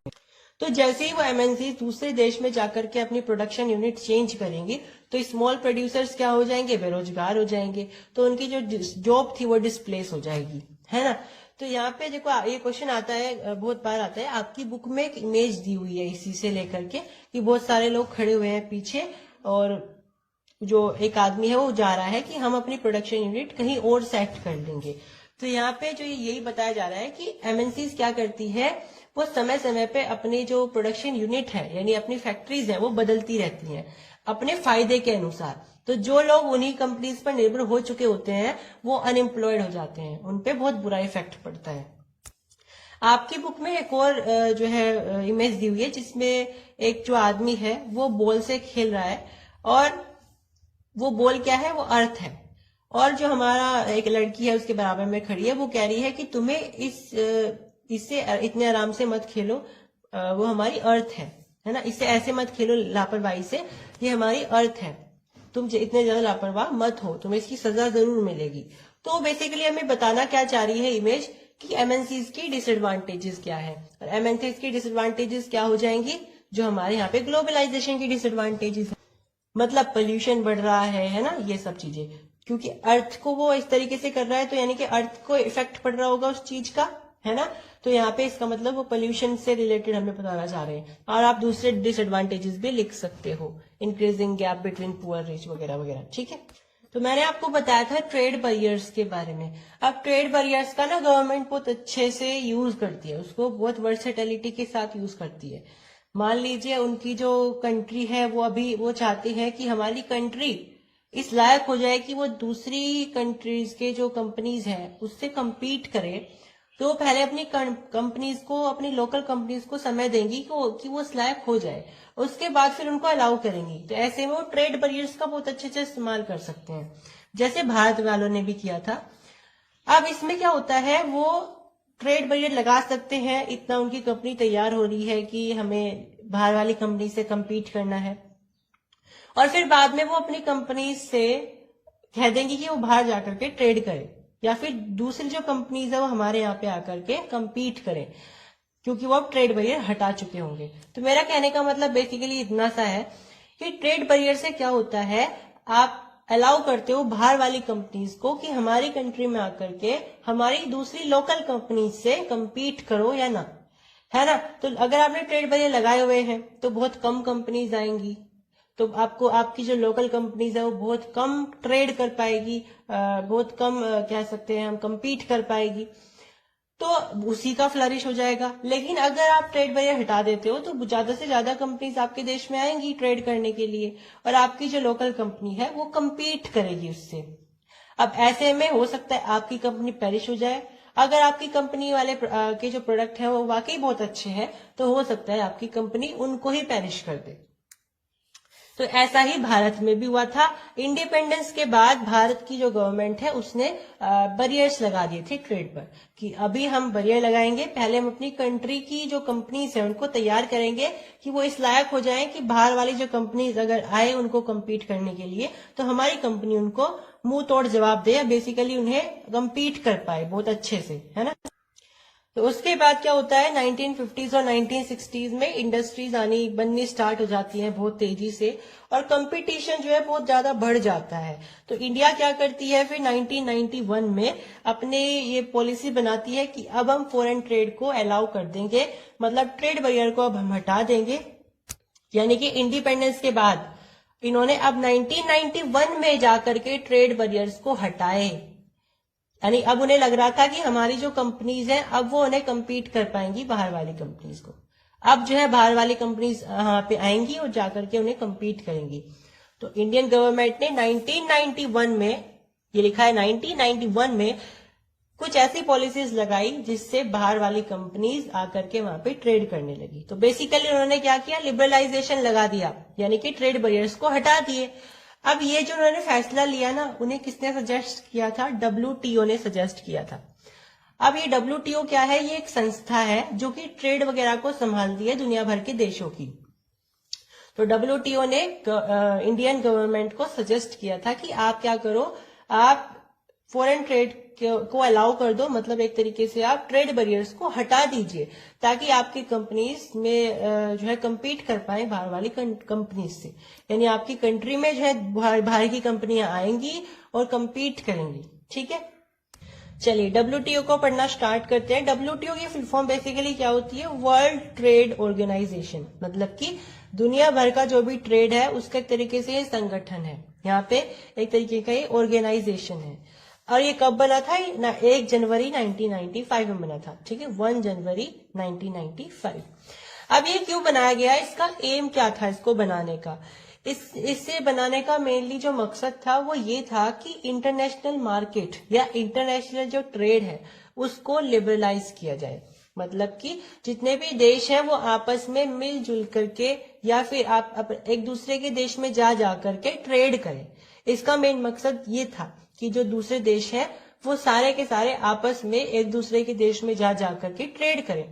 तो जैसे ही वो एमएनसी दूसरे देश में जाकर के अपनी प्रोडक्शन यूनिट चेंज करेंगी, तो स्मॉल प्रोड्यूसर्स क्या हो जाएंगे, बेरोजगार हो जाएंगे, तो उनकी जो जॉब थी वो डिस्प्लेस हो जाएगी, है ना। तो यहाँ पे देखो ये क्वेश्चन आता है, बहुत बार आता है, आपकी बुक में एक इमेज दी हुई है इसी से लेकर के कि बहुत सारे लोग खड़े हुए हैं पीछे, और जो एक आदमी है वो जा रहा है कि हम अपनी प्रोडक्शन यूनिट कहीं और सेट कर लेंगे। तो यहाँ पे जो यही बताया जा रहा है कि एमएनसीज क्या करती है, वो समय समय पे अपनी जो प्रोडक्शन यूनिट है यानी अपनी फैक्ट्रीज है वो बदलती रहती हैं अपने फायदे के अनुसार। तो जो लोग उन्हीं कंपनीज पर निर्भर हो चुके होते हैं वो अनएम्प्लॉयड हो जाते हैं, उनपे बहुत बुरा इफेक्ट पड़ता है। आपकी बुक में एक और जो है इमेज दी हुई है, जिसमें एक जो आदमी है वो बॉल से खेल रहा है, और वो बॉल क्या है, वो अर्थ है, और जो हमारा एक लड़की है उसके बराबर में खड़ी है, वो कह रही है कि तुम्हें इससे इतने आराम से मत खेलो, वो हमारी अर्थ है ना, इससे ऐसे मत खेलो लापरवाही से, ये हमारी अर्थ है, तुम इतने ज्यादा लापरवाह मत हो, तुम्हें इसकी सजा जरूर मिलेगी। तो बेसिकली हमें बताना क्या चाह रही है इमेज कि एमएनसीज की डिसएडवांटेजेस क्या है, और एमएनसीज की डिसएडवांटेजेस क्या हो जाएंगी, जो हमारे यहाँ पे ग्लोबलाइजेशन की डिसएडवांटेजेस है, मतलब पोल्यूशन बढ़ रहा है ना, ये सब चीजें, क्योंकि अर्थ को वो इस तरीके से कर रहा है, तो यानी कि अर्थ को इफेक्ट पड़ रहा होगा उस चीज का, है ना। तो यहाँ पे इसका मतलब वो पोल्यूशन से रिलेटेड हमें बताना चाह रहे हैं। और आप दूसरे डिसएडवांटेजेस भी लिख सकते हो, increasing gap between poor rich वगैरह वगैरह, ठीक है। तो मैंने आपको बताया था ट्रेड बैरियर्स के बारे में। अब ट्रेड बैरियर्स का ना गवर्नमेंट बहुत अच्छे से यूज करती है, उसको बहुत वर्सेटिलिटी के साथ यूज करती है। मान लीजिए उनकी जो कंट्री है वो अभी वो चाहते हैं कि हमारी कंट्री इस लायक हो जाए कि वो दूसरी कंट्रीज के जो कंपनीज हैं उससे compete करे, तो वो पहले अपनी कंपनीज को, अपनी लोकल कंपनीज को समय देंगी कि वो इस लायक हो जाए, उसके बाद फिर उनको अलाउ करेंगी। तो ऐसे में वो ट्रेड बैरियर्स का बहुत अच्छे से इस्तेमाल कर सकते हैं, जैसे भारत वालों ने भी किया था। अब इसमें क्या होता है, वो ट्रेड बैरियर लगा सकते हैं, इतना उनकी कंपनी तैयार हो रही है कि हमें बाहर वाली कंपनी से compete करना है, और फिर बाद में वो अपनी कंपनी से कह देंगी कि वो बाहर जाकर के ट्रेड करे, या फिर दूसरी जो कंपनीज है वो हमारे यहाँ पे आकर के compete करें, क्योंकि वो अब ट्रेड बैरियर हटा चुके होंगे। तो मेरा कहने का मतलब बेसिकली इतना सा है कि ट्रेड बैरियर से क्या होता है, आप अलाउ करते हो बाहर वाली कंपनीज को कि हमारी कंट्री में आकर के हमारी दूसरी लोकल कंपनीज से compete करो या ना, है ना। तो अगर आपने ट्रेड बैरियर लगाए हुए हैं तो बहुत कम कंपनीज आएंगी, तो आपको आपकी जो लोकल कंपनीज है वो बहुत कम ट्रेड कर पाएगी, बहुत कम कह सकते हैं हम compete कर पाएगी, तो उसी का फ्लरिश हो जाएगा। लेकिन अगर आप ट्रेड बैरियर हटा देते हो तो ज्यादा से ज्यादा कंपनीज आपके देश में आएंगी ट्रेड करने के लिए, और आपकी जो लोकल कंपनी है वो compete करेगी उससे। अब ऐसे में हो सकता है आपकी कंपनी पेरिश हो जाए। अगर आपकी कंपनी वाले के जो प्रोडक्ट है वो वाकई बहुत अच्छे हैं, तो हो सकता है आपकी कंपनी उनको ही पेरिश कर दे। तो ऐसा ही भारत में भी हुआ था। इंडिपेंडेंस के बाद भारत की जो गवर्नमेंट है उसने बैरियर्स लगा दिए थे ट्रेड पर, कि अभी हम बैरियर लगाएंगे, पहले हम अपनी कंट्री की जो कंपनीज है उनको तैयार करेंगे कि वो इस लायक हो जाएं कि बाहर वाली जो कंपनीज अगर आए उनको compete करने के लिए, तो हमारी कंपनी उनको मुंह तोड़ जवाब दे, या बेसिकली उन्हें compete कर पाए बहुत अच्छे से, है ना। तो उसके बाद क्या होता है, 1950s और 1960s में इंडस्ट्रीज बननी स्टार्ट हो जाती हैं बहुत तेजी से, और कंपटीशन जो है बहुत ज्यादा बढ़ जाता है। तो इंडिया क्या करती है, फिर 1991 में अपने ये पॉलिसी बनाती है कि अब हम फॉरेन ट्रेड को अलाउ कर देंगे, मतलब ट्रेड बैरियर को अब हम हटा देंगे। यानी कि इंडिपेंडेंस के बाद इन्होंने अब 1991 में जाकर के ट्रेड बैरियर्स को हटाए, यानी अब उन्हें लग रहा था कि हमारी जो कंपनीज हैं अब वो उन्हें compete कर पाएंगी बाहर वाली कंपनीज को। अब जो है बाहर वाली कंपनीज यहाँ पे आएंगी और जाकर के उन्हें compete करेंगी। तो इंडियन गवर्नमेंट ने 1991 में, ये लिखा है 1991 में, कुछ ऐसी पॉलिसीज लगाई जिससे बाहर वाली कंपनीज आकर के वहां पे ट्रेड करने लगी। तो बेसिकली उन्होंने क्या किया, लिबरलाइजेशन लगा दिया, यानी कि ट्रेड बैरियर्स को हटा दिए। अब ये जो उन्होंने फैसला लिया ना, उन्हें किसने सजेस्ट किया था, WTO ने सजेस्ट किया था। अब ये WTO क्या है, ये एक संस्था है जो कि ट्रेड वगैरह को संभालती है दुनिया भर के देशों की। तो WTO ने इंडियन गवर्नमेंट को सजेस्ट किया था कि आप क्या करो, आप फॉरेन ट्रेड को अलाउ कर दो, मतलब एक तरीके से आप ट्रेड बैरियर्स को हटा दीजिए, ताकि आपकी कंपनीज में जो है compete कर पाए बाहर वाली कंपनीज से। यानी आपकी कंट्री में जो है बाहर की कंपनियां आएंगी और compete करेंगी। ठीक है, चलिए WTO को पढ़ना स्टार्ट करते हैं। WTO की फुल फॉर्म बेसिकली क्या होती है, वर्ल्ड ट्रेड ऑर्गेनाइजेशन, मतलब कि दुनिया भर का जो भी ट्रेड है उसका एक तरीके से ये संगठन है, यहाँ पे एक तरीके का ये ऑर्गेनाइजेशन है। और ये कब बना था, 1 जनवरी 1995 में बना था। ठीक है, 1 जनवरी 1995। अब ये क्यों बनाया गया, इसका एम क्या था इसको बनाने का, इससे बनाने का मेनली जो मकसद था वो ये था कि इंटरनेशनल मार्केट या इंटरनेशनल जो ट्रेड है उसको लिबरलाइज किया जाए। मतलब कि जितने भी देश हैं वो आपस में मिलजुल करके या फिर आप एक दूसरे के देश में जा करके ट्रेड करें। इसका मेन मकसद ये था कि जो दूसरे देश हैं वो सारे के सारे आपस में एक दूसरे के देश में जा करके ट्रेड करें।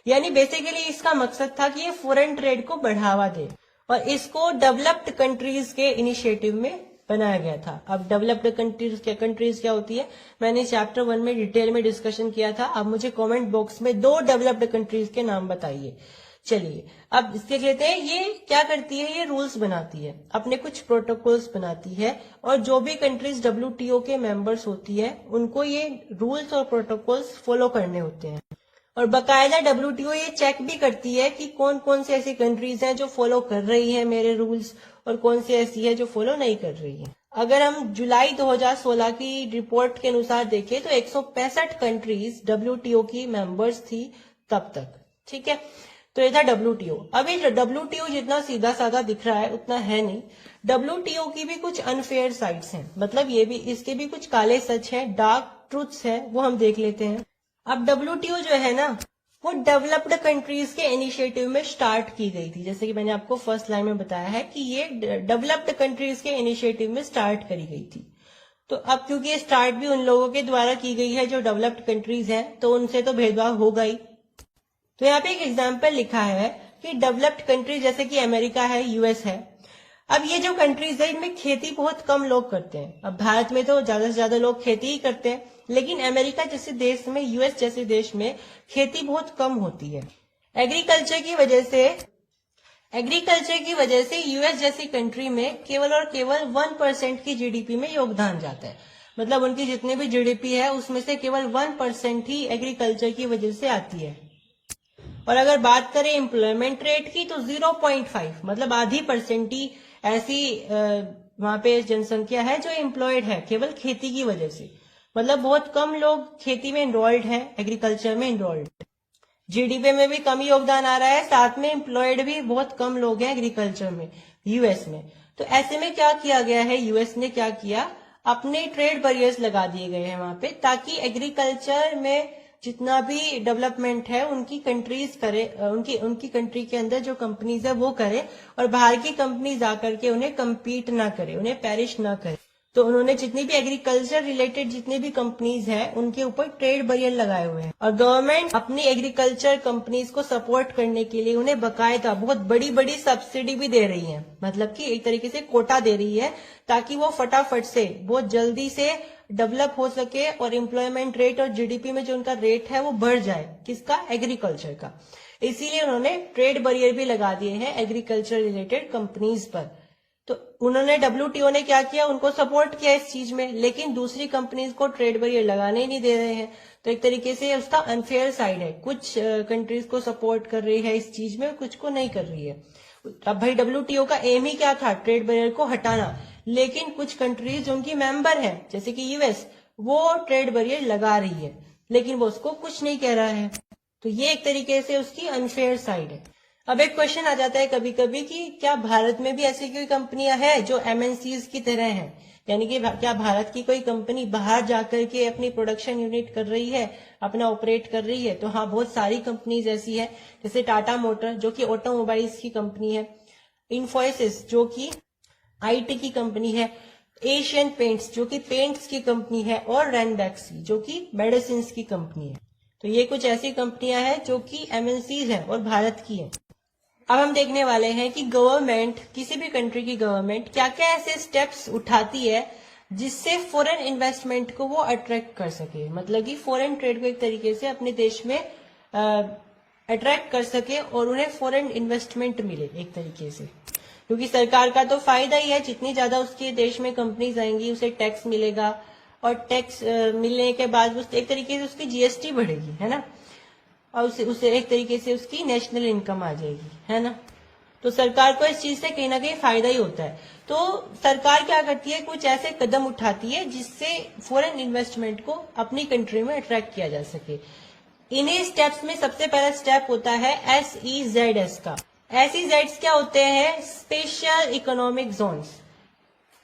यानी बेसिकली इसका मकसद था कि ये फॉरेन ट्रेड को बढ़ावा दे, और इसको डेवलप्ड कंट्रीज के इनिशिएटिव में बनाया गया था। अब डेवलप्ड कंट्रीज क्या होती है, मैंने चैप्टर 1 में डिटेल में डिस्कशन किया था। अब मुझे कमेंट बॉक्स में 2 डेवलप्ड कंट्रीज के नाम बताइए। चलिए अब इसके कहते हैं, ये क्या करती है, ये रूल्स बनाती है, अपने कुछ प्रोटोकॉल्स बनाती है, और जो भी कंट्रीज WTO के मेंबर्स होती है उनको ये रूल्स और प्रोटोकॉल्स फॉलो करने होते हैं। और बकायदा WTO ये चेक भी करती है कि कौन कौन से ऐसी कंट्रीज हैं जो फॉलो कर रही हैं मेरे रूल्स, और कौन सी ऐसी है जो फॉलो नहीं कर रही है। अगर हम जुलाई 2016 की रिपोर्ट के अनुसार देखें तो 165 कंट्रीज WTO की मेंबर्स थी तब तक। ठीक है, तो ये था WTO। अब ये WTO जितना सीधा साधा दिख रहा है उतना है नहीं। WTO की भी कुछ अनफेयर साइड्स हैं, मतलब ये भी, इसके भी कुछ काले सच है, डार्क ट्रूथ्स है, वो हम देख लेते हैं। अब WTO जो है ना, वो डेवलप्ड कंट्रीज के इनिशिएटिव में स्टार्ट की गई थी, जैसे कि मैंने आपको फर्स्ट लाइन में बताया है कि ये डेवलप्ड कंट्रीज के इनिशिएटिव में स्टार्ट करी गई थी। तो अब क्योंकि ये स्टार्ट भी उन लोगों के द्वारा की गई है जो डेवलप्ड कंट्रीज हैं, तो उनसे तो भेदभाव होगा ही। तो यहाँ पे एक एग्जाम्पल लिखा है कि डेवलप्ड कंट्रीज जैसे कि अमेरिका है, यूएस है। अब ये जो कंट्रीज है इनमें खेती बहुत कम लोग करते हैं। अब भारत में तो ज्यादा से ज्यादा लोग खेती ही करते हैं, लेकिन अमेरिका जैसे देश में, यूएस जैसे देश में खेती बहुत कम होती है। एग्रीकल्चर की वजह से यूएस जैसी कंट्री में केवल और केवल 1% की जीडीपी में योगदान जाता है। मतलब उनकी जितनी भी जीडीपी है उसमें से केवल 1% ही एग्रीकल्चर की वजह से आती है। और अगर बात करें एम्प्लॉयमेंट रेट की तो 0.5, मतलब आधी परसेंट ही ऐसी वहां पे जनसंख्या है जो एम्प्लॉयड है केवल खेती की वजह से। मतलब बहुत कम लोग खेती में इन्वॉल्व है, एग्रीकल्चर में इन्वॉल्व। जीडीपी में भी कम योगदान आ रहा है, साथ में एम्प्लॉयड भी बहुत कम लोग हैं एग्रीकल्चर में, यूएस में। तो ऐसे में क्या किया गया है, यूएस ने क्या किया, अपने ट्रेड बैरियर्स लगा दिए गए हैं वहां पे, ताकि एग्रीकल्चर में जितना भी डेवलपमेंट है उनकी कंट्रीज करे, उनकी कंट्री के अंदर जो कंपनीज है वो करे, और बाहर की कंपनीज आकर के उन्हें कम्पीट ना करे, उन्हें पेरिश ना करे। तो उन्होंने जितनी भी एग्रीकल्चर रिलेटेड जितनी भी कंपनीज हैं उनके ऊपर ट्रेड बैरियर लगाए हुए हैं। और गवर्नमेंट अपनी एग्रीकल्चर कंपनीज को सपोर्ट करने के लिए उन्हें बकायदा बहुत बड़ी बड़ी सब्सिडी भी दे रही है, मतलब कि एक तरीके से कोटा दे रही है, ताकि वो फटाफट से बहुत जल्दी से डेवलप हो सके और एम्प्लॉयमेंट रेट और जीडीपी में जो उनका रेट है वो बढ़ जाए। किसका? एग्रीकल्चर का। इसीलिए उन्होंने ट्रेड बैरियर भी लगा दिए हैं एग्रीकल्चर रिलेटेड कंपनीज पर। तो उन्होंने, WTO ने क्या किया, उनको सपोर्ट किया इस चीज में, लेकिन दूसरी कंपनीज को ट्रेड बैरियर लगाने ही नहीं दे रहे हैं। तो एक तरीके से उसका अनफेयर साइड है, कुछ कंट्रीज को सपोर्ट कर रही है इस चीज में, कुछ को नहीं कर रही है। अब भाई WTO का एम ही क्या था, ट्रेड बैरियर को हटाना, लेकिन कुछ कंट्रीज जो उनकी मेंबर है जैसे कि यूएस, वो ट्रेड बैरियर लगा रही है, लेकिन वो उसको कुछ नहीं कह रहा है। तो ये एक तरीके से उसकी अनफेयर साइड है। अब एक क्वेश्चन आ जाता है कभी कभी कि क्या भारत में भी ऐसी कोई कंपनियां हैं जो MNCs की तरह हैं, यानी कि क्या भारत की कोई कंपनी बाहर जाकर के अपनी प्रोडक्शन यूनिट कर रही है, अपना ऑपरेट कर रही है? तो हाँ, बहुत सारी कंपनीज ऐसी है, जैसे टाटा मोटर जो कि ऑटोमोबाइल्स की कंपनी है, इन्फोसिस जो कि IT की कंपनी है, एशियन पेंट्स जो कि पेंट्स की कंपनी है, और रैनबैक्सी जो कि मेडिसिन की कंपनी है। तो ये कुछ ऐसी कंपनियां हैं जो कि MNCs हैं और भारत की हैं। अब हम देखने वाले हैं कि गवर्नमेंट, किसी भी कंट्री की गवर्नमेंट क्या क्या ऐसे स्टेप्स उठाती है जिससे फॉरेन इन्वेस्टमेंट को वो अट्रैक्ट कर सके, मतलब कि फॉरेन ट्रेड को एक तरीके से अपने देश में अट्रैक्ट कर सके और उन्हें फॉरेन इन्वेस्टमेंट मिले एक तरीके से। क्योंकि सरकार का तो फायदा ही है, जितनी ज्यादा उसके देश में कंपनीज आएंगी उसे टैक्स मिलेगा, और टैक्स मिलने के बाद एक तरीके से उसकी GST बढ़ेगी, है ना, और उसे एक तरीके से उसकी नेशनल इनकम आ जाएगी, है ना। तो सरकार को इस चीज से कहीं ना कहीं फायदा ही होता है। तो सरकार क्या करती है, कुछ ऐसे कदम उठाती है जिससे फॉरेन इन्वेस्टमेंट को अपनी कंट्री में अट्रैक्ट किया जा सके। इन्हीं स्टेप्स में सबसे पहला स्टेप होता है SEZs का। SEZs क्या होते हैं? Special economic zones.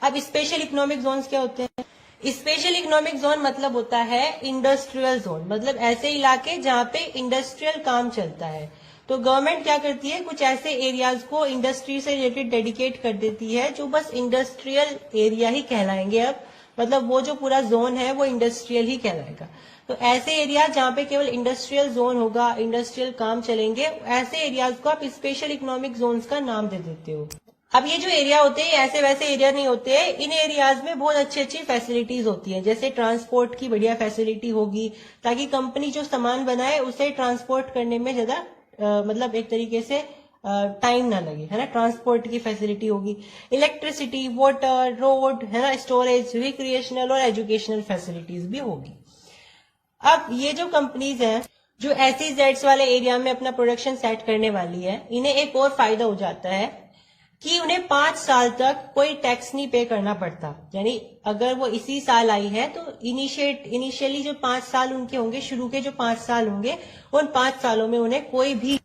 अब स्पेशल इकोनॉमिक जोन्स क्या होते हैं? स्पेशल इकोनॉमिक जोन मतलब होता है इंडस्ट्रियल जोन, मतलब ऐसे इलाके जहाँ पे इंडस्ट्रियल काम चलता है। तो गवर्नमेंट क्या करती है, कुछ ऐसे एरियाज को इंडस्ट्री से रिलेटेड डेडिकेट कर देती है जो बस इंडस्ट्रियल एरिया ही कहलाएंगे। अब मतलब वो जो पूरा जोन है वो इंडस्ट्रियल ही कहलाएगा। तो ऐसे एरिया जहाँ पे केवल इंडस्ट्रियल जोन होगा, इंडस्ट्रियल काम चलेंगे, ऐसे एरियाज को आप स्पेशल इकोनॉमिक जोन्स का नाम दे देते हो। अब ये जो एरिया होते हैं ऐसे वैसे एरिया नहीं होते हैं, इन एरियाज में बहुत अच्छी अच्छी फैसिलिटीज होती हैं, जैसे ट्रांसपोर्ट की बढ़िया फैसिलिटी होगी, ताकि कंपनी जो सामान बनाए उसे ट्रांसपोर्ट करने में ज्यादा मतलब एक तरीके से टाइम ना लगे, है ना। ट्रांसपोर्ट की फैसिलिटी होगी, इलेक्ट्रिसिटी, वाटर, रोड, है ना, स्टोरेज, रिक्रिएशनल और एजुकेशनल फैसिलिटीज भी होगी। अब ये जो कंपनीज हैं जो SEZs वाले एरिया में अपना प्रोडक्शन सेट करने वाली है, इन्हें एक और फायदा हो जाता है कि उन्हें 5 साल तक कोई टैक्स नहीं पे करना पड़ता। यानी अगर वो इसी साल आई है तो इनिशियली जो 5 साल उनके होंगे, शुरू के जो 5 साल होंगे, उन 5 सालों में उन्हें कोई भी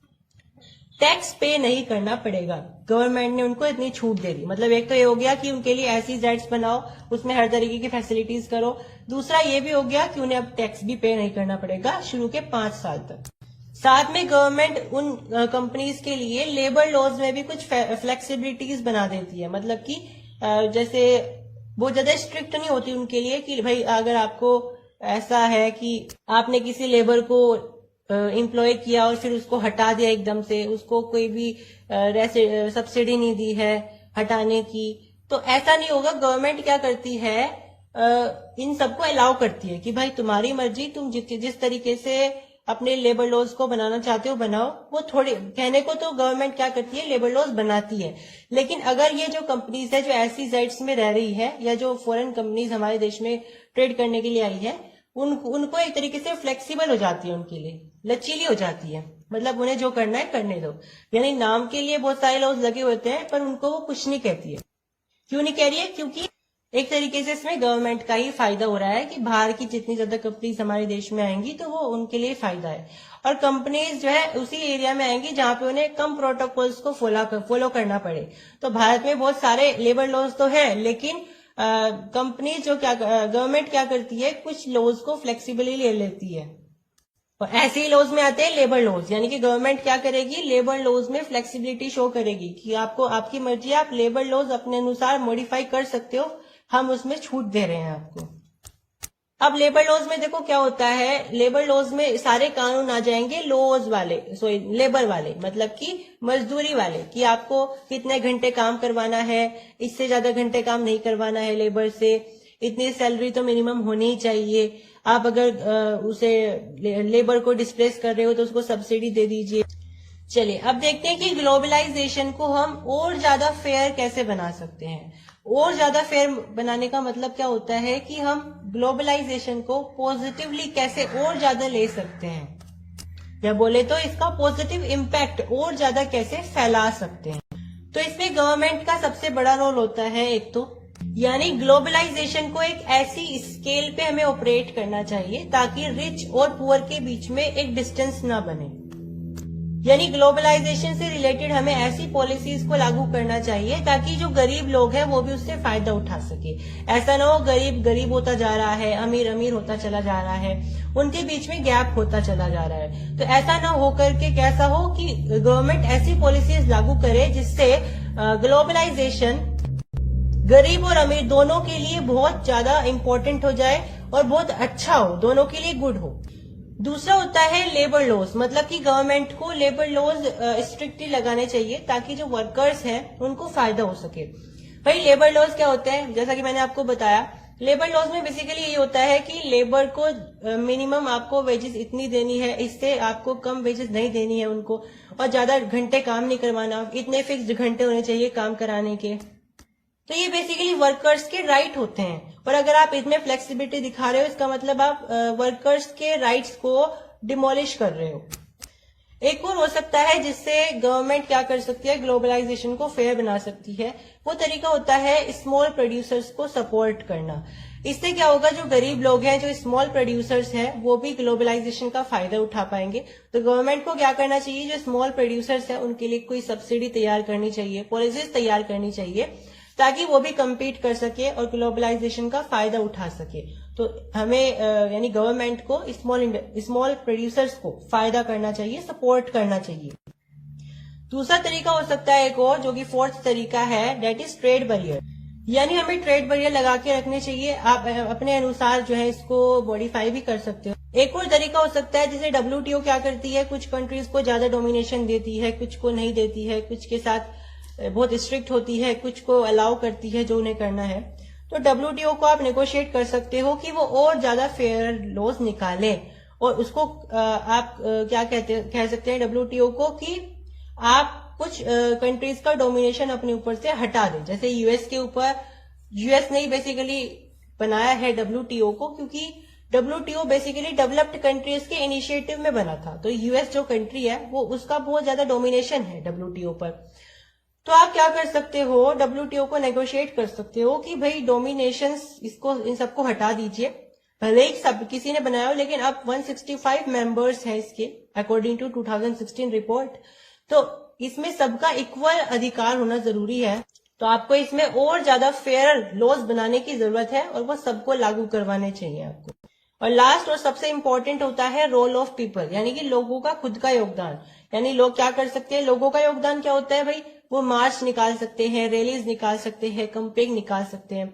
टैक्स पे नहीं करना पड़ेगा। गवर्नमेंट ने उनको इतनी छूट दे दी। मतलब एक तो ये हो गया कि उनके लिए ऐसी जेट्स बनाओ, उसमें हर तरीके की फैसिलिटीज करो। दूसरा ये भी हो गया कि उन्हें अब टैक्स भी पे नहीं करना पड़ेगा शुरू के 5 साल तक। साथ में गवर्नमेंट उन कंपनीज के लिए लेबर लॉज में भी कुछ फ्लेक्सिबिलिटीज बना देती है। मतलब कि जैसे बहुत ज्यादा स्ट्रिक्ट नहीं होती उनके लिए कि भाई अगर आपको ऐसा है कि आपने किसी लेबर को एम्प्लॉय किया और फिर उसको हटा दिया एकदम से, उसको कोई भी सब्सिडी नहीं दी है हटाने की, तो ऐसा नहीं होगा। गवर्नमेंट क्या करती है, इन सबको अलाउ करती है कि भाई तुम्हारी मर्जी, तुम जिस तरीके से अपने लेबर लॉज को बनाना चाहते हो बनाओ। वो थोड़े कहने को तो गवर्नमेंट क्या करती है, लेबर लॉज बनाती है, लेकिन अगर ये जो कंपनीज है जो ऐसी जेट्स में रह रही है या जो फॉरेन कंपनीज हमारे देश में ट्रेड करने के लिए आई है, उनको एक तरीके से फ्लेक्सिबल हो जाती है, उनके लिए लचीली हो जाती है। मतलब उन्हें जो करना है करने दो। यानी नाम के लिए बहुत सारे लॉज लगे होते हैं पर उनको वो कुछ नहीं कहती है। क्यों नहीं कह रही है? क्योंकि एक तरीके से इसमें गवर्नमेंट का ही फायदा हो रहा है कि बाहर की जितनी ज्यादा कंपनीज हमारे देश में आएंगी तो वो उनके लिए फायदा है। और कंपनीज जो है उसी एरिया में आएंगी जहां पे उन्हें कम प्रोटोकॉल्स को फॉलो करना पड़े। तो भारत में बहुत सारे लेबर लॉज तो है, लेकिन कंपनी जो गवर्नमेंट क्या करती है, कुछ लॉज को फ्लेक्सिबली ले लेती है। और ऐसे ही लॉज में आते हैं लेबर लॉज। यानी कि गवर्नमेंट क्या करेगी, लेबर लॉज में फ्लेक्सिबिलिटी शो करेगी कि आपको आपकी मर्जी, आप लेबर लॉज अपने अनुसार मॉडिफाई कर सकते हो, हम उसमें छूट दे रहे हैं आपको। अब लेबर लॉज में देखो क्या होता है, लेबर लॉज में सारे कानून आ जाएंगे लॉज वाले, सॉरी लेबर वाले, मतलब कि मजदूरी वाले, कि आपको कितने घंटे काम करवाना है, इससे ज्यादा घंटे काम नहीं करवाना है लेबर से, इतनी सैलरी तो मिनिमम होनी ही चाहिए, आप अगर उसे लेबर को डिस्प्लेस कर रहे हो तो उसको सब्सिडी दे दीजिए। चलिए अब देखते हैं कि ग्लोबलाइजेशन को हम और ज्यादा फेयर कैसे बना सकते हैं। और ज्यादा फेयर बनाने का मतलब क्या होता है कि हम ग्लोबलाइजेशन को पॉजिटिवली कैसे और ज्यादा ले सकते हैं, या बोले तो इसका पॉजिटिव इम्पैक्ट और ज्यादा कैसे फैला सकते हैं। तो इसमें गवर्नमेंट का सबसे बड़ा रोल होता है एक तो, यानी ग्लोबलाइजेशन को एक ऐसी स्केल पे हमें ऑपरेट करना चाहिए ताकि रिच और पुअर के बीच में एक डिस्टेंस ना बने। यानी ग्लोबलाइजेशन से रिलेटेड हमें ऐसी पॉलिसीज को लागू करना चाहिए ताकि जो गरीब लोग हैं वो भी उससे फायदा उठा सके। ऐसा ना हो गरीब गरीब होता जा रहा है, अमीर अमीर होता चला जा रहा है, उनके बीच में गैप होता चला जा रहा है। तो ऐसा ना हो करके कैसा हो कि गवर्नमेंट ऐसी पॉलिसीज लागू करे जिससे ग्लोबलाइजेशन गरीब और अमीर दोनों के लिए बहुत ज्यादा इम्पोर्टेंट हो जाए और बहुत अच्छा हो, दोनों के लिए गुड हो। दूसरा होता है लेबर लॉज, मतलब कि गवर्नमेंट को लेबर लॉज स्ट्रिक्टली लगाने चाहिए ताकि जो वर्कर्स हैं उनको फायदा हो सके। भाई लेबर लॉज क्या होते हैं, जैसा कि मैंने आपको बताया, लेबर लॉज में बेसिकली ये होता है कि लेबर को मिनिमम आपको वेजेस इतनी देनी है, इससे आपको कम वेजेस नहीं देनी है उनको, और ज्यादा घंटे काम नहीं करवाना, इतने फिक्स्ड घंटे होने चाहिए काम कराने के। तो ये बेसिकली वर्कर्स के राइट होते हैं। और अगर आप इसमें फ्लेक्सिबिलिटी दिखा रहे हो इसका मतलब आप वर्कर्स के राइट्स को डिमोलिश कर रहे हो। एक और हो सकता है जिससे गवर्नमेंट क्या कर सकती है, ग्लोबलाइजेशन को फेयर बना सकती है, वो तरीका होता है स्मॉल प्रोड्यूसर्स को सपोर्ट करना। इससे क्या होगा, जो गरीब लोग हैं, जो स्मॉल प्रोड्यूसर्स हैं, वो भी ग्लोबलाइजेशन का फायदा उठा पाएंगे। तो गवर्नमेंट को क्या करना चाहिए, जो स्मॉल प्रोड्यूसर्स हैं उनके लिए कोई सब्सिडी तैयार करनी चाहिए, पॉलिसीज तैयार करनी चाहिए ताकि वो भी compete कर सके और ग्लोबलाइजेशन का फायदा उठा सके। तो हमें यानी गवर्नमेंट को स्मॉल प्रोड्यूसर्स को फायदा करना चाहिए, सपोर्ट करना चाहिए। दूसरा तरीका हो सकता है एक और, जो कि फोर्थ तरीका है, डेट इज ट्रेड बैरियर। यानी हमें ट्रेड बैरियर लगा के रखने चाहिए, आप अपने अनुसार जो है इसको मॉडिफाई भी कर सकते हो। एक और तरीका हो सकता है जैसे WTO क्या करती है, कुछ कंट्रीज को ज्यादा डोमिनेशन देती है, कुछ को नहीं देती है, कुछ के साथ बहुत स्ट्रिक्ट होती है, कुछ को अलाउ करती है जो उन्हें करना है। तो WTO को आप नेगोशिएट कर सकते हो कि वो और ज्यादा फेयर लॉज निकाले, और उसको आप क्या कह सकते हैं WTO को कि आप कुछ कंट्रीज का डोमिनेशन अपने ऊपर से हटा दें। जैसे यूएस के ऊपर, यूएस ने बेसिकली बनाया है WTO को, क्योंकि WTO बेसिकली डेवलप्ड कंट्रीज के इनिशिएटिव में बना था। तो यूएस जो कंट्री है वो उसका बहुत ज्यादा डोमिनेशन है WTO पर। तो आप क्या कर सकते हो, WTO को नेगोशिएट कर सकते हो कि भाई डोमिनेशन इसको इन सबको हटा दीजिए। भले ही सब किसी ने बनाया हो, लेकिन अब 165 मेंबर्स हैं इसके अकॉर्डिंग टू 2016 रिपोर्ट। तो इसमें सबका इक्वल अधिकार होना जरूरी है। तो आपको इसमें और ज्यादा फेयर लॉज बनाने की जरूरत है और वो सबको लागू करवाने चाहिए आपको। और लास्ट और सबसे इम्पोर्टेंट होता है रोल ऑफ पीपल, यानी कि लोगों का खुद का योगदान। यानी लोग क्या कर सकते हैं, लोगों का योगदान क्या होता है भाई, वो मार्च निकाल सकते हैं, रैलीज निकाल सकते हैं, कैंपेन निकाल सकते हैं।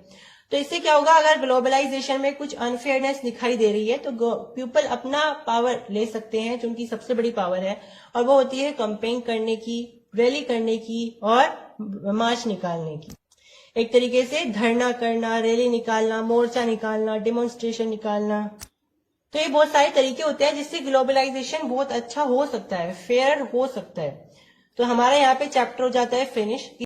तो इससे क्या होगा, अगर ग्लोबलाइजेशन में कुछ अनफेयरनेस दिखाई दे रही है तो पीपल अपना पावर ले सकते हैं, जो उनकी सबसे बड़ी पावर है, और वो होती है कैंपेन करने की, रैली करने की और मार्च निकालने की। एक तरीके से धरना करना, रैली निकालना, मोर्चा निकालना, डेमोन्स्ट्रेशन निकालना। तो ये बहुत सारे तरीके होते हैं जिससे ग्लोबलाइजेशन बहुत अच्छा हो सकता है, फेयर हो सकता है। तो हमारा यहाँ पे चैप्टर हो जाता है फिनिश।